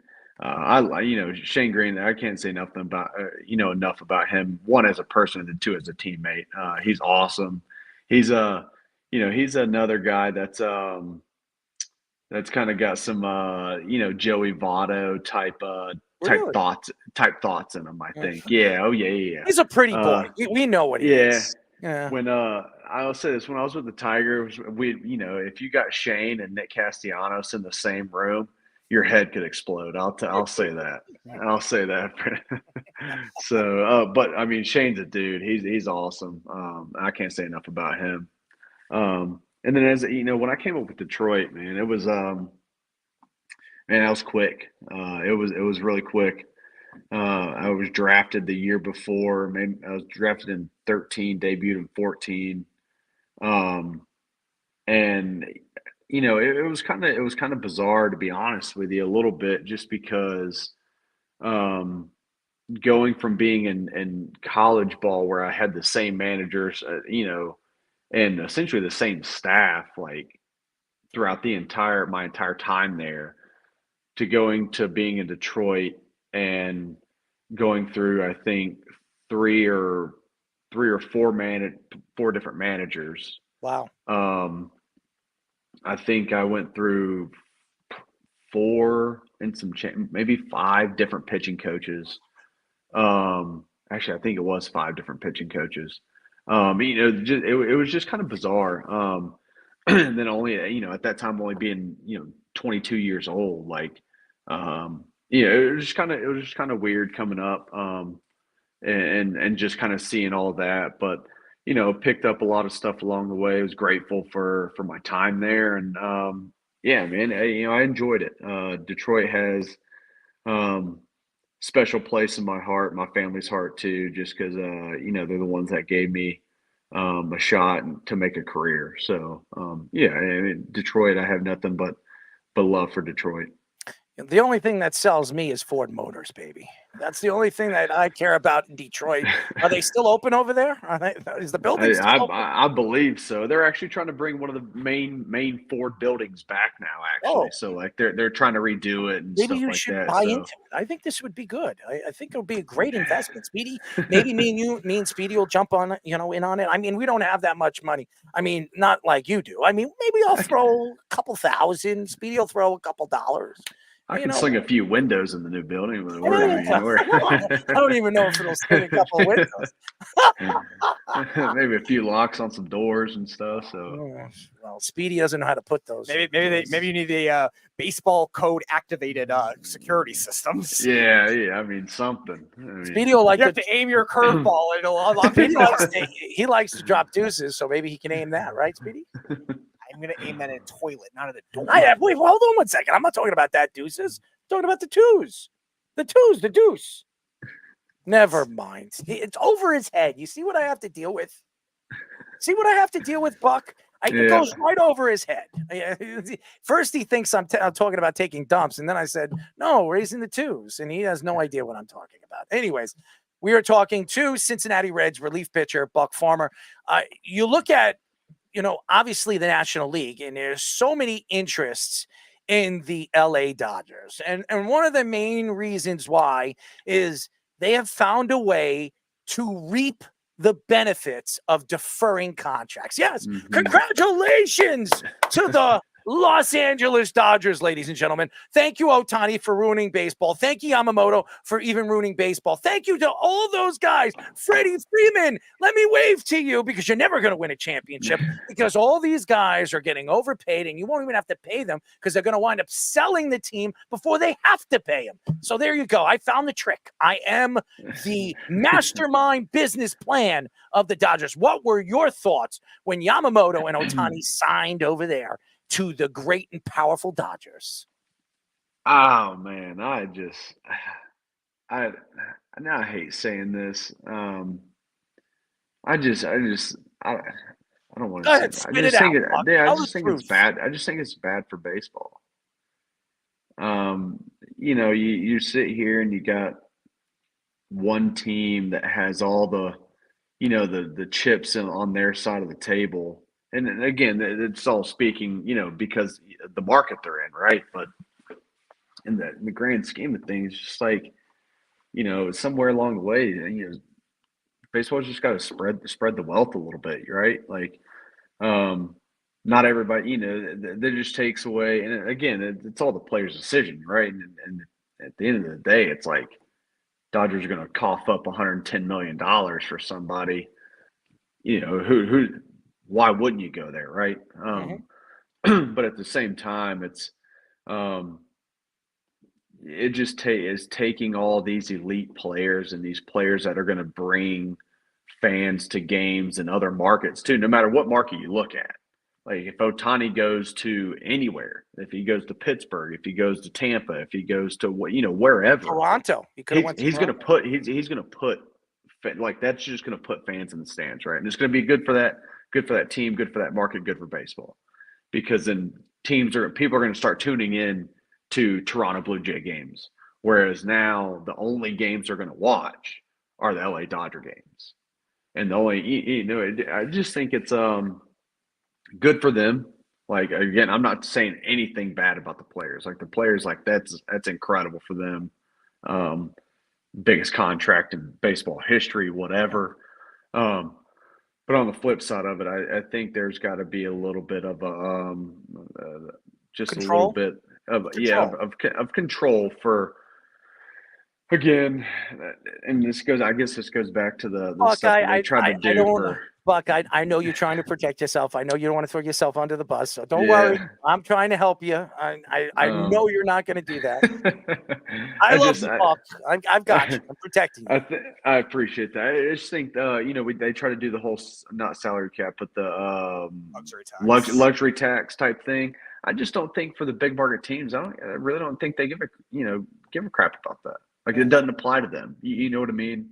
[SPEAKER 5] Shane Green. I can't say nothing about enough about him. One, as a person, and then two, as a teammate. He's awesome. He's he's another guy that's kind of got some Joey Votto type
[SPEAKER 22] Really?
[SPEAKER 5] thoughts in him, I think. Yeah. Oh yeah.
[SPEAKER 22] He's a pretty boy. We know what he is. Yeah.
[SPEAKER 5] When I'll say this, when I was with the Tigers, if you got Shane and Nick Castellanos in the same room, your head could explode. I'll say that. I'll say that. So, but I mean, Shane's a dude. He's awesome. I can't say enough about him. And then, as you know, when I came up with Detroit, man, it was that was quick. It was really quick. I was drafted the year before. Maybe I was drafted in 13, debuted in 14. And it was kind of bizarre, to be honest with you, a little bit, just because going from being in college ball where I had the same managers, and essentially the same staff, like throughout my entire time there, to going to being in Detroit and going through, I think, three or four different managers.
[SPEAKER 22] Wow.
[SPEAKER 5] I think I went through 4 and maybe 5 different pitching coaches. Actually, I think it was 5 different pitching coaches. It was just kind of bizarre. And then only, at that time, only being, 22 years old, like, it was just kind of weird coming up, and just kind of seeing all that. But, picked up a lot of stuff along the way. I was grateful for my time there. And, yeah, man, I enjoyed it. Detroit has, special place in my heart, my family's heart too, just because they're the ones that gave me a shot to make a career. So yeah, I mean, Detroit, I have nothing but love for Detroit.
[SPEAKER 22] The only thing that sells me is Ford Motors, baby. That's the only thing that I care about in Detroit. Are they still open over there? Is the building still open?
[SPEAKER 5] I believe so. They're actually trying to bring one of the main Ford buildings back now, actually.
[SPEAKER 22] Oh.
[SPEAKER 5] So like they're trying to redo it and
[SPEAKER 22] Maybe
[SPEAKER 5] stuff
[SPEAKER 22] you
[SPEAKER 5] like
[SPEAKER 22] should
[SPEAKER 5] that.
[SPEAKER 22] buy
[SPEAKER 5] So
[SPEAKER 22] into it. I think this would be good. I think it would be a great investment, Speedy. Maybe me and Speedy will jump on, in on it. I mean, we don't have that much money. I mean, not like you do. I mean, maybe I'll throw a couple thousand. Speedy will throw a couple dollars.
[SPEAKER 5] I can sling a few windows in the new building.
[SPEAKER 22] I don't even know if it'll sling a couple of windows.
[SPEAKER 5] Maybe a few locks on some doors and stuff. So,
[SPEAKER 22] well, Speedy doesn't know how to put those.
[SPEAKER 1] Maybe you need the baseball code activated security systems.
[SPEAKER 5] Yeah. I mean, something.
[SPEAKER 22] Speedy will like
[SPEAKER 1] you have to aim your curveball and it'll unlock.
[SPEAKER 22] He likes to drop deuces, so maybe he can aim that, right, Speedy?
[SPEAKER 1] I'm gonna aim at a toilet, not at a door.
[SPEAKER 22] Wait, hold on 1 second. I'm not talking about that deuces. I'm talking about the twos. The deuce. Never mind. It's over his head. You see what I have to deal with? Buck? It goes right over his head. First, he thinks I'm talking about taking dumps, and then I said, no, raising the twos, and he has no idea what I'm talking about. Anyways, we are talking to Cincinnati Reds relief pitcher Buck Farmer. You look at, obviously the National League, and there's so many interests in the LA Dodgers. And one of the main reasons why is they have found a way to reap the benefits of deferring contracts. Yes, congratulations to the Los Angeles Dodgers, ladies and gentlemen. Thank you, Ohtani, for ruining baseball. Thank you, Yamamoto, for even ruining baseball. Thank you to all those guys. Freddie Freeman, let me wave to you because you're never going to win a championship because all these guys are getting overpaid and you won't even have to pay them because they're going to wind up selling the team before they have to pay them. So there you go. I found the trick. I am the mastermind business plan of the Dodgers. What were your thoughts when Yamamoto and Ohtani signed over there to the great and powerful Dodgers?
[SPEAKER 5] Oh man, I now I hate saying this. I don't want
[SPEAKER 22] Go
[SPEAKER 5] to
[SPEAKER 22] ahead,
[SPEAKER 5] say
[SPEAKER 22] spit
[SPEAKER 5] it.
[SPEAKER 22] it out, Buck.
[SPEAKER 5] I
[SPEAKER 22] Tell
[SPEAKER 5] just
[SPEAKER 22] the
[SPEAKER 5] think it's
[SPEAKER 22] truth.
[SPEAKER 5] bad. I just think it's bad for baseball. You sit here and you got one team that has all the, the chips on their side of the table. And again, it's all speaking, because the market they're in, right? But in the grand scheme of things, just like, somewhere along the way, baseball's just got to spread the wealth a little bit, right? Like, not everybody, that just takes away. And again, it's all the player's decision, right? And at the end of the day, it's like Dodgers are going to cough up $110 million for somebody, who why wouldn't you go there, right? But at the same time, it's it just is taking all these elite players and these players that are going to bring fans to games and other markets too, no matter what market you look at. Like if Ohtani goes to anywhere, if he goes to Pittsburgh, if he goes to Tampa, if he goes to wherever,
[SPEAKER 22] Toronto, he could have went to
[SPEAKER 5] he's going to
[SPEAKER 22] Toronto.
[SPEAKER 5] put he's going to put like that's just going to put fans in the stands, right? And it's going to be good for that team, good for that market, good for baseball, because then people are going to start tuning in to Toronto Blue Jay games, whereas now the only games they're going to watch are the LA Dodger games, and the only I just think it's good for them. Like again, I'm not saying anything bad about the players. Like the players, like that's incredible for them. Biggest contract in baseball history, whatever. But on the flip side of it, I think there's got to be a little bit of a just
[SPEAKER 22] Control?
[SPEAKER 5] a little bit of control for. Again, and this goes back to the
[SPEAKER 22] Buck,
[SPEAKER 5] stuff that they tried to do for.
[SPEAKER 22] Buck, I know you're trying to protect yourself. I know you don't want to throw yourself under the bus. So don't worry. I'm trying to help you. I know you're not going to do that. I love you, Buck. I've got you. I'm protecting you.
[SPEAKER 5] I appreciate that. I just think, they try to do the whole not salary cap, but the luxury tax type thing. I just don't think for the big market teams. I really don't think they give a crap about that. Like it doesn't apply to them. You know what I mean?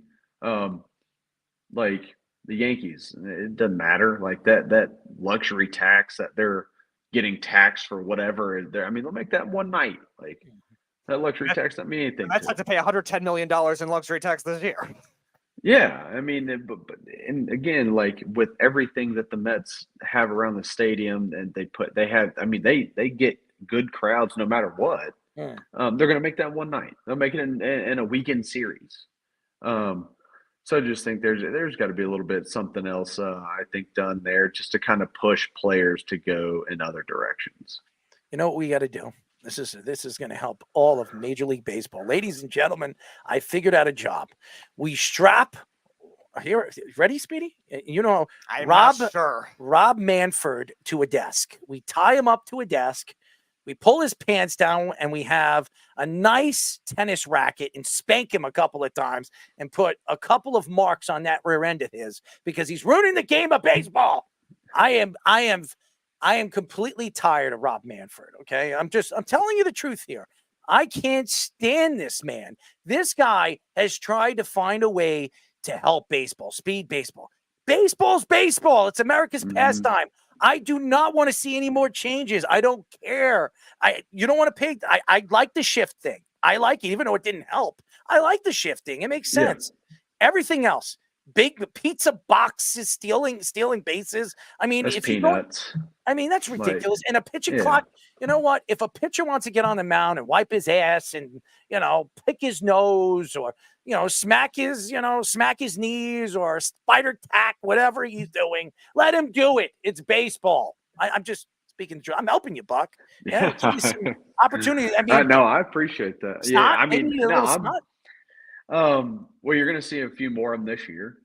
[SPEAKER 5] Like the Yankees, it doesn't matter. Like that luxury tax that they're getting taxed for whatever. I mean, they'll make that one night. Like that luxury tax doesn't mean anything.
[SPEAKER 1] That's had to pay $110 million in luxury tax this year.
[SPEAKER 5] Yeah, I mean, but and again, like with everything that the Mets have around the stadium, and they get good crowds no matter what.
[SPEAKER 22] Yeah.
[SPEAKER 5] They're going to make that one night. They'll make it in a weekend series. So I just think there's got to be a little bit something else, I think, done there just to kind of push players to go in other directions.
[SPEAKER 22] You know what we got to do? This is going to help all of Major League Baseball. Ladies and gentlemen, I figured out a job. We strap here. Ready, Speedy?
[SPEAKER 1] I'm
[SPEAKER 22] Rob
[SPEAKER 1] not sure.
[SPEAKER 22] Rob Manfred to a desk. We tie him up to a desk. We pull his pants down and we have a nice tennis racket and spank him a couple of times and put a couple of marks on that rear end of his because he's ruining the game of baseball. I am completely tired of Rob Manfred. Okay. I'm telling you the truth here. I can't stand this man. This guy has tried to find a way to help baseball, speed baseball. Baseball's baseball. It's America's pastime. I do not want to see any more changes. I don't care. You don't want to pay. I like the shift thing. I like it, even though it didn't help. I like the shifting. It makes sense. Yeah. Everything else, big pizza boxes, stealing bases. I mean,
[SPEAKER 5] that's
[SPEAKER 22] if
[SPEAKER 5] peanuts.
[SPEAKER 22] That's ridiculous. And a pitching clock. You know what? If a pitcher wants to get on the mound and wipe his ass and pick his nose or smack his knees or spider tack, whatever he's doing, let him do it. It's baseball. I'm just speaking the truth. I'm helping you, Buck. Yeah, give you some opportunity. I mean,
[SPEAKER 5] no, I appreciate that.
[SPEAKER 22] snot,
[SPEAKER 5] Yeah, I mean,
[SPEAKER 22] maybe a
[SPEAKER 5] no,
[SPEAKER 22] little
[SPEAKER 5] I'm,
[SPEAKER 22] snot.
[SPEAKER 5] well, you're going to see a few more of them this year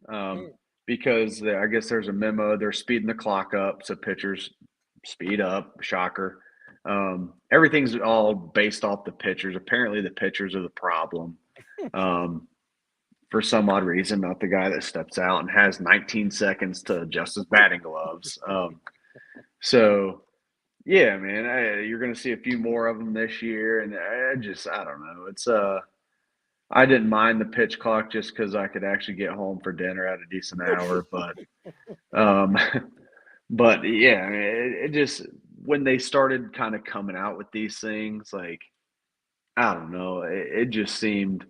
[SPEAKER 5] because I guess there's a memo. They're speeding the clock up, so pitchers speed up. Shocker. Everything's all based off the pitchers. Apparently, the pitchers are the problem. For some odd reason, not the guy that steps out and has 19 seconds to adjust his batting gloves. So, yeah, man, you're going to see a few more of them this year, and I don't know. It's I didn't mind the pitch clock just because I could actually get home for dinner at a decent hour, but yeah, I mean, it just when they started kind of coming out with these things, like I don't know, it just seemed.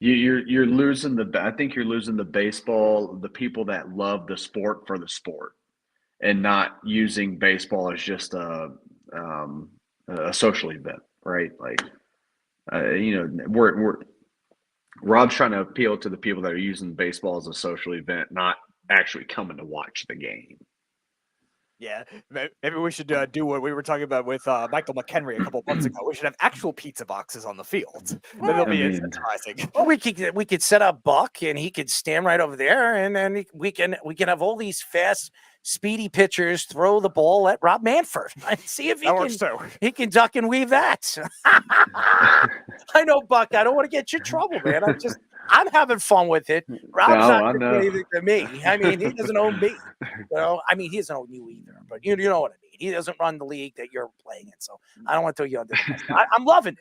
[SPEAKER 5] You're losing I think you're losing the baseball, the people that love the sport for the sport, and not using baseball as just a social event, right? Like, Rob's trying to appeal to the people that are using baseball as a social event, not actually coming to watch the game.
[SPEAKER 1] Yeah, maybe we should do what we were talking about with Michael McHenry a couple months ago. We should have actual pizza boxes on the field. Then it'll be incentivizing.
[SPEAKER 22] Well, we could set up Buck, and he could stand right over there, and then we can have all these fast, speedy pitchers throw the ball at Rob Manfred and see if he can duck and weave that. I know, Buck. I don't want to get you in trouble, man. I'm having fun with it. Rob's not doing anything to me. I mean, he doesn't own me. I mean, he doesn't own you either. But you know what I mean. He doesn't run the league that you're playing in, so I don't want to throw you under the bus. I'm loving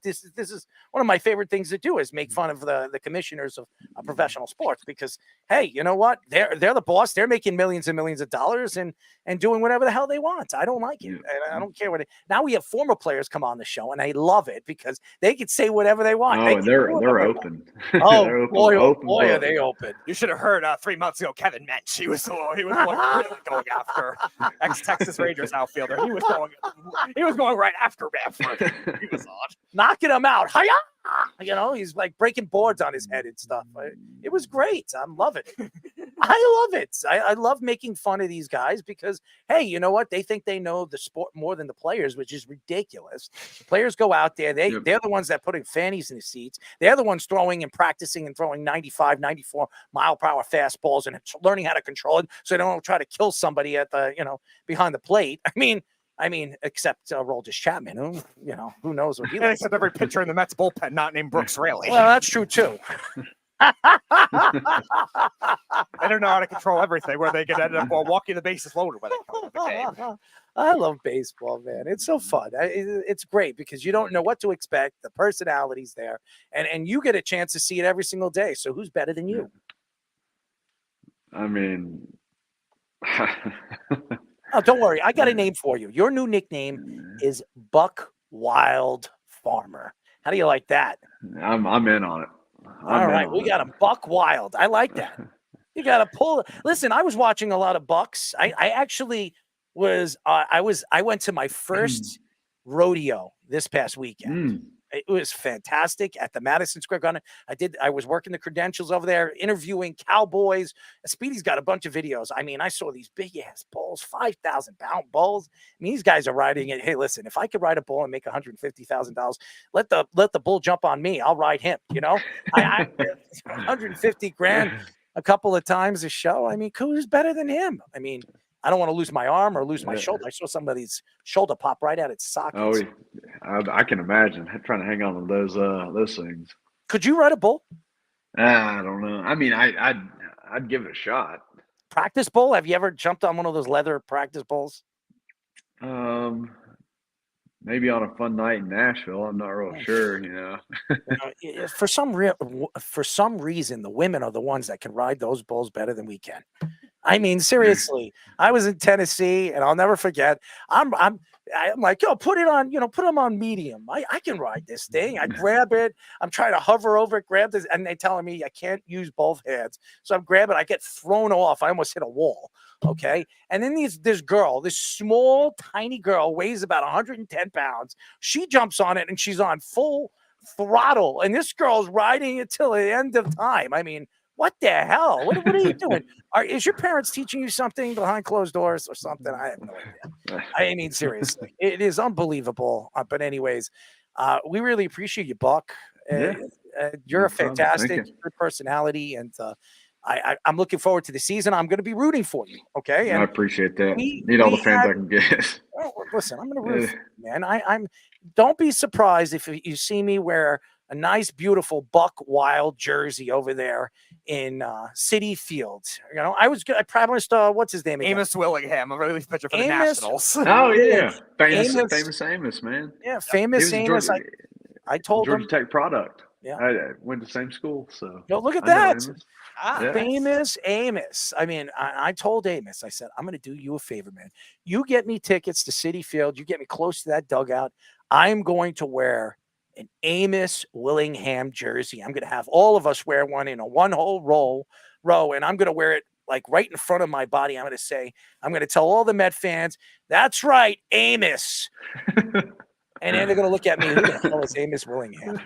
[SPEAKER 22] this. This is one of my favorite things to do is make fun of the commissioners of professional sports because, hey, you know what? They're the boss. They're making millions and millions of dollars and doing whatever the hell they want. I don't like it. And I don't care what. Now we have former players come on the show, and I love it because they can say whatever they want.
[SPEAKER 5] Oh, they're open.
[SPEAKER 22] Oh,
[SPEAKER 5] they're
[SPEAKER 22] boy,
[SPEAKER 5] open
[SPEAKER 22] are they open.
[SPEAKER 1] You should have heard 3 months ago Kevin Mench. He was really going after ex-Texas Rangers outfielder. He was going right after Manfred. He was on.
[SPEAKER 22] Knocking him out. Hiya! You know, he's like breaking boards on his head and stuff. It was great. I'm loving it. I love it. I love making fun of these guys because, hey, you know what? They think they know the sport more than the players, which is ridiculous. The players go out there. They're the ones that putting fannies in the seats. They're the ones throwing and practicing and throwing 95, 94 mile per hour fastballs and learning how to control it so they don't try to kill somebody at the, behind the plate. I mean, except Roldis Chapman, who knows what he
[SPEAKER 1] and except every pitcher in the Mets bullpen not named Brooks Raley.
[SPEAKER 22] Well, that's true too.
[SPEAKER 1] They don't know how to control everything where they can end up walking the bases loaded when they come to the game.
[SPEAKER 22] I love baseball, man. It's so fun. It's great because you don't know what to expect. The personality's there, and you get a chance to see it every single day. So who's better than you?
[SPEAKER 5] I mean,
[SPEAKER 22] oh, don't worry. I got a name for you. Your new nickname is Buck Wild Farmer. How do you like that?
[SPEAKER 5] I'm in on it.
[SPEAKER 22] All right, we got a Buck Wild. I like that. You got to pull. Listen, I was watching a lot of Bucks. I actually was. I went to my first rodeo this past weekend. It was fantastic at the Madison Square Garden. I was working the credentials over there, interviewing cowboys. Speedy's got a bunch of videos. I mean, I saw these big ass bulls, 5,000-pound bulls. I mean, these guys are riding it. Hey, listen, if I could ride a bull and make $150,000, let the bull jump on me. I'll ride him. I 150 grand a couple of times a show. I mean, who's better than him? I mean, I don't want to lose my arm or lose my shoulder. I saw somebody's shoulder pop right out its socket.
[SPEAKER 5] Oh, I can imagine trying to hang on to those things.
[SPEAKER 22] Could you ride a bull?
[SPEAKER 5] I don't know. I mean, I'd give it a shot.
[SPEAKER 22] Practice bull? Have you ever jumped on one of those leather practice bulls?
[SPEAKER 5] Maybe on a fun night in Nashville. I'm not real sure.
[SPEAKER 22] For some reason, the women are the ones that can ride those bulls better than we can. I mean, seriously, I was in Tennessee and I'll never forget. I'm like, yo, put them on medium. I can ride this thing. I grab it. I'm trying to hover over it, grab this, and they're telling me I can't use both hands. So I'm grabbing, I get thrown off. I almost hit a wall. Okay. And then this small, tiny girl weighs about 110 pounds. She jumps on it and she's on full throttle. And this girl's riding it till the end of time. I mean, What the hell? What are you doing? Is your parents teaching you something behind closed doors or something? I have no idea. I mean, seriously, it is unbelievable. But anyways, we really appreciate you, Buck.
[SPEAKER 5] Yeah.
[SPEAKER 22] You're
[SPEAKER 5] No
[SPEAKER 22] a
[SPEAKER 5] problem. Thank
[SPEAKER 22] fantastic
[SPEAKER 5] you.
[SPEAKER 22] good personality, and I'm looking forward to the season. I'm going to be rooting for you. Okay,
[SPEAKER 5] I
[SPEAKER 22] and
[SPEAKER 5] appreciate that.
[SPEAKER 22] we-
[SPEAKER 5] Need all the
[SPEAKER 22] we
[SPEAKER 5] fans
[SPEAKER 22] had-
[SPEAKER 5] I can get.
[SPEAKER 22] Oh, well, listen, I'm going to root for you, man. I'm. Don't be surprised if you see me wear a nice, beautiful Buck Wild jersey over there in City Field. You know, I promised. What's his name again?
[SPEAKER 1] Amos Willingham, a relief pitcher for the
[SPEAKER 22] Amos-
[SPEAKER 1] Nationals.
[SPEAKER 5] Oh yeah, famous
[SPEAKER 22] Amos-
[SPEAKER 5] Amos, man.
[SPEAKER 22] Yeah,
[SPEAKER 5] He
[SPEAKER 22] famous
[SPEAKER 5] was a
[SPEAKER 22] Amos.
[SPEAKER 5] Georgia,
[SPEAKER 22] I told
[SPEAKER 5] Georgia
[SPEAKER 22] him.
[SPEAKER 5] Tech product.
[SPEAKER 22] Yeah.
[SPEAKER 5] I went to the same school, so.
[SPEAKER 22] No, look at
[SPEAKER 5] I know
[SPEAKER 22] that.
[SPEAKER 5] Amos.
[SPEAKER 1] Ah,
[SPEAKER 22] Famous Amos. I mean, I told Amos, I said, I'm going to do you a favor, man. You get me tickets to City Field. You get me close to that dugout. I'm going to wear an Amos Willingham jersey. I'm going to have all of us wear one in a one whole row, and I'm going to wear it like right in front of my body. I'm going to tell all the Met fans, that's right, Amos. And then they're going to look at me, who the hell is Amos Willingham?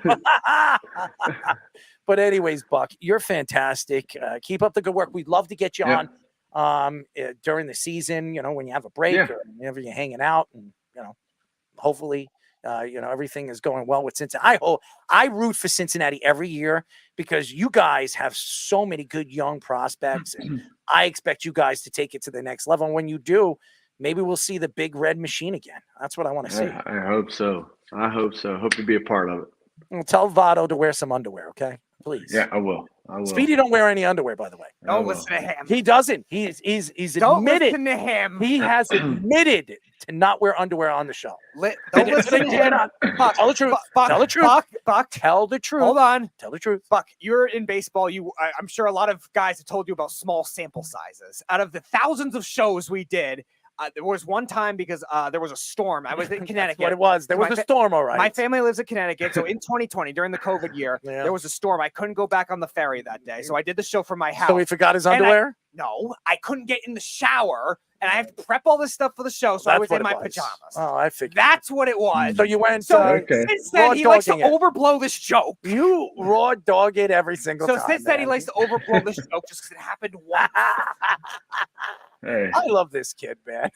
[SPEAKER 22] But anyways, Buck, you're fantastic. Keep up the good work. We'd love to get you
[SPEAKER 5] Yeah.
[SPEAKER 22] on during the season, you know, when you have a break
[SPEAKER 5] Yeah.
[SPEAKER 22] or whenever you're hanging out, and, you know, hopefully, everything is going well with Cincinnati. I root for Cincinnati every year because you guys have so many good young prospects, and I expect you guys to take it to the next level. And when you do, maybe we'll see the big red machine again. That's what I want to see.
[SPEAKER 5] I hope so. Hope to be a part of it.
[SPEAKER 22] Well, tell Votto to wear some underwear, okay? Please.
[SPEAKER 5] Yeah, I will.
[SPEAKER 22] Speedy don't wear any underwear, by the way.
[SPEAKER 1] Don't listen to him.
[SPEAKER 22] He doesn't. He's
[SPEAKER 1] Don't
[SPEAKER 22] admitted.
[SPEAKER 1] listen to him.
[SPEAKER 22] He has admitted to not wear underwear on the show.
[SPEAKER 1] Don't listen to him. Buck,
[SPEAKER 22] Tell the truth.
[SPEAKER 1] Buck,
[SPEAKER 22] Tell the truth.
[SPEAKER 1] Buck,
[SPEAKER 22] Tell the truth.
[SPEAKER 1] hold on.
[SPEAKER 22] Tell the truth.
[SPEAKER 1] Buck, you're in baseball. I'm sure a lot of guys have told you about small sample sizes. Out of the thousands of shows we did, there was one time because there was a storm. I was in Connecticut.
[SPEAKER 22] What it was. There was a storm, all right.
[SPEAKER 1] My family lives in Connecticut. So in 2020, during the COVID year, there was a storm. I couldn't go back on the ferry that day. So I did the show from my house.
[SPEAKER 22] So he forgot his
[SPEAKER 1] And
[SPEAKER 22] underwear?
[SPEAKER 1] No, I couldn't get in the shower. And I have to prep all this stuff for the show. So I was
[SPEAKER 22] what
[SPEAKER 1] in
[SPEAKER 22] it
[SPEAKER 1] my
[SPEAKER 22] was.
[SPEAKER 1] pajamas.
[SPEAKER 22] Oh, I figured.
[SPEAKER 1] That's what it was.
[SPEAKER 22] So you went.
[SPEAKER 1] So
[SPEAKER 5] Okay.
[SPEAKER 1] since then, he likes to
[SPEAKER 22] raw-dogging it.
[SPEAKER 1] overblow this joke.
[SPEAKER 22] You raw dog it every single
[SPEAKER 1] So
[SPEAKER 22] time.
[SPEAKER 1] since then, he
[SPEAKER 22] man.
[SPEAKER 1] likes to overblow this joke just because it happened once.
[SPEAKER 5] Hey.
[SPEAKER 22] I love this kid, man.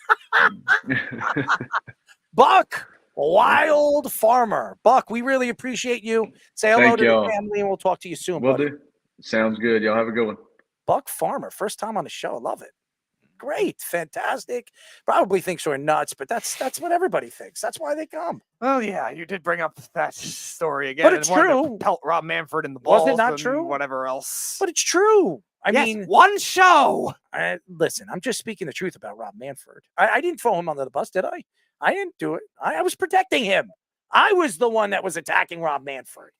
[SPEAKER 22] Buck, Wild Farmer. Buck, we really appreciate you. Say hello
[SPEAKER 5] Thank
[SPEAKER 22] to
[SPEAKER 5] y'all.
[SPEAKER 22] the family, and we'll talk to you soon.
[SPEAKER 5] Will
[SPEAKER 22] buddy.
[SPEAKER 5] do. Sounds good. Y'all have a good one.
[SPEAKER 22] Buck Farmer, first time on the show. Love it. Great, fantastic. Probably thinks we're nuts, but that's what everybody thinks. That's why they come.
[SPEAKER 1] Well, yeah, you did bring up that story again.
[SPEAKER 22] But
[SPEAKER 1] and
[SPEAKER 22] it's
[SPEAKER 1] wanted to
[SPEAKER 22] true.
[SPEAKER 1] Pelt Rob Manfred in the
[SPEAKER 22] Was
[SPEAKER 1] balls.
[SPEAKER 22] it not
[SPEAKER 1] and
[SPEAKER 22] true?
[SPEAKER 1] Whatever else.
[SPEAKER 22] But it's true. I
[SPEAKER 1] Yes,
[SPEAKER 22] mean,
[SPEAKER 1] one show.
[SPEAKER 22] listen, I'm just speaking the truth about Rob Manfred. I didn't throw him under the bus, did I? I didn't do it. I was protecting him. I was the one that was attacking Rob Manfred.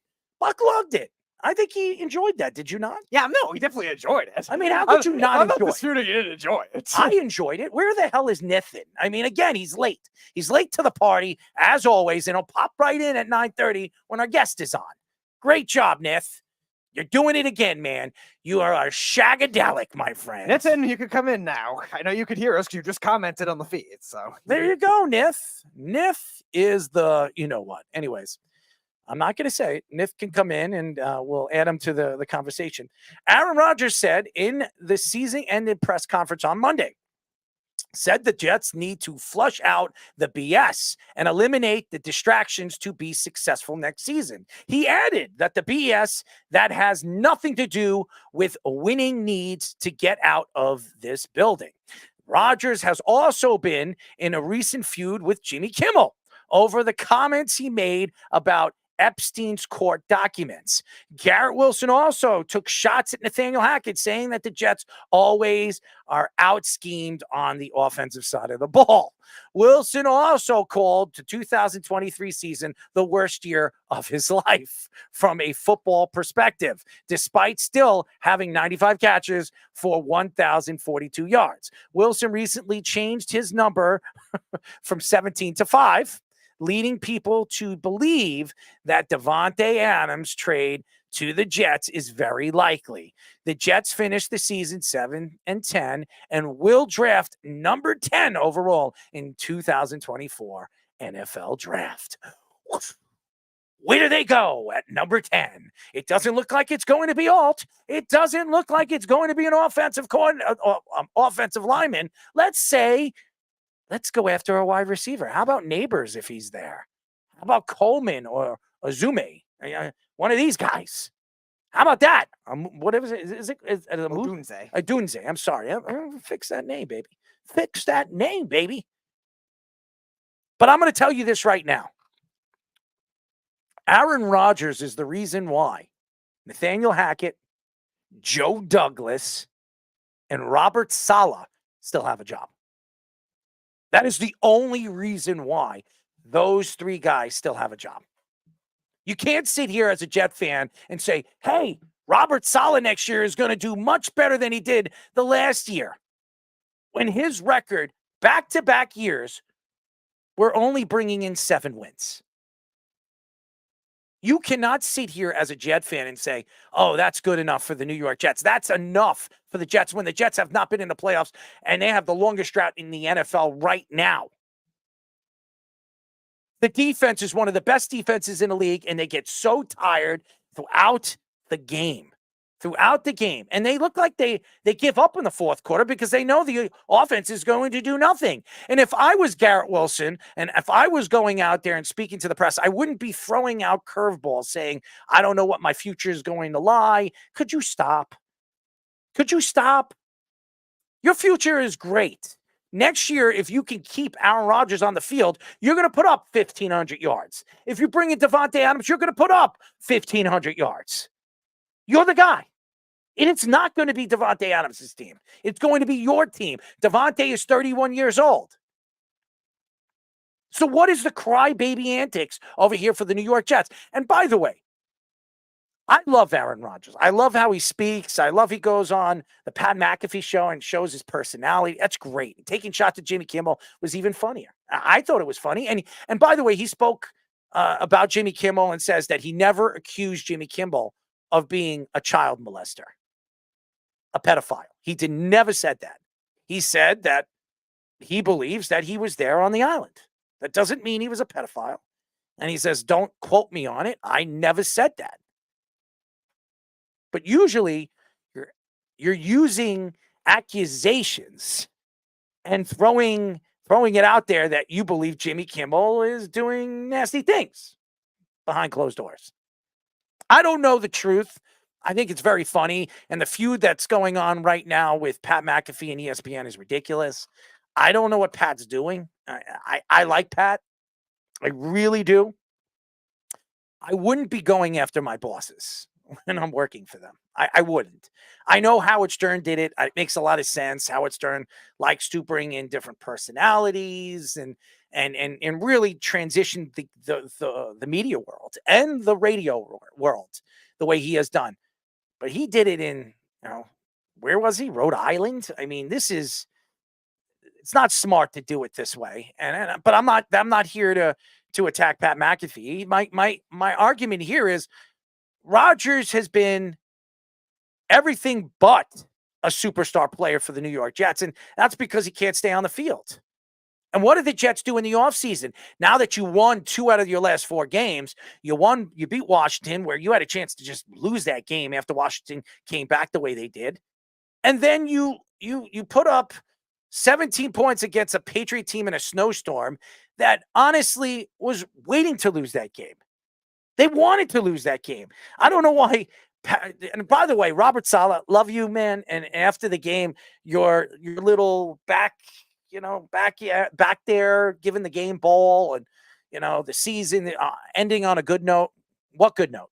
[SPEAKER 22] Buck loved it. I think he enjoyed that. Did you not?
[SPEAKER 1] Yeah, no, he definitely enjoyed it.
[SPEAKER 22] I mean, how could you not
[SPEAKER 1] I'm
[SPEAKER 22] enjoy
[SPEAKER 1] not
[SPEAKER 22] it?
[SPEAKER 1] disputing you didn't enjoy it.
[SPEAKER 22] I enjoyed it. Where the hell is Nathan? I mean, again, he's late. He's late to the party, as always, and he'll pop right in at 9:30 when our guest is on. Great job, Nith. You're doing it again, man. You are a shagadelic, my friend.
[SPEAKER 1] Nathan, you could come in now. I know you could hear us because you just commented on the feed. So
[SPEAKER 22] There you go, Nith. Nith is the you know what. Anyways, I'm not going to say it. Nith can come in and we'll add him to the conversation. Aaron Rodgers said in the season-ended press conference on Monday, said the Jets need to flush out the BS and eliminate the distractions to be successful next season. He added that the BS that has nothing to do with winning needs to get out of this building. Rodgers has also been in a recent feud with Jimmy Kimmel over the comments he made about Epstein's court documents. Garrett Wilson also took shots at Nathaniel Hackett, saying that the Jets always are out-schemed on the offensive side of the ball. Wilson also called the 2023 season the worst year of his life from a football perspective, despite still having 95 catches for 1,042 yards. Wilson recently changed his number from 17 to 5, leading people to believe that Devontae Adams' trade to the Jets is very likely. The Jets finished the season 7-10 and will draft number 10 overall in 2024 NFL draft. Where do they go at number 10? It doesn't look like it's going to be Alt. It doesn't look like it's going to be an offensive lineman. Let's go after a wide receiver. How about Neighbors if he's there? How about Coleman or Azume? One of these guys. How about that? What is it? Is it
[SPEAKER 1] Odunze.
[SPEAKER 22] Odunze. I'm sorry. Fix that name, baby. Fix that name, baby. But I'm going to tell you this right now. Aaron Rodgers is the reason why Nathaniel Hackett, Joe Douglas, and Robert Saleh still have a job. That is the only reason why those three guys still have a job. You can't sit here as a Jet fan and say, hey, Robert Saleh next year is going to do much better than he did the last year. When his record, back-to-back years, we're only bringing in 7 wins. You cannot sit here as a Jet fan and say, oh, that's good enough for the New York Jets. That's enough for the Jets when the Jets have not been in the playoffs and they have the longest drought in the NFL right now. The defense is one of the best defenses in the league, and they get so tired throughout the game. And they look like they give up in the fourth quarter because they know the offense is going to do nothing. And if I was Garrett Wilson and if I was going out there and speaking to the press, I wouldn't be throwing out curveballs saying, I don't know what my future is going to lie. Could you stop? Your future is great. Next year, if you can keep Aaron Rodgers on the field, you're going to put up 1,500 yards. If you bring in Davante Adams, you're going to put up 1,500 yards. You're the guy. And it's not going to be Davante Adams' team. It's going to be your team. Davante is 31 years old. So what is the crybaby antics over here for the New York Jets? And by the way, I love Aaron Rodgers. I love how he speaks. I love he goes on the Pat McAfee show and shows his personality. That's great. Taking shots at Jimmy Kimmel was even funnier. I thought it was funny. And by the way, he spoke about Jimmy Kimmel and says that he never accused Jimmy Kimmel of being a child molester, a pedophile. He never said that. He said that he believes that he was there on the island. That doesn't mean he was a pedophile. And he says, don't quote me on it. I never said that. But usually you're using accusations and throwing it out there that you believe Jimmy Kimmel is doing nasty things behind closed doors. I don't know the truth. I think it's very funny. And the feud that's going on right now with Pat McAfee and ESPN is ridiculous. I don't know what Pat's doing. I like Pat. I really do. I wouldn't be going after my bosses when I'm working for them. I wouldn't. I know Howard Stern did it. It makes a lot of sense. Howard Stern likes to bring in different personalities and really transition the media world and the radio world the way he has done. But he did it in, where was he? Rhode Island? I mean, it's not smart to do it this way. But I'm not here to attack Pat McAfee. My argument here is Rodgers has been everything but a superstar player for the New York Jets, and that's because he can't stay on the field. And what did the Jets do in the offseason? Now that you won 2 out of your last 4 games, you beat Washington, where you had a chance to just lose that game after Washington came back the way they did. And then you put up 17 points against a Patriot team in a snowstorm that honestly was waiting to lose that game. They wanted to lose that game. I don't know why. And by the way, Robert Saleh, love you, man. And after the game, your little back there, giving the game ball and, the season ending on a good note. What good note?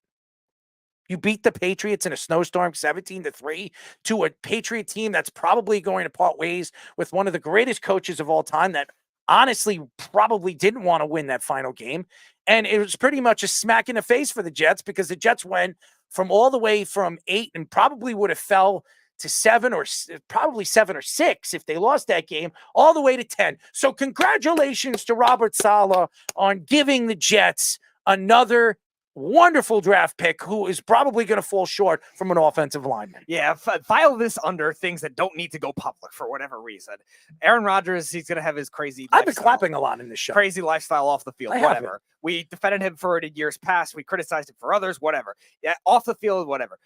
[SPEAKER 22] You beat the Patriots in a snowstorm 17-3 to a Patriot team that's probably going to part ways with one of the greatest coaches of all time that honestly probably didn't want to win that final game. And it was pretty much a smack in the face for the Jets because the Jets went from all the way from 8 and probably would have fell to 7 or probably 7 or 6 if they lost that game, all the way to 10. So congratulations to Robert Saleh on giving the Jets another wonderful draft pick who is probably going to fall short from an offensive lineman.
[SPEAKER 1] Yeah, file this under things that don't need to go public for whatever reason. Aaron Rodgers, he's going to have his crazy
[SPEAKER 22] I've been
[SPEAKER 1] lifestyle.
[SPEAKER 22] clapping a lot in this show.
[SPEAKER 1] Crazy lifestyle off the field,
[SPEAKER 22] I have
[SPEAKER 1] whatever. We defended him for it in years past. We criticized him for others, whatever. Yeah, off the field, whatever.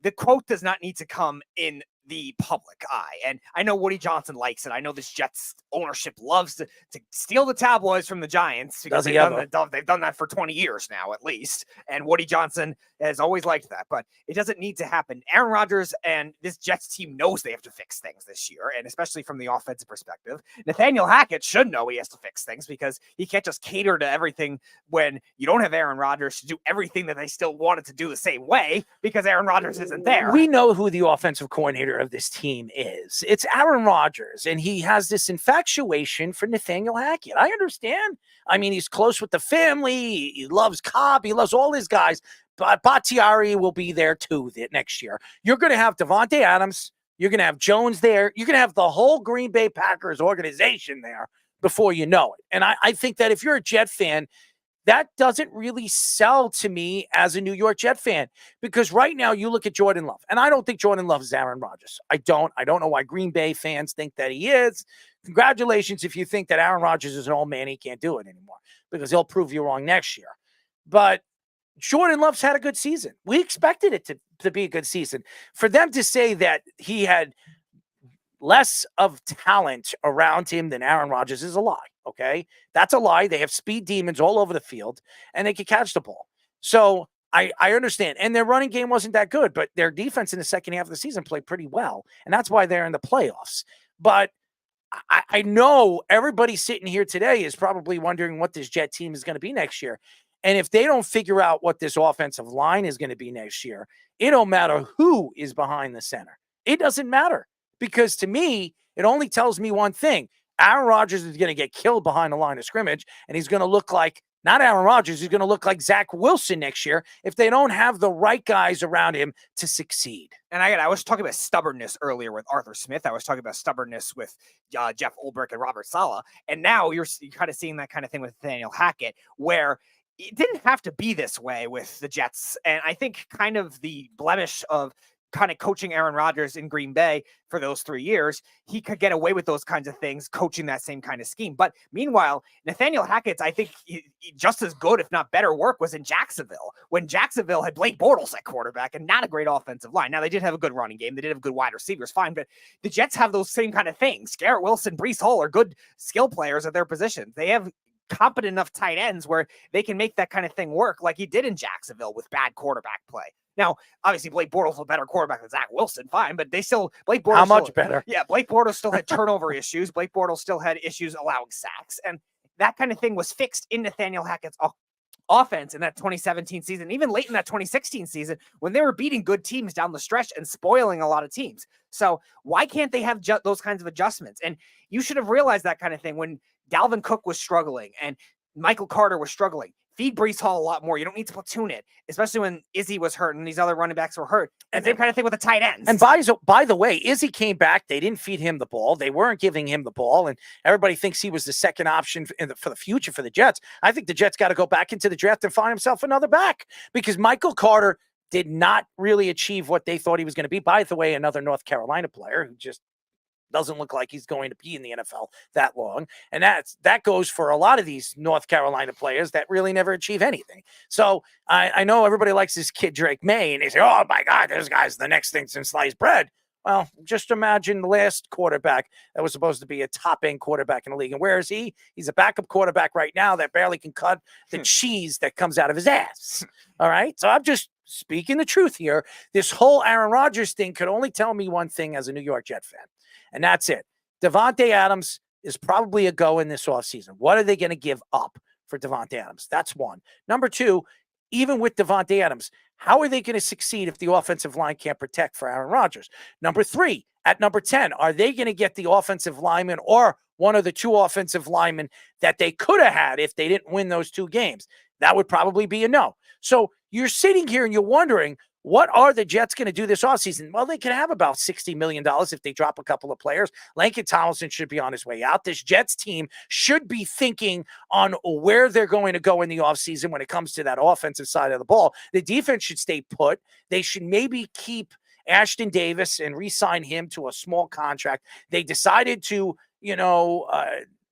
[SPEAKER 1] The quote does not need to come in the public eye. And I know Woody Johnson likes it. I know this Jets ownership loves to steal the tabloids from the Giants because they've done that for 20 years now, at least. And Woody Johnson has always liked that, but it doesn't need to happen. Aaron Rodgers and this Jets team knows they have to fix things this year, and especially from the offensive perspective. Nathaniel Hackett should know he has to fix things because he can't just cater to everything when you don't have Aaron Rodgers to do everything that they still wanted to do the same way because Aaron Rodgers isn't there.
[SPEAKER 22] We know who the offensive coordinator of this team is. It's Aaron Rodgers, and he has this infatuation for Nathaniel Hackett. I understand. I mean, he's close with the family. He loves Cobb. He loves all his guys. But Bakhtiari will be there too next year. You're going to have Davante Adams. You're going to have Jones there. You're going to have the whole Green Bay Packers organization there before you know it. And I think that if you're a Jet fan, that doesn't really sell to me as a New York Jet fan, because right now you look at Jordan Love, and I don't think Jordan Love is Aaron Rodgers. I don't know why Green Bay fans think that he is. Congratulations if you think that Aaron Rodgers is an old man. He can't do it anymore, because he'll prove you wrong next year. But Jordan Love's had a good season. We expected it to be a good season. For them to say that he had less of talent around him than Aaron Rodgers is a lie, okay? That's a lie. They have speed demons all over the field, and they can catch the ball. So I understand. And their running game wasn't that good, but their defense in the second half of the season played pretty well, and that's why they're in the playoffs. But I know everybody sitting here today is probably wondering what this Jet team is going to be next year. And if they don't figure out what this offensive line is going to be next year, it don't matter who is behind the center. It doesn't matter, because to me, it only tells me one thing. Aaron Rodgers is going to get killed behind the line of scrimmage, and he's going to look like, not Aaron Rodgers, he's going to look like Zach Wilson next year if they don't have the right guys around him to succeed.
[SPEAKER 1] And I was talking about stubbornness earlier with Arthur Smith. I was talking about stubbornness with Jeff Ulbrich and Robert Saleh. And now you're kind of seeing that kind of thing with Nathaniel Hackett, where it didn't have to be this way with the Jets. And I think kind of the blemish of kind of coaching Aaron Rodgers in Green Bay for those 3 years, he could get away with those kinds of things, coaching that same kind of scheme. But meanwhile, Nathaniel Hackett's, I think, he just as good, if not better work was in Jacksonville, when Jacksonville had Blake Bortles at quarterback and not a great offensive line. Now, they did have a good running game. They did have good wide receivers, fine. But the Jets have those same kind of things. Garrett Wilson, Breece Hall are good skill players at their positions. They have competent enough tight ends where they can make that kind of thing work like he did in Jacksonville with bad quarterback play. Now, obviously, Blake Bortles is a better quarterback than Zach Wilson, fine, but Blake Bortles.
[SPEAKER 22] How much better?
[SPEAKER 1] Yeah, Blake Bortles still had turnover issues. Blake Bortles still had issues allowing sacks. And that kind of thing was fixed in Nathaniel Hackett's offense in that 2017 season, even late in that 2016 season, when they were beating good teams down the stretch and spoiling a lot of teams. So why can't they have those kinds of adjustments? And you should have realized that kind of thing when Dalvin Cook was struggling and Michael Carter was struggling. Feed Breece Hall a lot more. You don't need to platoon it, especially when Izzy was hurt and these other running backs were hurt. And same kind of thing with the tight ends.
[SPEAKER 22] And by the way, Izzy came back. They didn't feed him the ball. They weren't giving him the ball. And everybody thinks he was the second option for the future for the Jets. I think the Jets got to go back into the draft and find himself another back, because Michael Carter did not really achieve what they thought he was going to be. By the way, another North Carolina player who just doesn't look like he's going to be in the NFL that long. And that goes for a lot of these North Carolina players that really never achieve anything. So I know everybody likes this kid, Drake May, and they say, oh my God, this guy's the next thing since sliced bread. Well, just imagine the last quarterback that was supposed to be a top-end quarterback in the league. And where is he? He's a backup quarterback right now that barely can cut the cheese that comes out of his ass. All right? So I'm just speaking the truth here. This whole Aaron Rodgers thing could only tell me one thing as a New York Jet fan. And that's it. Davante Adams is probably a go in this offseason. What are they going to give up for Davante Adams? That's one. Number two, even with Davante Adams, how are they going to succeed if the offensive line can't protect for Aaron Rodgers? Number three, at number 10, are they going to get the offensive lineman or one of the two offensive linemen that they could have had if they didn't win those two games? That would probably be a no. So you're sitting here and you're wondering, what are the Jets going to do this offseason? Well, they can have about $60 million if they drop a couple of players. Langston Tomlinson should be on his way out. This Jets team should be thinking on where they're going to go in the offseason when it comes to that offensive side of the ball. The defense should stay put. They should maybe keep Ashton Davis and re-sign him to a small contract. They decided to,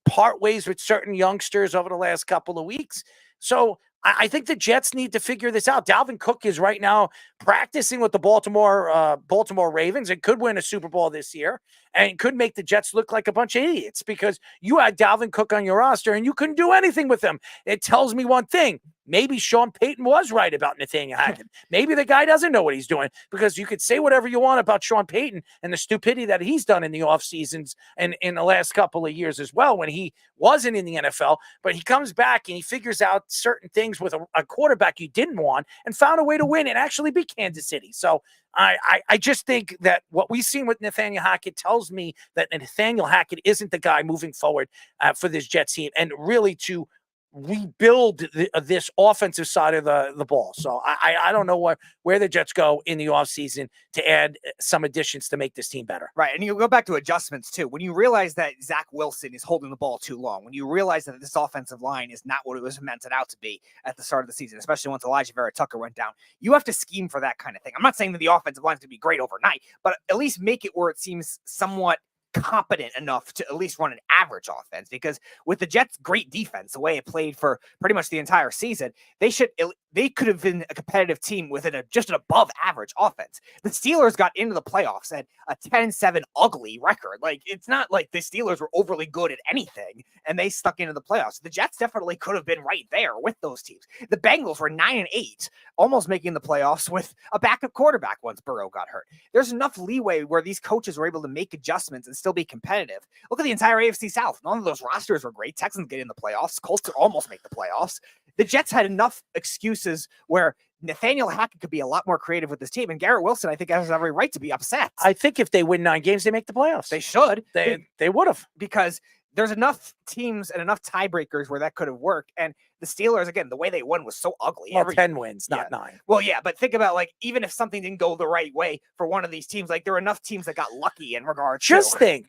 [SPEAKER 22] part ways with certain youngsters over the last couple of weeks. So I think the Jets need to figure this out. Dalvin Cook is right now practicing with the Baltimore Ravens and could win a Super Bowl this year and could make the Jets look like a bunch of idiots because you had Dalvin Cook on your roster and you couldn't do anything with him. It tells me one thing. Maybe Sean Payton was right about Nathaniel Hackett. Maybe the guy doesn't know what he's doing because you could say whatever you want about Sean Payton and the stupidity that he's done in the off seasons and in the last couple of years as well when he wasn't in the NFL. But he comes back and he figures out certain things with a quarterback you didn't want and found a way to win and actually beat Kansas City. So I just think that what we've seen with Nathaniel Hackett tells me that Nathaniel Hackett isn't the guy moving forward for this Jets team and really to rebuild this offensive side of the ball. So I don't know where the Jets go in the offseason to add some additions to make this team better.
[SPEAKER 1] Right. And you go back to adjustments too. When you realize that Zach Wilson is holding the ball too long, when you realize that this offensive line is not what it was meant out to be at the start of the season, especially once Elijah Vera Tucker went down, you have to scheme for that kind of thing. I'm not saying that the offensive line is going to be great overnight, but at least make it where it seems somewhat competent enough to at least run an average offense, because with the Jets' great defense, the way it played for pretty much the entire season, they could have been a competitive team with just an above average offense. The Steelers got into the playoffs at a 10-7 ugly record. Like, it's not like the Steelers were overly good at anything and they stuck into the playoffs. The Jets definitely could have been right there with those teams. The Bengals were 9-8, almost making the playoffs with a backup quarterback once Burrow got hurt. There's enough leeway where these coaches were able to make adjustments and still be competitive. Look at the entire AFC South. None of those rosters were great. Texans get in the playoffs. Colts almost make the playoffs. The Jets had enough excuses where Nathaniel Hackett could be a lot more creative with this team. And Garrett Wilson, I think, has every right to be upset.
[SPEAKER 22] I think if they win 9 games, they make the playoffs.
[SPEAKER 1] They should.
[SPEAKER 22] They would have.
[SPEAKER 1] Because there's enough teams and enough tiebreakers where that could have worked. And the Steelers, again, the way they won was so ugly.
[SPEAKER 22] Well, 10 wins, not 9.
[SPEAKER 1] Well, yeah, but think about, like, even if something didn't go the right way for one of these teams, like, there are enough teams that got lucky in regards
[SPEAKER 22] Just think.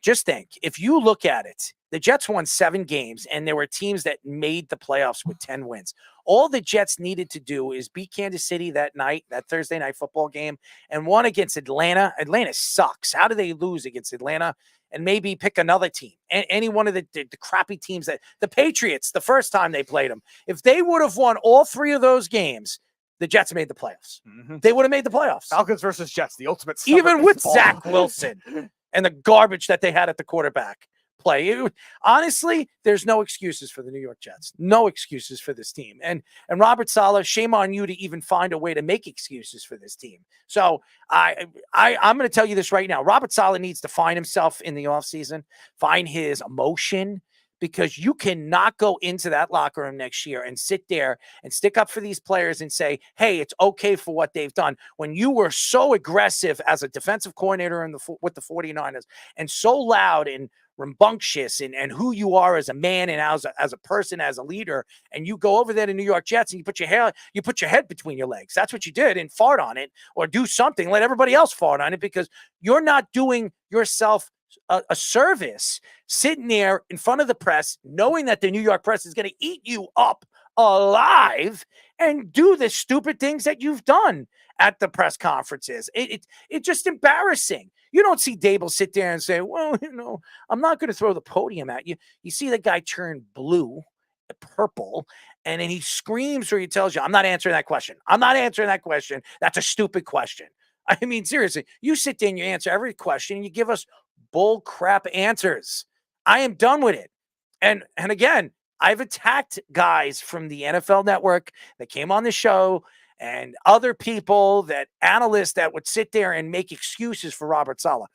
[SPEAKER 22] If you look at it, the Jets won 7 games, and there were teams that made the playoffs with 10 wins. All the Jets needed to do is beat Kansas City that night, that Thursday night football game, and won against Atlanta. Atlanta sucks. How do they lose against Atlanta? And maybe pick another team, any one of the crappy teams that the Patriots, the first time they played them. If they would have won all 3 of those games, the Jets made the playoffs.
[SPEAKER 1] Mm-hmm.
[SPEAKER 22] They would have made the playoffs.
[SPEAKER 1] Falcons versus Jets, the ultimate.
[SPEAKER 22] Even with Zach Wilson and the garbage that they had at the quarterback play. Honestly, there's no excuses for the New York Jets. No excuses for this team. And Robert Saleh, shame on you to even find a way to make excuses for this team. So I'm going to tell you this right now. Robert Saleh needs to find himself in the offseason, find his emotion, because you cannot go into that locker room next year and sit there and stick up for these players and say, hey, it's okay for what they've done. When you were so aggressive as a defensive coordinator with the 49ers and so loud and rambunctious and who you are as a man and as a person, as a leader, and you go over there to New York Jets and you put your head between your legs. That's what you did, and fart on it or do something. Let everybody else fart on it, because you're not doing yourself a service sitting there in front of the press, knowing that the New York press is going to eat you up alive and do the stupid things that you've done at the press conferences. It's just embarrassing. You don't see Dable sit there and say, well, I'm not going to throw the podium at you. You see the guy turn blue, purple, and then he screams or he tells you, I'm not answering that question. I'm not answering that question. That's a stupid question. I mean, seriously, you sit there and you answer every question and you give us bull crap answers. I am done with it. And again, I've attacked guys from the NFL Network that came on the show and other people, that analysts that would sit there and make excuses for Robert Saleh.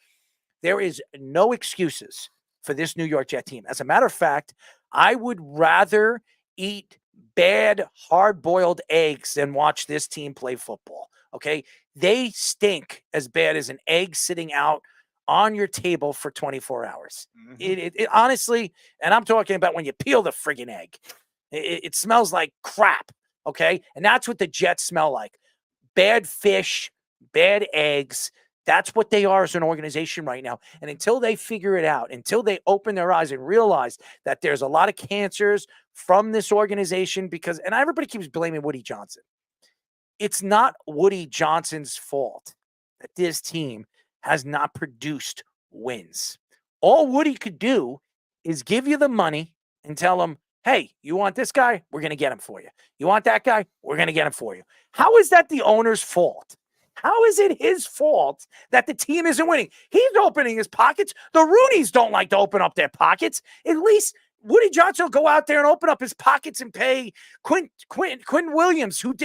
[SPEAKER 22] There is no excuses for this New York Jet team. As a matter of fact, I would rather eat bad, hard-boiled eggs than watch this team play football. Okay? They stink as bad as an egg sitting out on your table for 24 hours. Mm-hmm. It honestly, and I'm talking about when you peel the friggin' egg, it smells like crap. Okay. And that's what the Jets smell like. Bad fish, bad eggs. That's what they are as an organization right now. And until they figure it out, until they open their eyes and realize that there's a lot of cancers from this organization, and everybody keeps blaming Woody Johnson. It's not Woody Johnson's fault that this team has not produced wins. All Woody could do is give you the money and tell him, hey, you want this guy? We're going to get him for you. You want that guy? We're going to get him for you. How is that the owner's fault? How is it his fault that the team isn't winning? He's opening his pockets. The Rooneys don't like to open up their pockets. At least Woody Johnson will go out there and open up his pockets and pay Quinn Williams, who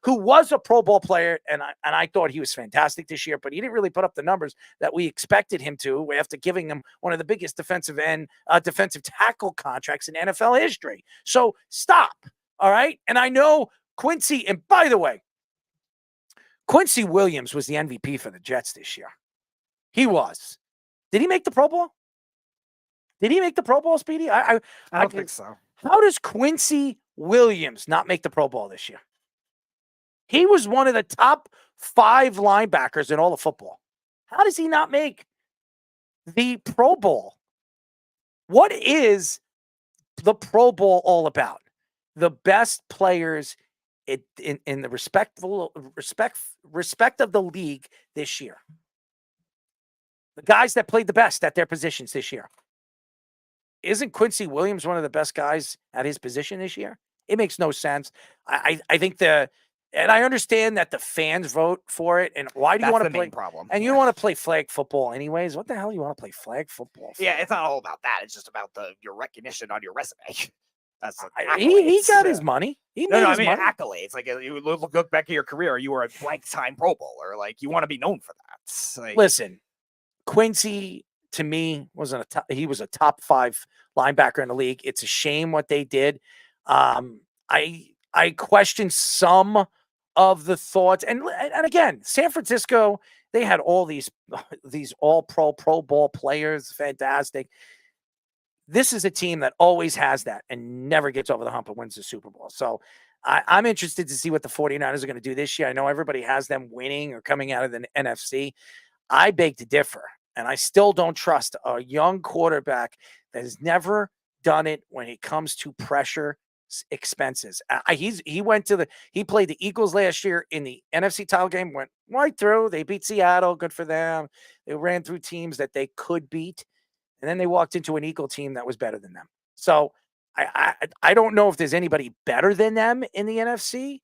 [SPEAKER 22] was a Pro Bowl player, and I thought he was fantastic this year, but he didn't really put up the numbers that we expected him to after giving him one of the biggest defensive tackle contracts in NFL history. So stop, all right? And I know Quincy, and by the way, Quincy Williams was the MVP for the Jets this year. He was. Did he make the Pro Bowl? Did he make the Pro Bowl, Speedy?
[SPEAKER 1] I don't think so.
[SPEAKER 22] How does Quincy Williams not make the Pro Bowl this year? He was one of the top 5 linebackers in all of football. How does he not make the Pro Bowl? What is the Pro Bowl all about? The best players in the respect of the league this year. The guys that played the best at their positions this year. Isn't Quincy Williams one of the best guys at his position this year? It makes no sense. I think and I understand that the fans vote for it. And why do you want to play
[SPEAKER 1] problem?
[SPEAKER 22] And you don't want to play flag football anyways. What the hell do you want to play flag football for?
[SPEAKER 1] Yeah, it's not all about that. It's just about your recognition on your resume. That's
[SPEAKER 22] he got his money. He made his money.
[SPEAKER 1] Accolades. Like you look back at your career, you were a blank time Pro Bowler. Like you want to be known for that. Like,
[SPEAKER 22] listen, Quincy to me he was a top 5 linebacker in the league. It's a shame what they did. I question some of the thoughts, and again, San Francisco, they had all these all Pro Bowl players, fantastic. This is a team that always has that and never gets over the hump and wins the Super Bowl. So I'm interested to see what the 49ers are going to do this year. I know everybody has them winning or coming out of the NFC. I beg to differ, and I still don't trust a young quarterback that has never done it when it comes to pressure expenses. He played the Eagles last year in the NFC title game, went right through. They beat Seattle. Good for them. They ran through teams that they could beat. And then they walked into an Eagle team that was better than them. So I don't know if there's anybody better than them in the NFC,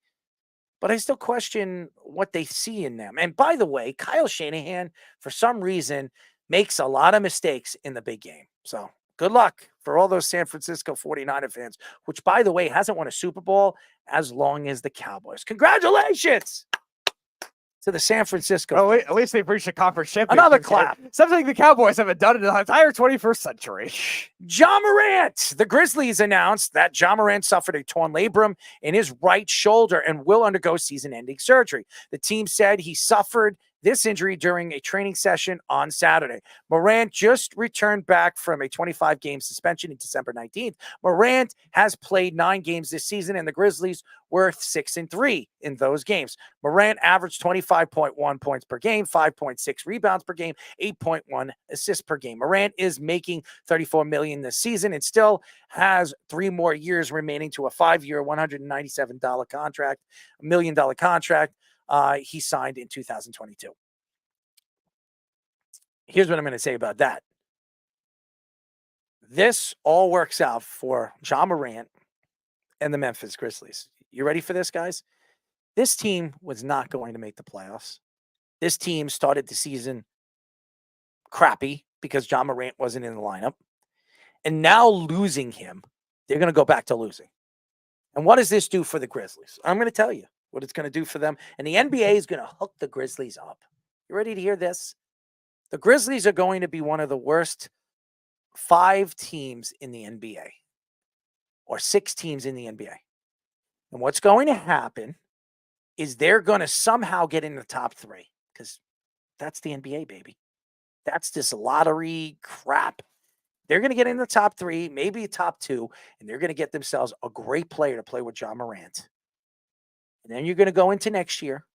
[SPEAKER 22] but I still question what they see in them. And by the way, Kyle Shanahan, for some reason, makes a lot of mistakes in the big game. So good luck for all those San Francisco 49er fans, which, by the way, hasn't won a Super Bowl as long as the Cowboys. Congratulations to the San Francisco.
[SPEAKER 1] Oh, at least they've reached a conference championship.
[SPEAKER 22] Another clap.
[SPEAKER 1] Something the Cowboys haven't done in the entire 21st century.
[SPEAKER 22] Ja Morant. The Grizzlies announced that Ja Morant suffered a torn labrum in his right shoulder and will undergo season-ending surgery. The team said he suffered this injury during a training session on Saturday. Morant just returned back from a 25-game suspension in December 19th. Morant has played 9 games this season, and the Grizzlies were 6-3 in those games. Morant averaged 25.1 points per game, 5.6 rebounds per game, 8.1 assists per game. Morant is making $34 million this season and still has 3 more years remaining to a 5-year, $197 million contract. He signed in 2022. Here's what I'm going to say about that. This all works out for Ja Morant and the Memphis Grizzlies. You ready for this, guys? This team was not going to make the playoffs. This team started the season crappy because Ja Morant wasn't in the lineup. And now losing him, they're going to go back to losing. And what does this do for the Grizzlies? I'm going to tell you what it's going to do for them. And the NBA is going to hook the Grizzlies up. You ready to hear this? The Grizzlies are going to be one of the worst 5 teams in the NBA, or 6 teams in the NBA. And what's going to happen is they're going to somehow get in the top 3, because that's the NBA, baby. That's this lottery crap. They're going to get in the top 3, maybe top 2, and they're going to get themselves a great player to play with Ja Morant. And then you're going to go into next year.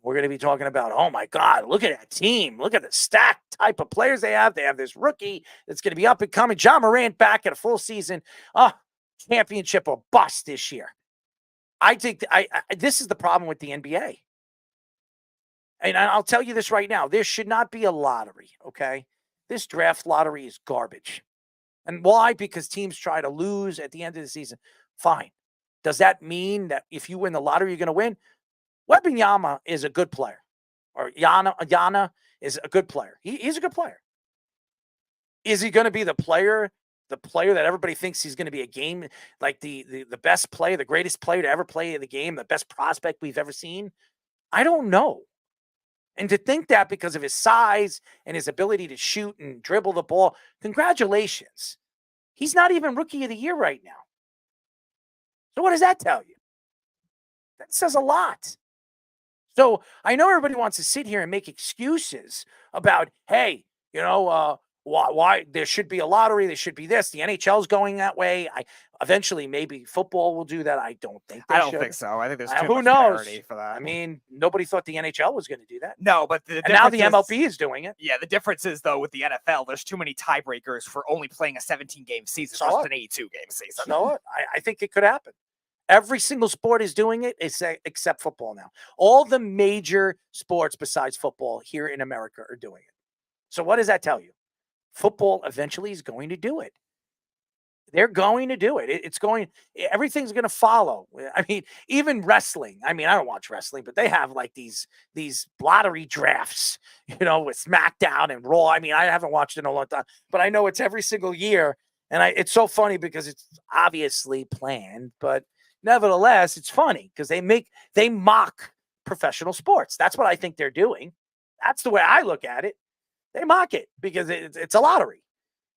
[SPEAKER 22] we're going to be talking about, oh my God, look at that team. Look at the stacked type of players they have. They have this rookie that's going to be up and coming. Ja Morant back at a full season. Championship or bust this year. I think this is the problem with the NBA. And I'll tell you this right now. There should not be a lottery, okay? This draft lottery is garbage. And why? Because teams try to lose at the end of the season. Fine. Does that mean that if you win the lottery, you're going to win? Wembanyama is a good player. Or Yana is a good player. He's a good player. Is he going to be the player that everybody thinks he's going to be a game, like the best player, the greatest player to ever play in the game, the best prospect we've ever seen? I don't know. And to think that because of his size and his ability to shoot and dribble the ball, congratulations. He's not even rookie of the year right now. So what does that tell you? That says a lot. So I know everybody wants to sit here and make excuses about, hey, why there should be a lottery, there should be this. The NHL's going that way. Eventually maybe football will do that. I don't think they
[SPEAKER 1] I don't
[SPEAKER 22] should.
[SPEAKER 1] think so. I think there's too
[SPEAKER 22] Who
[SPEAKER 1] much
[SPEAKER 22] knows?
[SPEAKER 1] parity for that.
[SPEAKER 22] I mean, nobody thought the NHL was going to do that.
[SPEAKER 1] No, but
[SPEAKER 22] and now the MLB is doing it.
[SPEAKER 1] Yeah, the difference is, though, with the NFL, there's too many tiebreakers for only playing a 17-game season versus an 82-game season.
[SPEAKER 22] You know what? I think it could happen. Every single sport is doing it except football now. All the major sports besides football here in America are doing it. So what does that tell you? Football eventually is going to do it. They're going to do it. Everything's going to follow. I mean, even wrestling. I mean, I don't watch wrestling, but they have like these lottery drafts, with SmackDown and Raw. I mean, I haven't watched it in a long time, but I know it's every single year. And it's so funny because it's obviously planned, but nevertheless, it's funny because they mock professional sports. That's what I think they're doing. That's the way I look at it. They mock it because it's a lottery.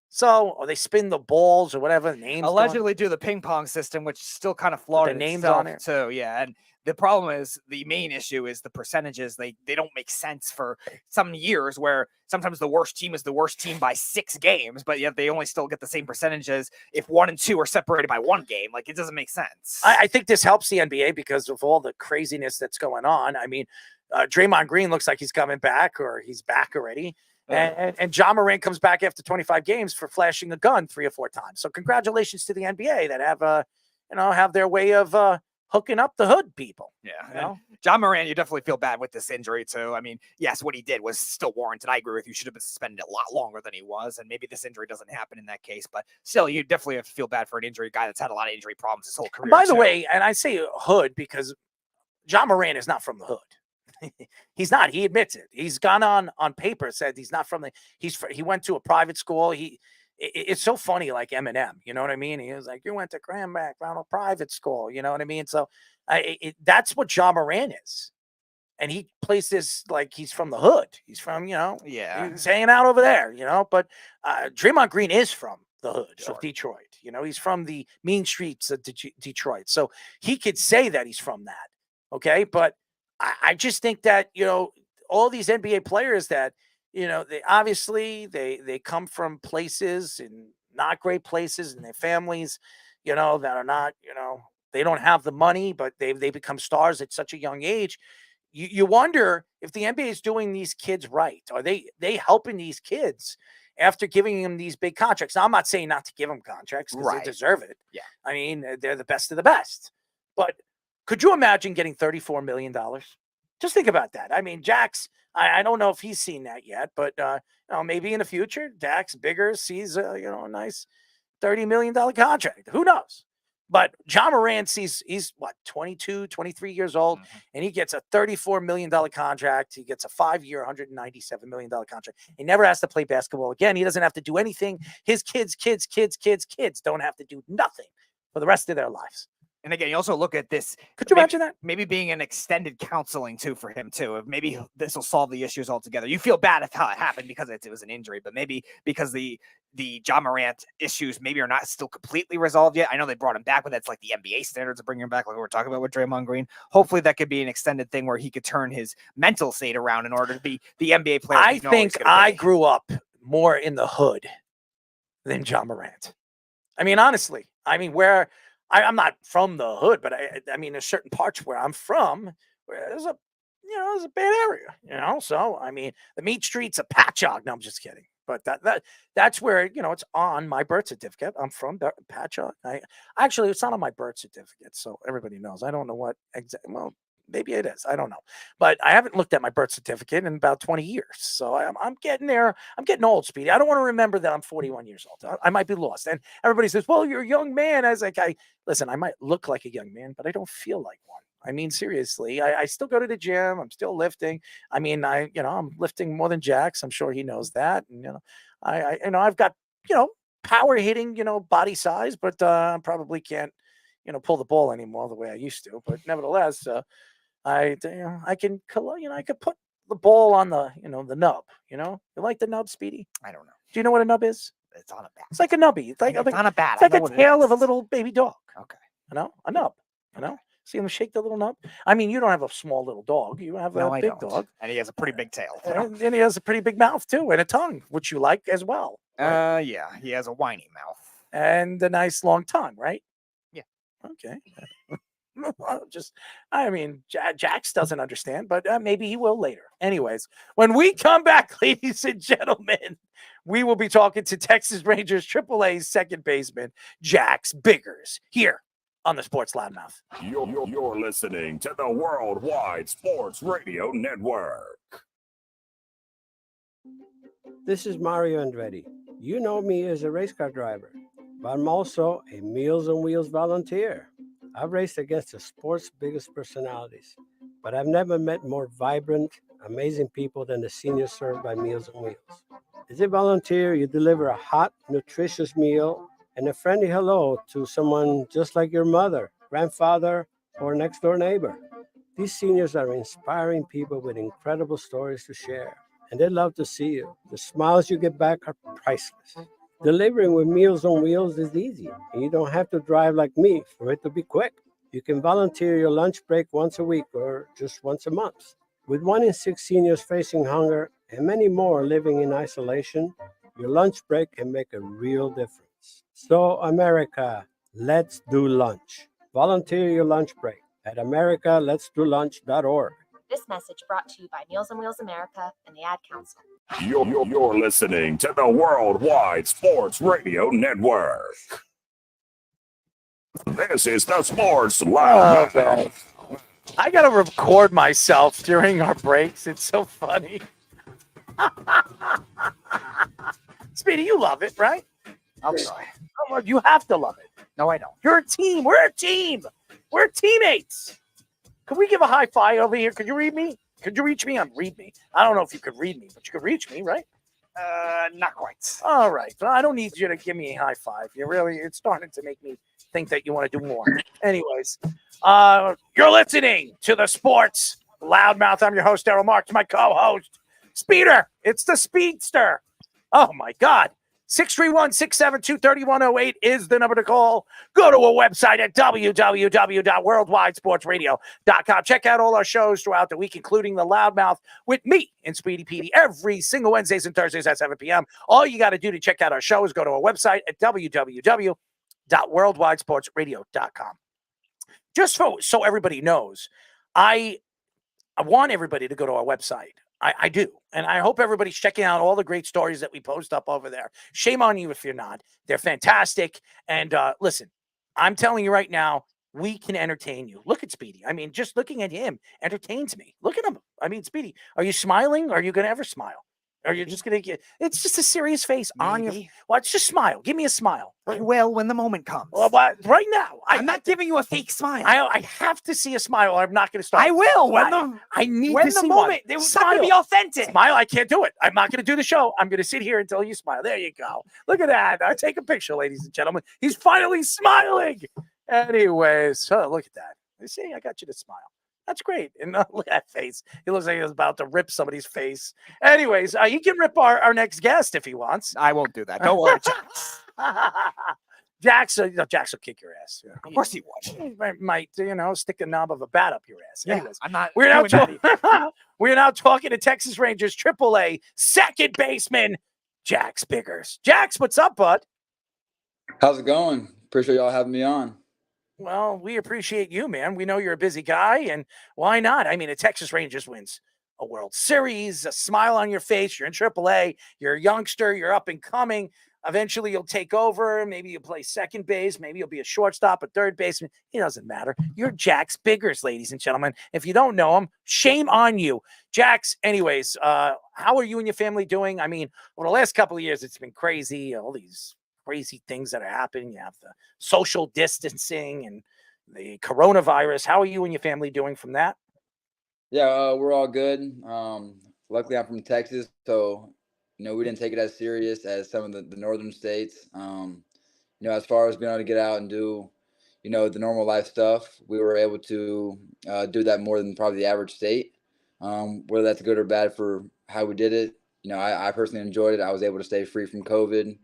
[SPEAKER 22] So, or they spin the balls or whatever names.
[SPEAKER 1] Allegedly do the ping pong system, which still kind of flawed
[SPEAKER 22] the names on it
[SPEAKER 1] too. Yeah, and the problem is the main issue is the percentages. They don't make sense for some years where sometimes the worst team is the worst team by 6 games, but yet they only still get the same percentages if 1 and 2 are separated by 1 game. Like, it doesn't make sense.
[SPEAKER 22] I think this helps the NBA because of all the craziness that's going on. I mean, Draymond Green looks like he's coming back, or he's back already. And Ja Morant comes back after 25 games for flashing a gun 3 or 4 times. So congratulations to the NBA that have their way of hooking up the hood people.
[SPEAKER 1] Yeah. Ja Morant, you definitely feel bad with this injury too. I mean, yes, what he did was still warranted. I agree with you. Should have been suspended a lot longer than he was. And maybe this injury doesn't happen in that case, but still, you definitely have to feel bad for an injury guy that's had a lot of injury problems his whole career.
[SPEAKER 22] By the way, and I say hood because Ja Morant is not from the hood. He's not. He admits it. He's gone on paper, said he's not from the. He went to a private school. It's so funny, like Eminem. You know what I mean? He was like, "You went to Cranbrook, found a private school." You know what I mean? So, that's what Ja Morant is, and he plays this like he's from the hood. He's from he's hanging out over there. But Draymond Green is from the hood of Detroit. He's from the mean streets of Detroit, so he could say that he's from that. Okay, but I just think that, all these NBA players that, they obviously they come from places and not great places, and their families, that are not, they don't have the money, but they become stars at such a young age. You wonder if the NBA is doing these kids right. Are they helping these kids after giving them these big contracts? Now, I'm not saying not to give them contracts because they deserve it.
[SPEAKER 1] Yeah.
[SPEAKER 22] I mean, they're the best of the best. But could you imagine getting $34 million? Just think about that. I mean, Jax, I don't know if he's seen that yet, but maybe in the future, Dax bigger sees a nice $30 million contract. Who knows? But Ja Morant sees he's 22, 23 years old, and he gets a $34 million contract. He gets a 5-year, $197 million contract. He never has to play basketball again. He doesn't have to do anything. His kids don't have to do nothing for the rest of their lives.
[SPEAKER 1] And again, you also look at this.
[SPEAKER 22] Could you imagine that?
[SPEAKER 1] Maybe being an extended counseling too for him too. Maybe this will solve the issues altogether. You feel bad if how it happened because it was an injury, but maybe because the Ja Morant issues maybe are not still completely resolved yet. I know they brought him back, but that's like the NBA standards of bringing him back, like we were talking about with Draymond Green. Hopefully that could be an extended thing where he could turn his mental state around in order to be the NBA player.
[SPEAKER 22] I think I grew up more in the hood than Ja Morant. I mean, honestly, where I'm not from the hood, but I mean, there's certain parts where I'm from where there's a it's a bad area, So, I mean, the meat street's a Patchogue. No, I'm just kidding. But that's where, it's on my birth certificate. I'm from Patchogue. Actually, it's not on my birth certificate, so everybody knows. I don't know what exactly. Well, maybe it is. I don't know. But I haven't looked at my birth certificate in about 20 years. So I'm getting there. I'm getting old, Speedy. I don't want to remember that I'm 41 years old. I might be lost. And everybody says, well, you're a young man. I was like, listen, I might look like a young man, but I don't feel like one. I mean, seriously, I still go to the gym. I'm still lifting. I mean, I'm lifting more than Jax. I'm sure he knows that. And, I've got, power hitting, body size, but I probably can't, pull the ball anymore the way I used to. But nevertheless, I can put the ball on the, the nub, You like the nub, Speedy?
[SPEAKER 1] I don't know.
[SPEAKER 22] Do you know what a nub is?
[SPEAKER 1] It's on a bat.
[SPEAKER 22] It's like a nubby. It's like
[SPEAKER 1] on a bat.
[SPEAKER 22] It's like a tail of a little baby dog.
[SPEAKER 1] Okay.
[SPEAKER 22] A nub, See him shake the little nub? I mean, you don't have a small little dog. You have a big dog.
[SPEAKER 1] And he has a pretty big tail.
[SPEAKER 22] And he has a pretty big mouth, too, and a tongue, which you like as well. Right?
[SPEAKER 1] Yeah, he has a whiny mouth.
[SPEAKER 22] And a nice long tongue, right?
[SPEAKER 1] Yeah.
[SPEAKER 22] Okay. Jax doesn't understand, but maybe he will later. Anyways, when we come back, ladies and gentlemen, we will be talking to Texas Rangers AAA's second baseman, Jax Biggers, here on the Sports Loudmouth.
[SPEAKER 16] You're listening to the Worldwide Sports Radio Network.
[SPEAKER 6] This is Mario Andretti. You know me as a race car driver, but I'm also a Meals on Wheels volunteer. I've raced against the sport's biggest personalities, but I've never met more vibrant, amazing people than the seniors served by Meals on Wheels. As a volunteer, you deliver a hot, nutritious meal and a friendly hello to someone just like your mother, grandfather, or next door neighbor. These seniors are inspiring people with incredible stories to share, and they love to see you. The smiles you get back are priceless. Delivering with Meals on Wheels is easy, and you don't have to drive like me for it to be quick. You can volunteer your lunch break once a week or just once a month. With 1 in 6 seniors facing hunger and many more living in isolation, your lunch break can make a real difference. So, America, let's do lunch. Volunteer your lunch break at americaletsdolunch.org.
[SPEAKER 7] This message brought to you by Meals on Wheels America and the Ad Council.
[SPEAKER 16] You're listening to the Worldwide Sports Radio Network. This is the Sports Loudmouth.
[SPEAKER 22] I got to record myself during our breaks. It's so funny. Speedy, you love it, right?
[SPEAKER 1] I'll try.
[SPEAKER 22] Oh, you have to love it.
[SPEAKER 1] No, I don't.
[SPEAKER 22] You're a team. We're a team. We're teammates. Could we give a high five over here? Could you read me? Could you reach me? Read me. I don't know if you could read me, but you could reach me, right?
[SPEAKER 1] Not quite.
[SPEAKER 22] All right. Well, I don't need you to give me a high five. It's starting to make me think that you want to do more. Anyways, you're listening to the Sports Loudmouth. I'm your host, Daryl Marks, my co-host, Speeder. It's the Speedster. Oh, my God. 631-672-3108 is the number to call. Go to our website at www.worldwidesportsradio.com. Check out all our shows throughout the week, including the Loudmouth with me and Speedy Petey every single Wednesdays and Thursdays at 7 p.m. All you got to do to check out our show is go to our website at www.worldwidesportsradio.com. Just so everybody knows, I want everybody to go to our website. I do. And I hope everybody's checking out all the great stories that we post up over there. Shame on you if you're not. They're fantastic. And listen, I'm telling you right now, we can entertain you. Look at Speedy. I mean, just looking at him entertains me. Look at him. I mean, Speedy, are you smiling? Are you going to ever smile? Are you just going to get, it's just a serious face on your, well, it's just smile. Give me a smile.
[SPEAKER 1] I will when the moment comes.
[SPEAKER 22] Well, right now.
[SPEAKER 1] I'm not giving you a fake smile.
[SPEAKER 22] I have to see a smile. I'm not going to start.
[SPEAKER 1] I will
[SPEAKER 22] I need
[SPEAKER 1] when
[SPEAKER 22] to
[SPEAKER 1] the
[SPEAKER 22] see
[SPEAKER 1] moment.
[SPEAKER 22] One.
[SPEAKER 1] It's not going to be authentic.
[SPEAKER 22] Smile. I can't do it. I'm not going to do the show. I'm going to sit here until you smile. There you go. Look at that. I take a picture, ladies and gentlemen. He's finally smiling. Anyways, look at that. You see, I got you to smile. That's great. And look at that face. He looks like he's about to rip somebody's face. Anyways, he can rip our next guest if he wants.
[SPEAKER 1] I won't do that. Don't worry,
[SPEAKER 22] Jax will kick your ass. Yeah.
[SPEAKER 1] Of course he would.
[SPEAKER 22] He might, stick a knob of a bat up your ass.
[SPEAKER 1] Yeah,
[SPEAKER 22] Anyways,
[SPEAKER 1] I'm not.
[SPEAKER 22] We're now talking to Texas Rangers AAA second baseman Jax Biggers. Jax, what's up, bud?
[SPEAKER 23] How's it going? Appreciate y'all having me on.
[SPEAKER 22] Well, we appreciate you, man. We know you're a busy guy, and why not? I mean, a Texas Rangers wins a World Series, a smile on your face. You're in AAA. You're a youngster. You're up and coming. Eventually, you'll take over. Maybe you'll play second base. Maybe you'll be a shortstop, a third baseman. It doesn't matter. You're Jax Biggers, ladies and gentlemen. If you don't know him, shame on you. Jax, anyways, how are you and your family doing? I mean, over the last couple of years, it's been crazy. All these crazy things that are happening. You have the social distancing and the coronavirus. How are you and your family doing from that?
[SPEAKER 8] Yeah, we're all good. Luckily, I'm from Texas, so we didn't take it as serious as some of the northern states. As far as being able to get out and do, the normal life stuff, we were able to do that more than probably the average state. Whether that's good or bad for how we did it, I personally enjoyed it. I was able to stay free from COVID.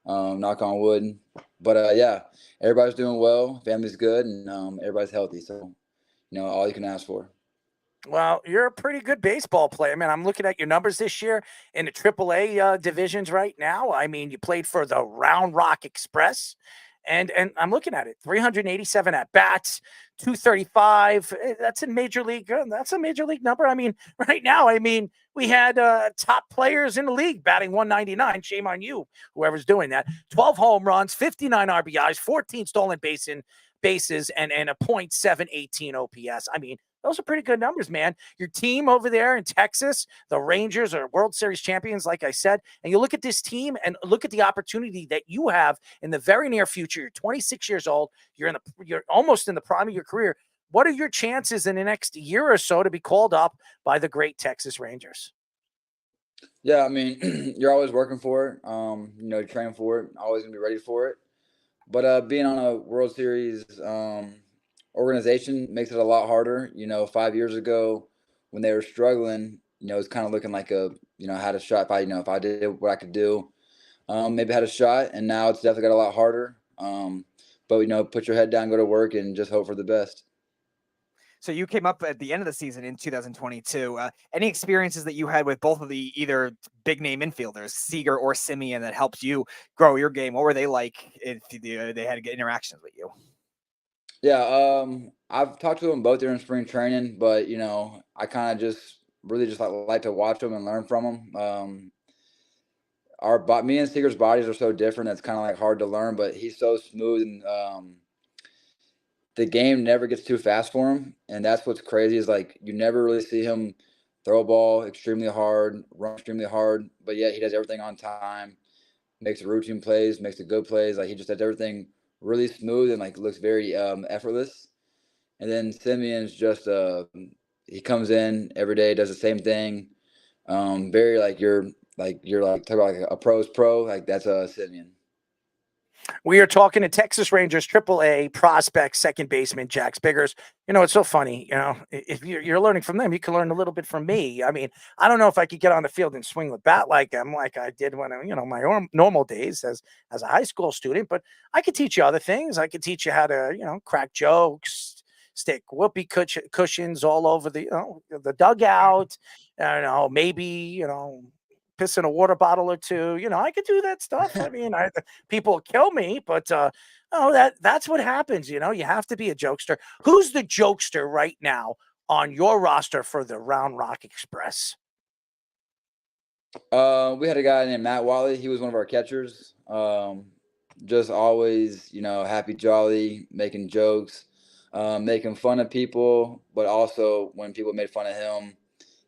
[SPEAKER 8] Knock on wood. But yeah, everybody's doing well. Family's good, and everybody's healthy. So, all you can ask for.
[SPEAKER 22] Well, you're a pretty good baseball player, man. I'm looking at your numbers this year in the AAA divisions right now. I mean, you played for the Round Rock Express, and I'm looking at it: 387 at bats, 235. That's a major league. That's a major league number. I mean, right now, we had top players in the league batting 199. Shame on you, whoever's doing that. 12 home runs, 59 RBIs, 14 stolen bases, and a .718 OPS. I mean, those are pretty good numbers, man. Your team over there in Texas, the Rangers are World Series champions, like I said. And you look at this team and look at the opportunity that you have in the very near future. You're 26 years old. You're almost in the prime of your career. What are your chances in the next year or so to be called up by the great Texas Rangers?
[SPEAKER 8] Yeah, you're always working for it. Train for it. Always gonna be ready for it. But being on a World Series organization makes it a lot harder. 5 years ago when they were struggling, it was kind of looking like I had a shot. If I did what I could do, maybe had a shot. And now it's definitely got a lot harder. But put your head down, go to work, and just hope for the best.
[SPEAKER 1] So you came up at the end of the season in 2022. Any experiences that you had with both of the either big name infielders, Seager or Simeon, that helped you grow your game? What were they like if they had to get interactions with you?
[SPEAKER 8] Yeah, I've talked to them both during spring training, but I kind of just really just like to watch them and learn from them. Me and Seager's bodies are so different; it's kind of like hard to learn. But he's so smooth, and the game never gets too fast for him, and that's what's crazy is like you never really see him throw a ball extremely hard, run extremely hard, but yet he does everything on time, makes the routine plays, makes the good plays. Like he just does everything really smooth and like looks very effortless. And then Simeon's just he comes in every day, does the same thing. Very you're talking about like a pro's pro, like that's Simeon.
[SPEAKER 22] We are talking to Texas Rangers AAA prospect second baseman Jax Biggers. It's so funny. If you're learning from them, you can learn a little bit from me. I don't know if I could get on the field and swing the bat like them, like I did when my normal days as a high school student. But I could teach you other things. I could teach you how to crack jokes, stick whoopee cushions all over the dugout. I don't know, maybe piss in a water bottle or two. I could do that stuff. People kill me, but that's what happens. You have to be a jokester. Who's the jokester right now on your roster for the Round Rock Express?
[SPEAKER 8] We had a guy named Matt Wally. He was one of our catchers. Just always, happy, jolly, making jokes, making fun of people, but also when people made fun of him,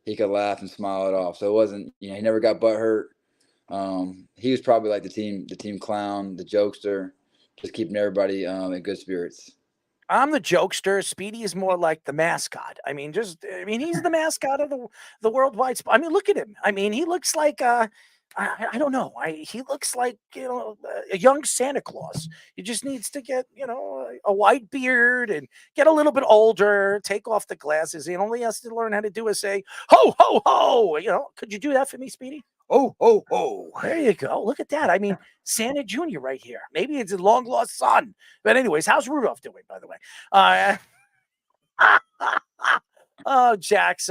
[SPEAKER 8] he could laugh and smile it off. So it wasn't, he never got butt hurt. He was probably like the team clown, the jokester, just keeping everybody in good spirits.
[SPEAKER 22] I'm the jokester. Speedy is more like the mascot. He's the mascot of the worldwide. Look at him. He looks like I don't know. He looks like a young Santa Claus. He just needs to get a white beard and get a little bit older. Take off the glasses. He only has to learn how to do is say ho ho ho. Could you do that for me, Speedy?
[SPEAKER 1] Oh ho ho.
[SPEAKER 22] There you go. Look at that. Santa Jr. right here. Maybe it's a long lost son. But anyways, how's Rudolph doing, by the way? Oh, Jax.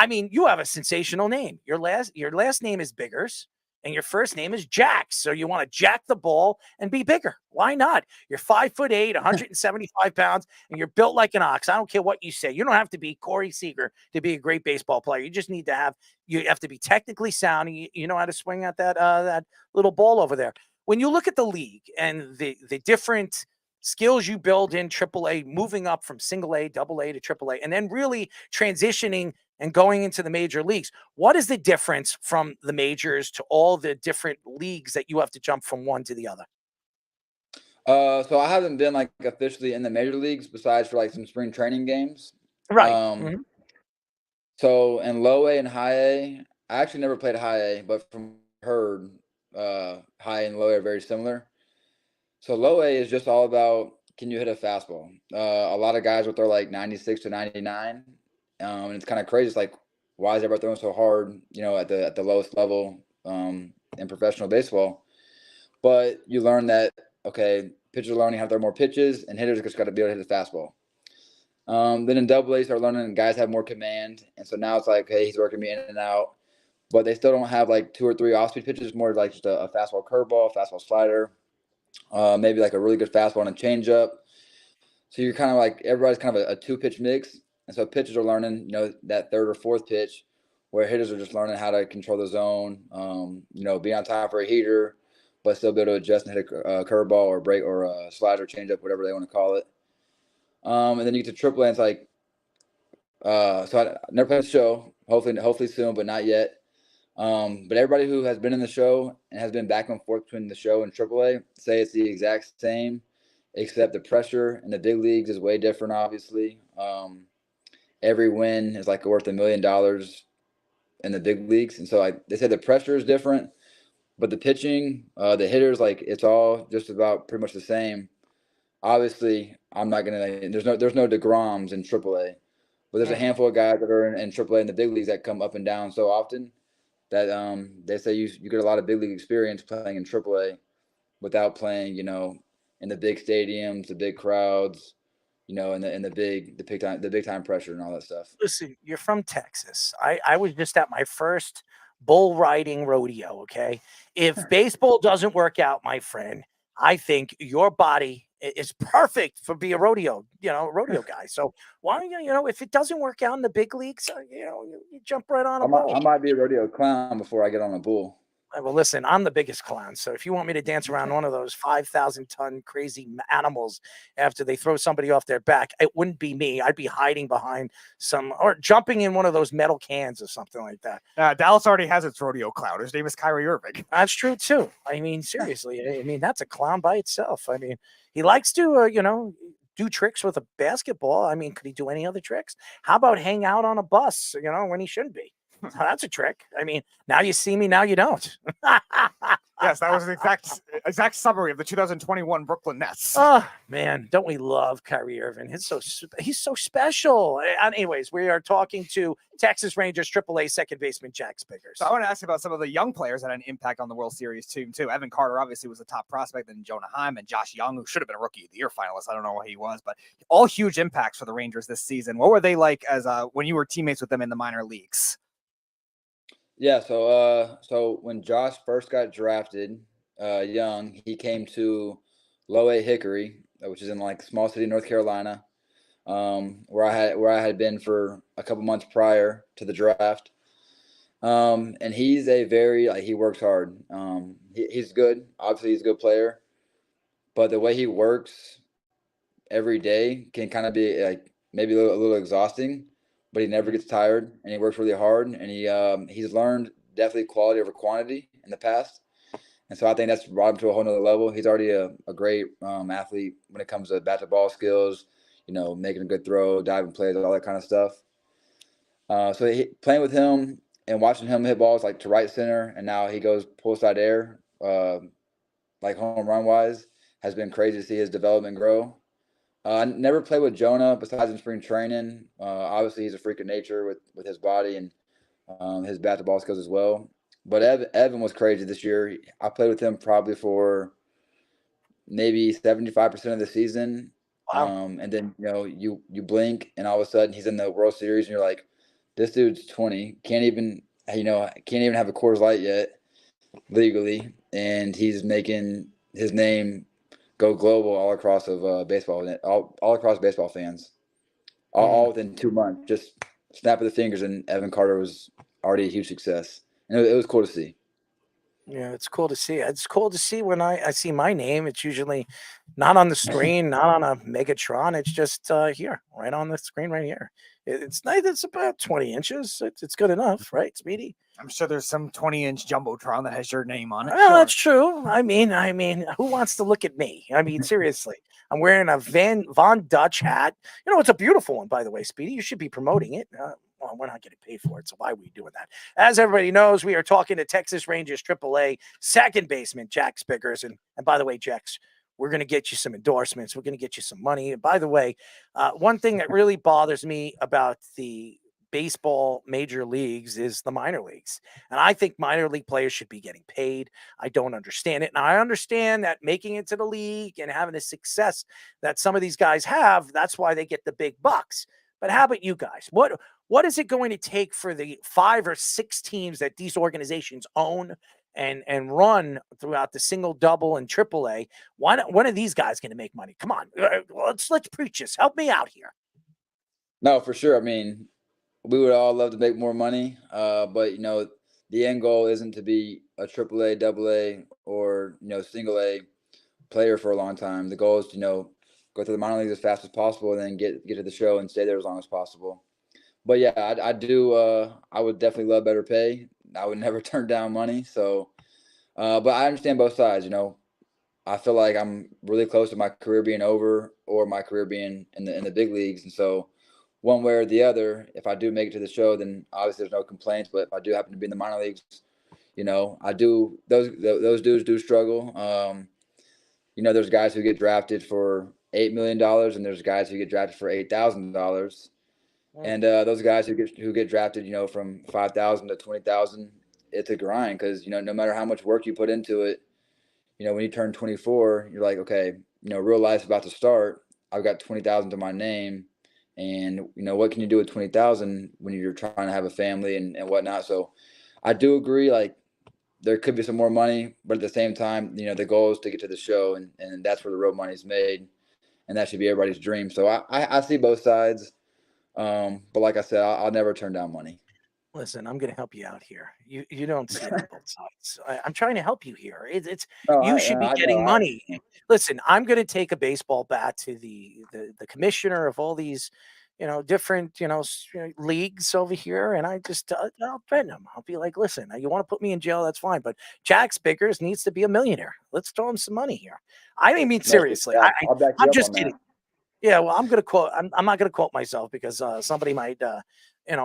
[SPEAKER 22] You have a sensational name. Your last name is Biggers. and your first name is Jack. So you want to jack the ball and be bigger. Why not? You're 5'8", 175 pounds, and you're built like an ox. I don't care what you say. You don't have to be Corey Seager to be a great baseball player. You just need to have to be technically sound. And you know how to swing at that little ball over there. When you look at the league and the different skills you build in AAA, moving up from single A, double A to AAA, and then really transitioning and going into the major leagues, what is the difference from the majors to all the different leagues that you have to jump from one to the other?
[SPEAKER 8] So I haven't been like officially in the major leagues besides for like some spring training games.
[SPEAKER 22] Right.
[SPEAKER 8] So in low A and high A, I actually never played high A, but from heard, high and low A are very similar. So low A is just all about, can you hit a fastball? A lot of guys will throw like 96 to 99. And it's kind of crazy. It's like, why is everybody throwing so hard, at the lowest level in professional baseball? But you learn that, okay, pitchers are learning how to throw more pitches, and hitters just got to be able to hit a fastball. Then in double A, start learning guys have more command. And so now it's like, hey, he's working me in and out. But they still don't have like 2 or 3 off-speed pitches, more like just a fastball curveball, fastball slider, maybe like a really good fastball and a changeup. So you're kind of like, everybody's kind of a 2-pitch mix. And so pitchers are learning, that 3rd or 4th pitch, where hitters are just learning how to control the zone, be on time for a heater, but still be able to adjust and hit a curveball or break or a slider, changeup, whatever they want to call it. And then you get to AAA, and it's like, so I never played the show, hopefully soon, but not yet. But everybody who has been in the show and has been back and forth between the show and AAA say it's the exact same, except the pressure in the big leagues is way different, obviously. Every win is like worth $1 million in the big leagues. And so they say the pressure is different, but the pitching, the hitters, like it's all just about pretty much the same. Obviously, I'm not going to, there's no DeGroms in AAA, but there's a handful of guys that are in AAA and the big leagues that come up and down so often that they say you get a lot of big league experience playing in AAA without playing, in the big stadiums, the big crowds, and the big time pressure and all that stuff.
[SPEAKER 22] Listen, you're from Texas. I was just at my first bull riding rodeo. Okay. If baseball doesn't work out, my friend, I think your body is perfect for be a rodeo guy. So why don't you, if it doesn't work out in the big leagues, you jump right on a bull.
[SPEAKER 8] I might be a rodeo clown before I get on a bull.
[SPEAKER 22] Well, listen, I'm the biggest clown. So if you want me to dance around one of those 5,000-ton crazy animals after they throw somebody off their back, it wouldn't be me. I'd be hiding behind or jumping in one of those metal cans or something like that.
[SPEAKER 1] Dallas already has its rodeo clown. His name is Kyrie Irving.
[SPEAKER 22] That's true, too. I mean, seriously. I mean, that's a clown by itself. I mean, he likes to, do tricks with a basketball. I mean, could he do any other tricks? How about hang out on a bus, when he shouldn't be? That's a trick. I mean, now you see me, now you don't.
[SPEAKER 1] Yes, that was the exact summary of the 2021 Brooklyn Nets.
[SPEAKER 22] Oh man, don't we love Kyrie Irving? He's so special. Anyways, we are talking to Texas Rangers AAA second baseman Jack Spiggers.
[SPEAKER 1] So I want to ask you about some of the young players that had an impact on the World Series team too. Evan Carter obviously was a top prospect, then Jonah Heim and Josh Young, who should have been a Rookie of the Year finalist. I don't know what he was, but all huge impacts for the Rangers this season. What were they like as when you were teammates with them in the minor leagues?
[SPEAKER 8] Yeah, so when Josh first got drafted, young, he came to Low A Hickory, which is in like small city North Carolina, where I had been for a couple months prior to the draft. And he's he works hard. He's good. Obviously, he's a good player, but the way he works every day can kind of be like maybe a little exhausting. But he never gets tired, and he works really hard, and he's learned definitely quality over quantity in the past. And so I think that's brought him to a whole nother level. He's already a great athlete when it comes to bat-to-ball skills, making a good throw, diving plays, all that kind of stuff. So playing with him and watching him hit balls like to right center, and now he goes pull side air, like home run-wise, has been crazy to see his development grow. I never played with Jonah besides in spring training. Obviously, he's a freak of nature with his body and his bat-to-ball skills as well. But Evan was crazy this year. I played with him probably for maybe 75% of the season.
[SPEAKER 22] Wow.
[SPEAKER 8] And then, you blink, and all of a sudden he's in the World Series, and you're like, this dude's 20, can't even have a Coors Light yet. legally, and he's making his name go global all across of baseball, all across baseball fans, all within 2 months. Just snap of the fingers, and Evan Carter was already a huge success, and it was cool to see.
[SPEAKER 22] Yeah, it's cool to see. It's cool to see when I see my name. It's usually not on the screen, not on a Megatron. It's just here, right on the screen, right here. It's nice. It's about 20 inches. It's good enough, right, Speedy?
[SPEAKER 1] I'm sure there's some 20-inch jumbotron that has your name on it.
[SPEAKER 22] Well,
[SPEAKER 1] Sure.
[SPEAKER 22] that's true. I mean, who wants to look at me? I mean, seriously. I'm wearing a Von Dutch hat. You know, it's a beautiful one, by the way, Speedy. You should be promoting it. Well, we're not getting paid for it, so why are we doing that? As everybody knows, we are talking to Texas Rangers AAA second baseman Jack Spiggers. And by the way, Jax, we're going to get you some endorsements. We're going to get you some money. And by the way, one thing that really bothers me about the baseball major leagues is the minor leagues. And I think minor league players should be getting paid. I don't understand it. And I understand that making it to the league and having the success that some of these guys have, that's why they get the big bucks. But how about you guys? What is it going to take for the 5 or 6 teams that these organizations own and run throughout the single, double, and AAA? When are these guys going to make money? Come on, let's preach this. Help me out here.
[SPEAKER 8] No, for sure. I mean, we would all love to make more money, but you know, the end goal isn't to be a AAA, AA, or single A player for a long time. The goal is to go through the minor leagues as fast as possible, and then get to the show and stay there as long as possible. But yeah, I do. I would definitely love better pay. I would never turn down money. So, but I understand both sides. I feel like I'm really close to my career being over or my career being in the big leagues, and so one way or the other, if I do make it to the show, then obviously there's no complaints. But if I do happen to be in the minor leagues, I do. Those dudes do struggle. There's guys who get drafted for $8 million, and there's guys who get drafted for $8,000. And those guys who get drafted, from 5,000 to 20,000, it's a grind because no matter how much work you put into it, when you turn 24, you're like, okay, real life's about to start. I've got 20,000 to my name, and what can you do with 20,000 when you're trying to have a family and whatnot? So, I do agree. Like, there could be some more money, but at the same time, the goal is to get to the show, and that's where the real money's made, and that should be everybody's dream. So I see both sides. But like I said, I'll never turn down money.
[SPEAKER 22] Listen, I'm going to help you out here. You don't see it on both sides. I'm trying to help you here. You should be getting money. Listen, I'm going to take a baseball bat to the commissioner of all these, different, leagues over here, and I'll threaten him. I'll be like, listen, you want to put me in jail? That's fine, but Jack Spiggers needs to be a millionaire. Let's throw him some money here. I mean, seriously, I'm just kidding. Yeah, well, I'm not going to quote myself because somebody might,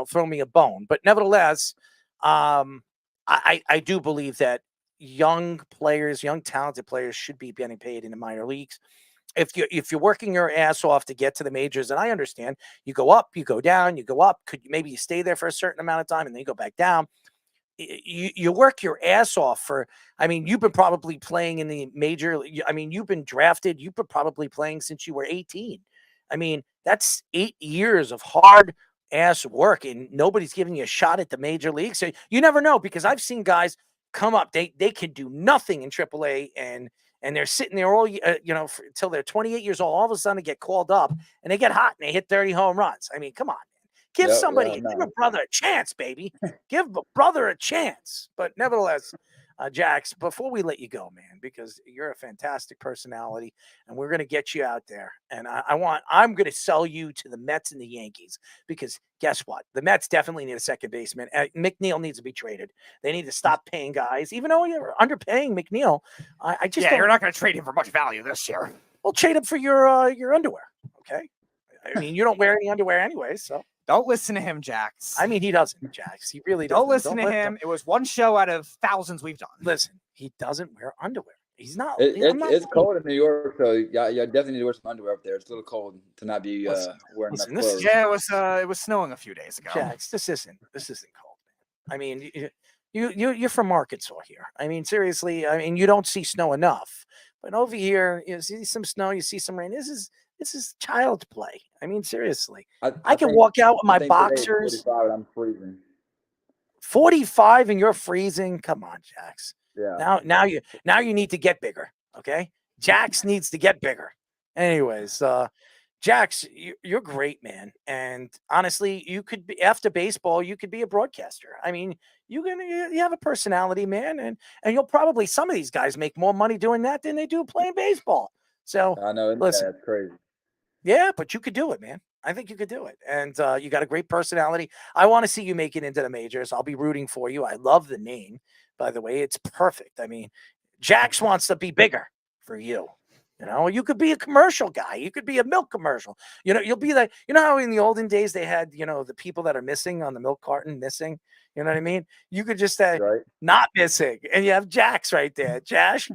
[SPEAKER 22] throw me a bone. But nevertheless, I do believe that young talented players should be getting paid in the minor leagues. If you're working your ass off to get to the majors, and I understand, you go up, you go down, you go up. Maybe you stay there for a certain amount of time and then you go back down. You work your ass off you've been probably playing in the major. You've been drafted. You've been probably playing since you were 18. That's 8 years of hard ass work, and nobody's giving you a shot at the major league. So you never know, because I've seen guys come up. They can do nothing in AAA, and they're sitting there all until they're 28 years old. All of a sudden, they get called up and they get hot and they hit 30 home runs. Come on. Give give a brother a chance, baby. Give a brother a chance. But nevertheless, Jax, before we let you go, man, because you're a fantastic personality, and we're going to get you out there. And I'm going to sell you to the Mets and the Yankees, because guess what? The Mets definitely need a second baseman. McNeil needs to be traded. They need to stop paying guys, even though you're underpaying McNeil.
[SPEAKER 1] You're not going to trade him for much value this year.
[SPEAKER 22] Well, trade him for your underwear. Okay. You don't wear any underwear anyway, so.
[SPEAKER 1] Don't listen to him, Jax.
[SPEAKER 22] He doesn't, Jax. He really doesn't.
[SPEAKER 1] Don't listen to him. It was one show out of thousands we've done.
[SPEAKER 22] Listen, he doesn't wear underwear. He's not.
[SPEAKER 8] It's cold in New York, so you definitely need to wear some underwear up there. It's a little cold to not be wearing enough clothes.
[SPEAKER 1] It was snowing a few days ago.
[SPEAKER 22] Jax, this isn't cold, man. You're from Arkansas here. Seriously. You don't see snow enough, but over here you see some snow, you see some rain. This is child's play. Seriously. I can walk out with my boxers.
[SPEAKER 8] 45 and I'm freezing.
[SPEAKER 22] 45 and you're freezing? Come on, Jax.
[SPEAKER 8] Yeah.
[SPEAKER 22] Now you need to get bigger. Okay. Jax needs to get bigger. Anyways, Jax, you're great, man. And honestly, you could be after baseball, you could be a broadcaster. I mean, you have a personality, man, and you'll probably some of these guys make more money doing that than they do playing baseball. So
[SPEAKER 8] I know.
[SPEAKER 22] listen,
[SPEAKER 8] That's crazy.
[SPEAKER 22] yeah, but you could do it, man. I think you could do it. And you got a great personality. I want to see you make it into the majors. I'll be rooting for you. I love the name, by the way. It's perfect. I mean, Jax wants to be bigger for you. You know, you could be a commercial guy. You could be a milk commercial. You know, you'll be like, you know how in the olden days they had, you know, the people that are missing on the milk carton missing. You know what I mean? You could just say not missing, and you have Jax right there. Jax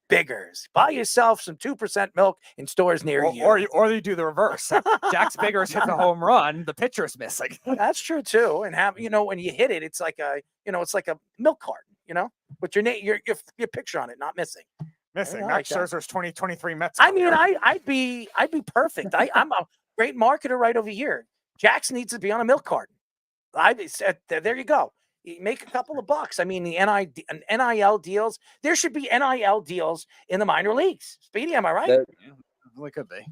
[SPEAKER 22] Biggers. Buy yourself some 2% milk in stores near you.
[SPEAKER 1] Or you do the reverse. Jax Biggers hits a home run. The pitcher's missing.
[SPEAKER 22] That's true too. And have when you hit it, it's like a milk carton. You know, with your name, your picture on it, not missing.
[SPEAKER 1] Missing.
[SPEAKER 22] I
[SPEAKER 1] Max
[SPEAKER 22] like that.
[SPEAKER 1] Scherzer's 2023 Mets.
[SPEAKER 22] I mean, I'd be perfect. I'm a great marketer right over here. Jax needs to be on a milk carton. There you go. You make a couple of bucks. I mean, the NIL deals. There should be NIL deals in the minor leagues. Speedy, am I right?
[SPEAKER 1] Really could be.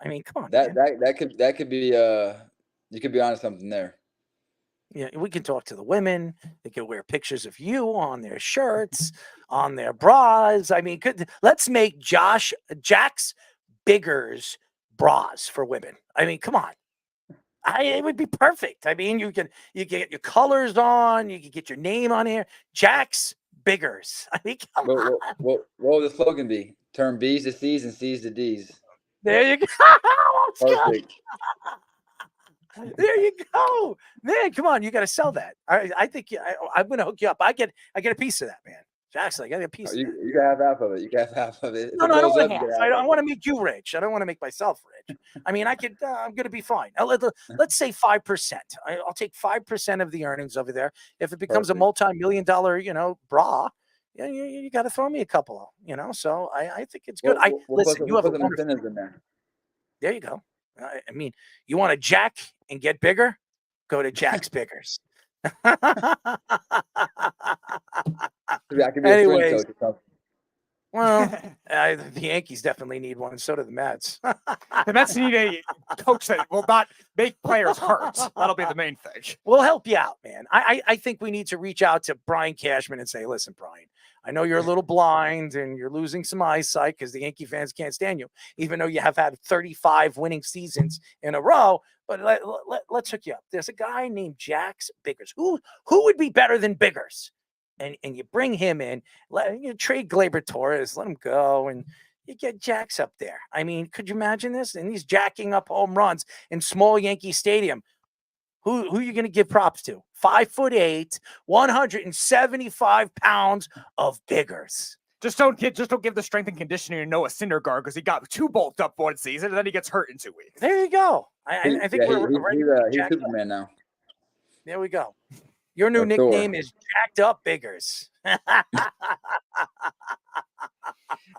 [SPEAKER 22] I mean, come on.
[SPEAKER 8] That could be you could be onto something there.
[SPEAKER 22] Yeah, we can talk to the women. They can wear pictures of you on their shirts, on their bras. I mean, let's make Jax Biggers bras for women. I mean, come on. It would be perfect. I mean, you can get your colors on. You can get your name on here. Jax Biggers. I mean, come on.
[SPEAKER 8] What would the slogan be? Turn B's to C's and C's to D's.
[SPEAKER 22] There you go.
[SPEAKER 8] Perfect.
[SPEAKER 22] There you go, man. Come on, you got to sell that. I think I'm going to hook you up. I get a piece of that, man. Jackson, I got a piece.
[SPEAKER 8] You can have half of it. You can have half of it.
[SPEAKER 22] No, I don't want half. I want to make you rich. I don't want to make myself rich. I mean, I could. I'm going to be fine. Let's say 5%. I'll take 5% of the earnings over there. If it becomes a multi-million-dollar, bra, you got to throw me a couple. So I think it's good. Listen, you have a
[SPEAKER 8] incentives in there.
[SPEAKER 22] There you go. I mean, you want to jack and get bigger? Go to Jax Biggers. Anyways, well, the Yankees definitely need one. So do the Mets.
[SPEAKER 1] The Mets need a coach that will not make players hurt. That'll be the main thing.
[SPEAKER 22] We'll help you out, man. I think we need to reach out to Brian Cashman and say, listen, Brian, I know you're a little blind and you're losing some eyesight because the Yankee fans can't stand you, even though you have had 35 winning seasons in a row. But let's hook you up. There's a guy named Jax Biggers. Who would be better than Biggers? And you bring him in, you trade Gleyber Torres, let him go, and you get Jax up there. I mean, could you imagine this? And he's jacking up home runs in small Yankee Stadium. Who are you going to give props to? 5'8", 175 pounds of Biggers.
[SPEAKER 1] Just don't give the strength and conditioning to Noah Syndergaard because he got too bulked up one season and then he gets hurt in 2 weeks.
[SPEAKER 22] There you go. I think
[SPEAKER 8] he's Superman now.
[SPEAKER 22] There we go. Your new nickname is Jacked Up Biggers.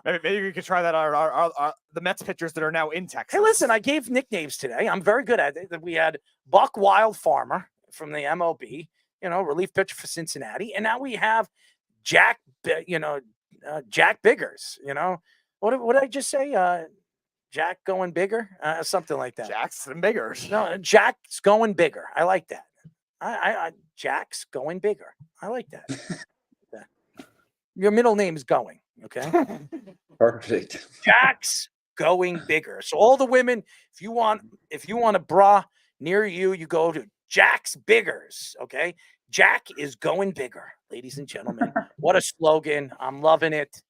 [SPEAKER 1] Maybe we could try that on the Mets pitchers that are now in Texas.
[SPEAKER 22] Hey, listen, I gave nicknames today. I'm very good at it. We had Buck Wild Farmer from the MLB, relief pitcher for Cincinnati, and now we have Jack Biggers. What did I just say? Jack going bigger, something like that.
[SPEAKER 1] Jackson Biggers.
[SPEAKER 22] No, Jack's going bigger. I like that. Jack's going bigger. I like that. Your middle name is Going. Okay.
[SPEAKER 8] Perfect.
[SPEAKER 22] Jack's going bigger. So all the women, if you want a bra near you, you go to Jack's Biggers. Okay. Jack is going bigger, ladies and gentlemen. What a slogan. I'm loving it.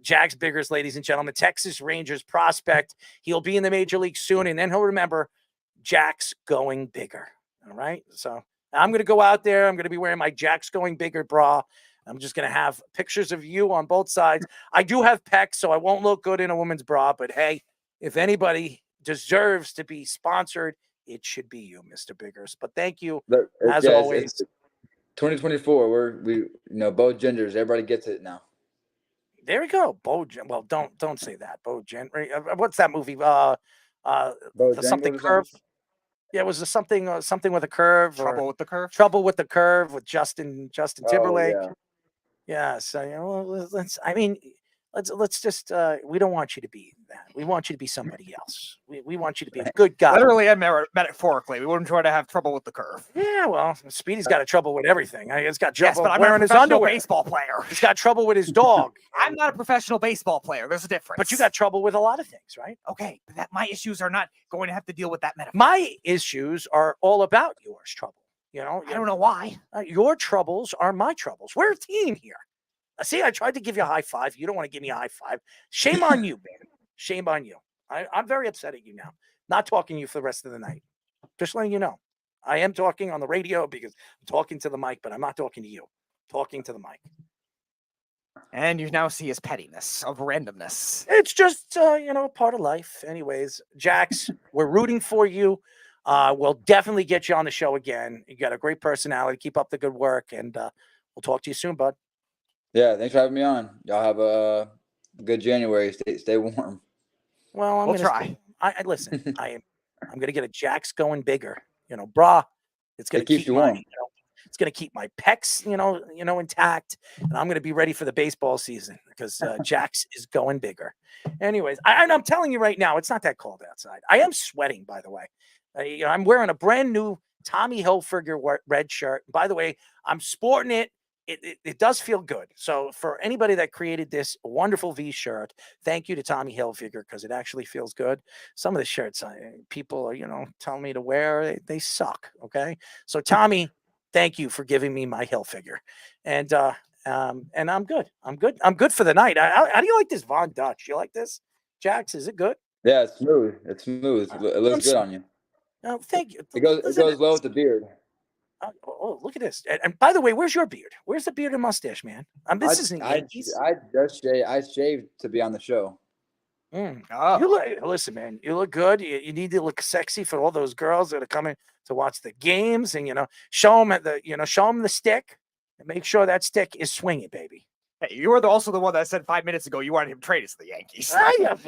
[SPEAKER 22] Jack's Biggers, ladies and gentlemen. Texas Rangers prospect. He'll be in the major league soon, and then he'll remember Jack's going bigger. All right. So I'm going to go out there. I'm going to be wearing my Jack's going bigger bra. I'm just going to have pictures of you on both sides. I do have pecs, so I won't look good in a woman's bra. But hey, if anybody deserves to be sponsored, it should be you, Mr. Biggers. But thank you, as always.
[SPEAKER 8] 2024, we both genders. Everybody gets it now.
[SPEAKER 22] There we go. Well, don't say that. Bo Gentry. What's that movie? Something curve. Yeah, it was something with a curve.
[SPEAKER 1] Trouble with the Curve.
[SPEAKER 22] Trouble with the Curve with Justin Timberlake.
[SPEAKER 8] Oh,
[SPEAKER 22] Yes. Let's just, we don't want you to be that. We want you to be somebody else. We want you to be a good guy.
[SPEAKER 1] Literally and metaphorically. We wouldn't try to have trouble with the curve.
[SPEAKER 22] Yeah, well, Speedy's got trouble with everything. He's got
[SPEAKER 1] Yes,
[SPEAKER 22] trouble
[SPEAKER 1] but I'm not a
[SPEAKER 22] wearing his
[SPEAKER 1] professional
[SPEAKER 22] underwear.
[SPEAKER 1] baseball player.
[SPEAKER 22] He's got trouble with his dog.
[SPEAKER 1] I'm not a professional baseball player. There's a difference.
[SPEAKER 22] But you got trouble with a lot of things, right?
[SPEAKER 1] Okay, but my issues are not going to have to deal with that metaphor.
[SPEAKER 22] My issues are all about yours trouble.
[SPEAKER 1] I don't know why.
[SPEAKER 22] Your troubles are my troubles. We're a team here. See, I tried to give you a high five. You don't want to give me a high five. Shame on you, man. Shame on you. I'm very upset at you now. Not talking to you for the rest of the night. Just letting you know. I am talking on the radio because I'm talking to the mic, but I'm not talking to you. I'm talking to the mic.
[SPEAKER 1] And you now see his pettiness of randomness.
[SPEAKER 22] It's just, part of life. Anyways, Jax, we're rooting for you. We'll definitely get you on the show again. You got a great personality. Keep up the good work, and we'll talk to you soon, bud.
[SPEAKER 8] Yeah, thanks for having me on. Y'all have a good January. Stay warm.
[SPEAKER 22] Well,
[SPEAKER 1] we'll try.
[SPEAKER 22] Listen. I'm gonna get a Jax going bigger. Brah. It's gonna keep
[SPEAKER 8] you warm.
[SPEAKER 22] It's gonna keep my pecs, intact, and I'm gonna be ready for the baseball season because Jax is going bigger. Anyways, I'm telling you right now, it's not that cold outside. I am sweating, by the way. I'm wearing a brand new Tommy Hilfiger red shirt. By the way, I'm sporting it. It does feel good. So for anybody that created this wonderful V shirt, thank you to Tommy Hilfiger because it actually feels good. Some of the shirts people are, telling me to wear, they suck. Okay. So Tommy, thank you for giving me my Hilfiger. And I'm good. I'm good for the night. How do you like this Von Dutch? You like this? Jax, is it good?
[SPEAKER 8] Yeah, it's smooth. It looks good on you.
[SPEAKER 22] Oh, thank you.
[SPEAKER 8] It goes well with the beard.
[SPEAKER 22] Oh, look at this. And by the way, where's your beard? Where's the beard and mustache, man? This isn't Yankees.
[SPEAKER 8] I shaved to be on the show.
[SPEAKER 22] Listen, man, you look good. You need to look sexy for all those girls that are coming to watch the games, and show them the stick, and make sure that stick is swinging, baby.
[SPEAKER 1] Hey, you were also the one that said 5 minutes ago you wanted him traded to the Yankees.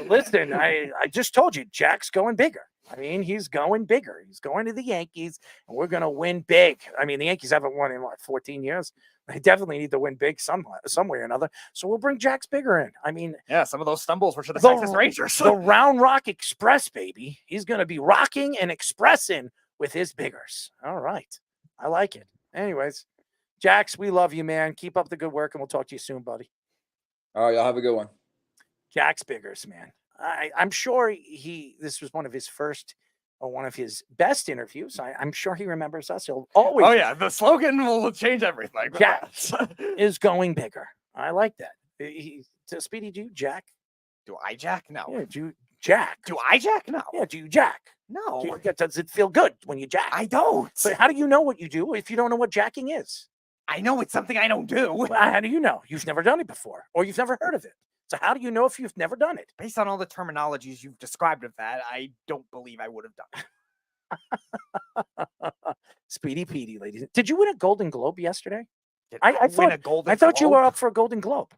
[SPEAKER 22] Listen, I just told you, Jack's going bigger. He's going bigger. He's going to the Yankees, and we're going to win big. The Yankees haven't won in 14 years. They definitely need to win big some way or another. So we'll bring Jax bigger in.
[SPEAKER 1] Yeah, some of those stumbles were to the Texas Rangers.
[SPEAKER 22] The Round Rock Express, baby. He's going to be rocking and expressing with his biggers. All right. I like it. Anyways, Jax, we love you, man. Keep up the good work, and we'll talk to you soon, buddy.
[SPEAKER 8] All right, y'all have a good one.
[SPEAKER 22] Jax Biggers, man. I'm sure this was one of his first or one of his best interviews. I'm sure he remembers us. He'll always.
[SPEAKER 1] Oh, yeah. The slogan will change everything.
[SPEAKER 22] Jax is going bigger. I like that. Speedy, do you jack?
[SPEAKER 1] Do I jack? No.
[SPEAKER 22] Yeah, do you jack?
[SPEAKER 1] Do I jack? No.
[SPEAKER 22] Yeah, do you jack?
[SPEAKER 1] No.
[SPEAKER 22] Does it feel good when you jack?
[SPEAKER 1] I don't.
[SPEAKER 22] But how do you know what you do if you don't know what jacking is?
[SPEAKER 1] I know it's something I don't do.
[SPEAKER 22] Well, how do you know? You've never done it before, or you've never heard of it. So how do you know if you've never done it?
[SPEAKER 1] Based on all the terminologies you've described of that, I don't believe I would have done it.
[SPEAKER 22] Speedy Petey, ladies. Did you win a Golden Globe yesterday?
[SPEAKER 1] I win a Golden Globe?
[SPEAKER 22] I thought you were up for a Golden Globe.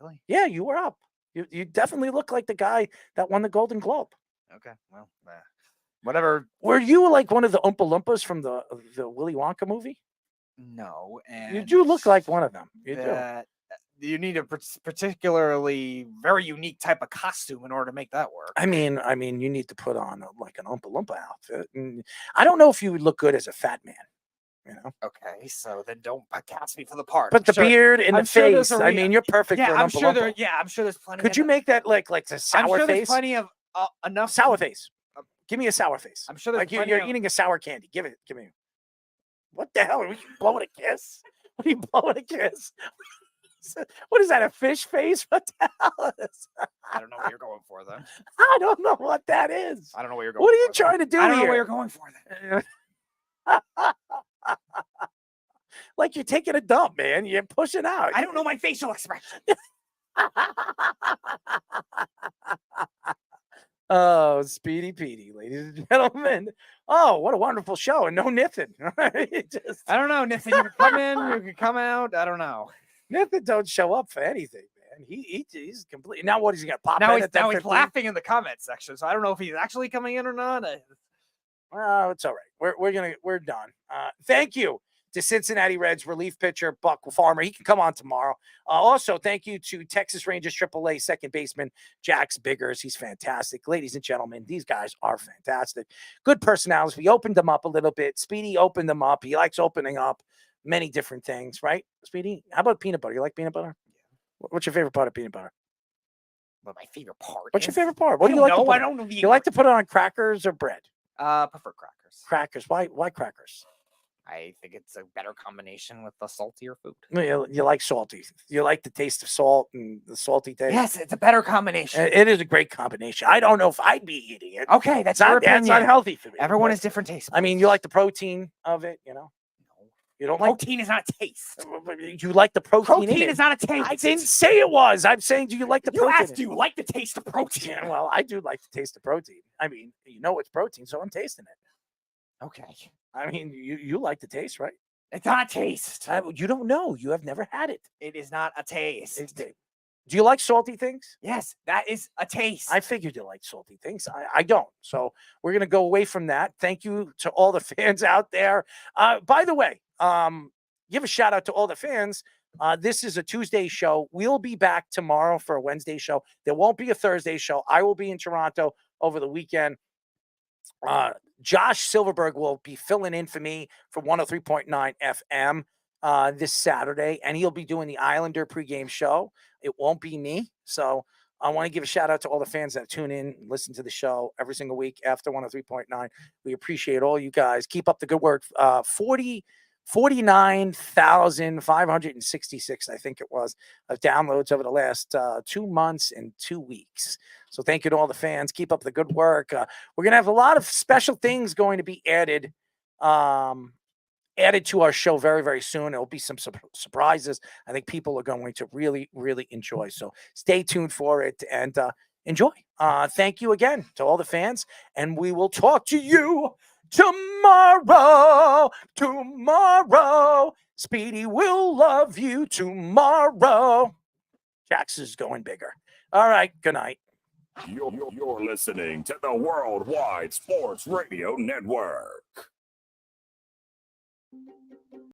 [SPEAKER 1] Really?
[SPEAKER 22] Yeah, you were up. You definitely look like the guy that won the Golden Globe.
[SPEAKER 1] Okay, well, whatever.
[SPEAKER 22] Were you like one of the Oompa Loompas from the Willy Wonka movie?
[SPEAKER 1] No, and
[SPEAKER 22] you do look like one of them. You do.
[SPEAKER 1] You need a particularly very unique type of costume in order to make that work.
[SPEAKER 22] I mean, you need to put on like an Oompa Loompa outfit. And I don't know if you would look good as a fat man.
[SPEAKER 1] Okay, so then don't cast me for the part.
[SPEAKER 22] But the beard and the face. You're perfect for an Oompa Loompa.
[SPEAKER 1] I'm sure there's plenty.
[SPEAKER 22] Could you make that like a sour
[SPEAKER 1] I'm sure
[SPEAKER 22] face?
[SPEAKER 1] There's plenty of enough
[SPEAKER 22] sour face. Give me a sour face.
[SPEAKER 1] I'm sure there's
[SPEAKER 22] you're eating a sour candy. Give me. What the hell? Are you blowing a kiss? What are you blowing a kiss? What is that? A fish face? What the hell is that?
[SPEAKER 1] I don't know what you're going for, then.
[SPEAKER 22] I don't know what that is.
[SPEAKER 1] I don't know what you're going.
[SPEAKER 22] What are you trying to do here?
[SPEAKER 1] I don't know what you're going for, then.
[SPEAKER 22] Like you're taking a dump, man. You're pushing out.
[SPEAKER 1] I don't know my facial expression.
[SPEAKER 22] Oh, Speedy Petey, ladies and gentlemen. Oh, what a wonderful show. And no Nithin.
[SPEAKER 1] I don't know, Nithin. You can come in, you can come out. I don't know.
[SPEAKER 22] Nithin don't show up for anything, man. He's completely. Now what is he going to pop
[SPEAKER 1] now
[SPEAKER 22] in at that
[SPEAKER 1] Now he's
[SPEAKER 22] 15?
[SPEAKER 1] laughing in the comment section, so I don't know if he's actually coming in or not.
[SPEAKER 22] Well, it's all right. We're done. Thank you to Cincinnati Reds relief pitcher Buck Farmer. He can come on tomorrow. Also, thank you to Texas Rangers AAA second baseman Jax Biggers. He's fantastic. Ladies and gentlemen, these guys are fantastic. Good personalities. We opened them up a little bit. Speedy opened them up. He likes opening up many different things, right, Speedy? How about peanut butter? You like peanut butter? What's your favorite part of peanut butter?
[SPEAKER 1] What my favorite part?
[SPEAKER 22] What's your
[SPEAKER 1] is?
[SPEAKER 22] favorite part? What
[SPEAKER 1] I
[SPEAKER 22] do you
[SPEAKER 1] don't
[SPEAKER 22] like to
[SPEAKER 1] know.
[SPEAKER 22] put
[SPEAKER 1] I
[SPEAKER 22] it-
[SPEAKER 1] don't know.
[SPEAKER 22] You like to put it on crackers or bread?
[SPEAKER 1] Prefer crackers.
[SPEAKER 22] Crackers. Why crackers?
[SPEAKER 1] I think it's a better combination with the saltier food.
[SPEAKER 22] You like salty. You like the taste of salt and the salty taste.
[SPEAKER 1] Yes, it's a better combination.
[SPEAKER 22] It is a great combination. I don't know if I'd be eating it.
[SPEAKER 1] Okay, that's
[SPEAKER 22] It's
[SPEAKER 1] your
[SPEAKER 22] not, that's
[SPEAKER 1] opinion.
[SPEAKER 22] unhealthy for me.
[SPEAKER 1] Everyone
[SPEAKER 22] but-
[SPEAKER 1] has different tastes.
[SPEAKER 22] I mean, you like the protein of it, you know? You don't like
[SPEAKER 1] Protein is not a taste.
[SPEAKER 22] you like the protein. in
[SPEAKER 1] Protein
[SPEAKER 22] it.
[SPEAKER 1] is not a taste.
[SPEAKER 22] I didn't say it was. I'm saying, do you like the
[SPEAKER 1] You
[SPEAKER 22] protein?
[SPEAKER 1] asked, do you like the taste of protein?
[SPEAKER 22] Yeah, well, I do like the taste of protein. I mean, you know it's protein, so I'm tasting it.
[SPEAKER 1] Okay.
[SPEAKER 22] I mean, you like the taste, right?
[SPEAKER 1] It's not a taste.
[SPEAKER 22] You don't know. You have never had it.
[SPEAKER 1] It is not a taste.
[SPEAKER 22] Do you like salty things?
[SPEAKER 1] Yes, that is a taste.
[SPEAKER 22] I figured you like salty things. I don't. So we're going to go away from that. Thank you to all the fans out there. By the way, give a shout out to all the fans. This is a Tuesday show. We'll be back tomorrow for a Wednesday show. There won't be a Thursday show. I will be in Toronto over the weekend. Josh Silverberg will be filling in for me for 103.9 FM this Saturday, and he'll be doing the Islander pregame show. It won't be me. So I want to give a shout out to all the fans that tune in and listen to the show every single week after 103.9. We appreciate all you guys. Keep up the good work. 49,566, I think it was, of downloads over the last 2 months and 2 weeks. So thank you to all the fans. Keep up the good work. We're going to have a lot of special things going to be added to our show very, very soon. There'll be some surprises I think people are going to really, really enjoy. So stay tuned for it and enjoy. Thank you again to all the fans, and we will talk to you tomorrow. Speedy will love you tomorrow. Jax is going bigger. All right. Good night.
[SPEAKER 16] You're listening to the Worldwide Sports Radio Network.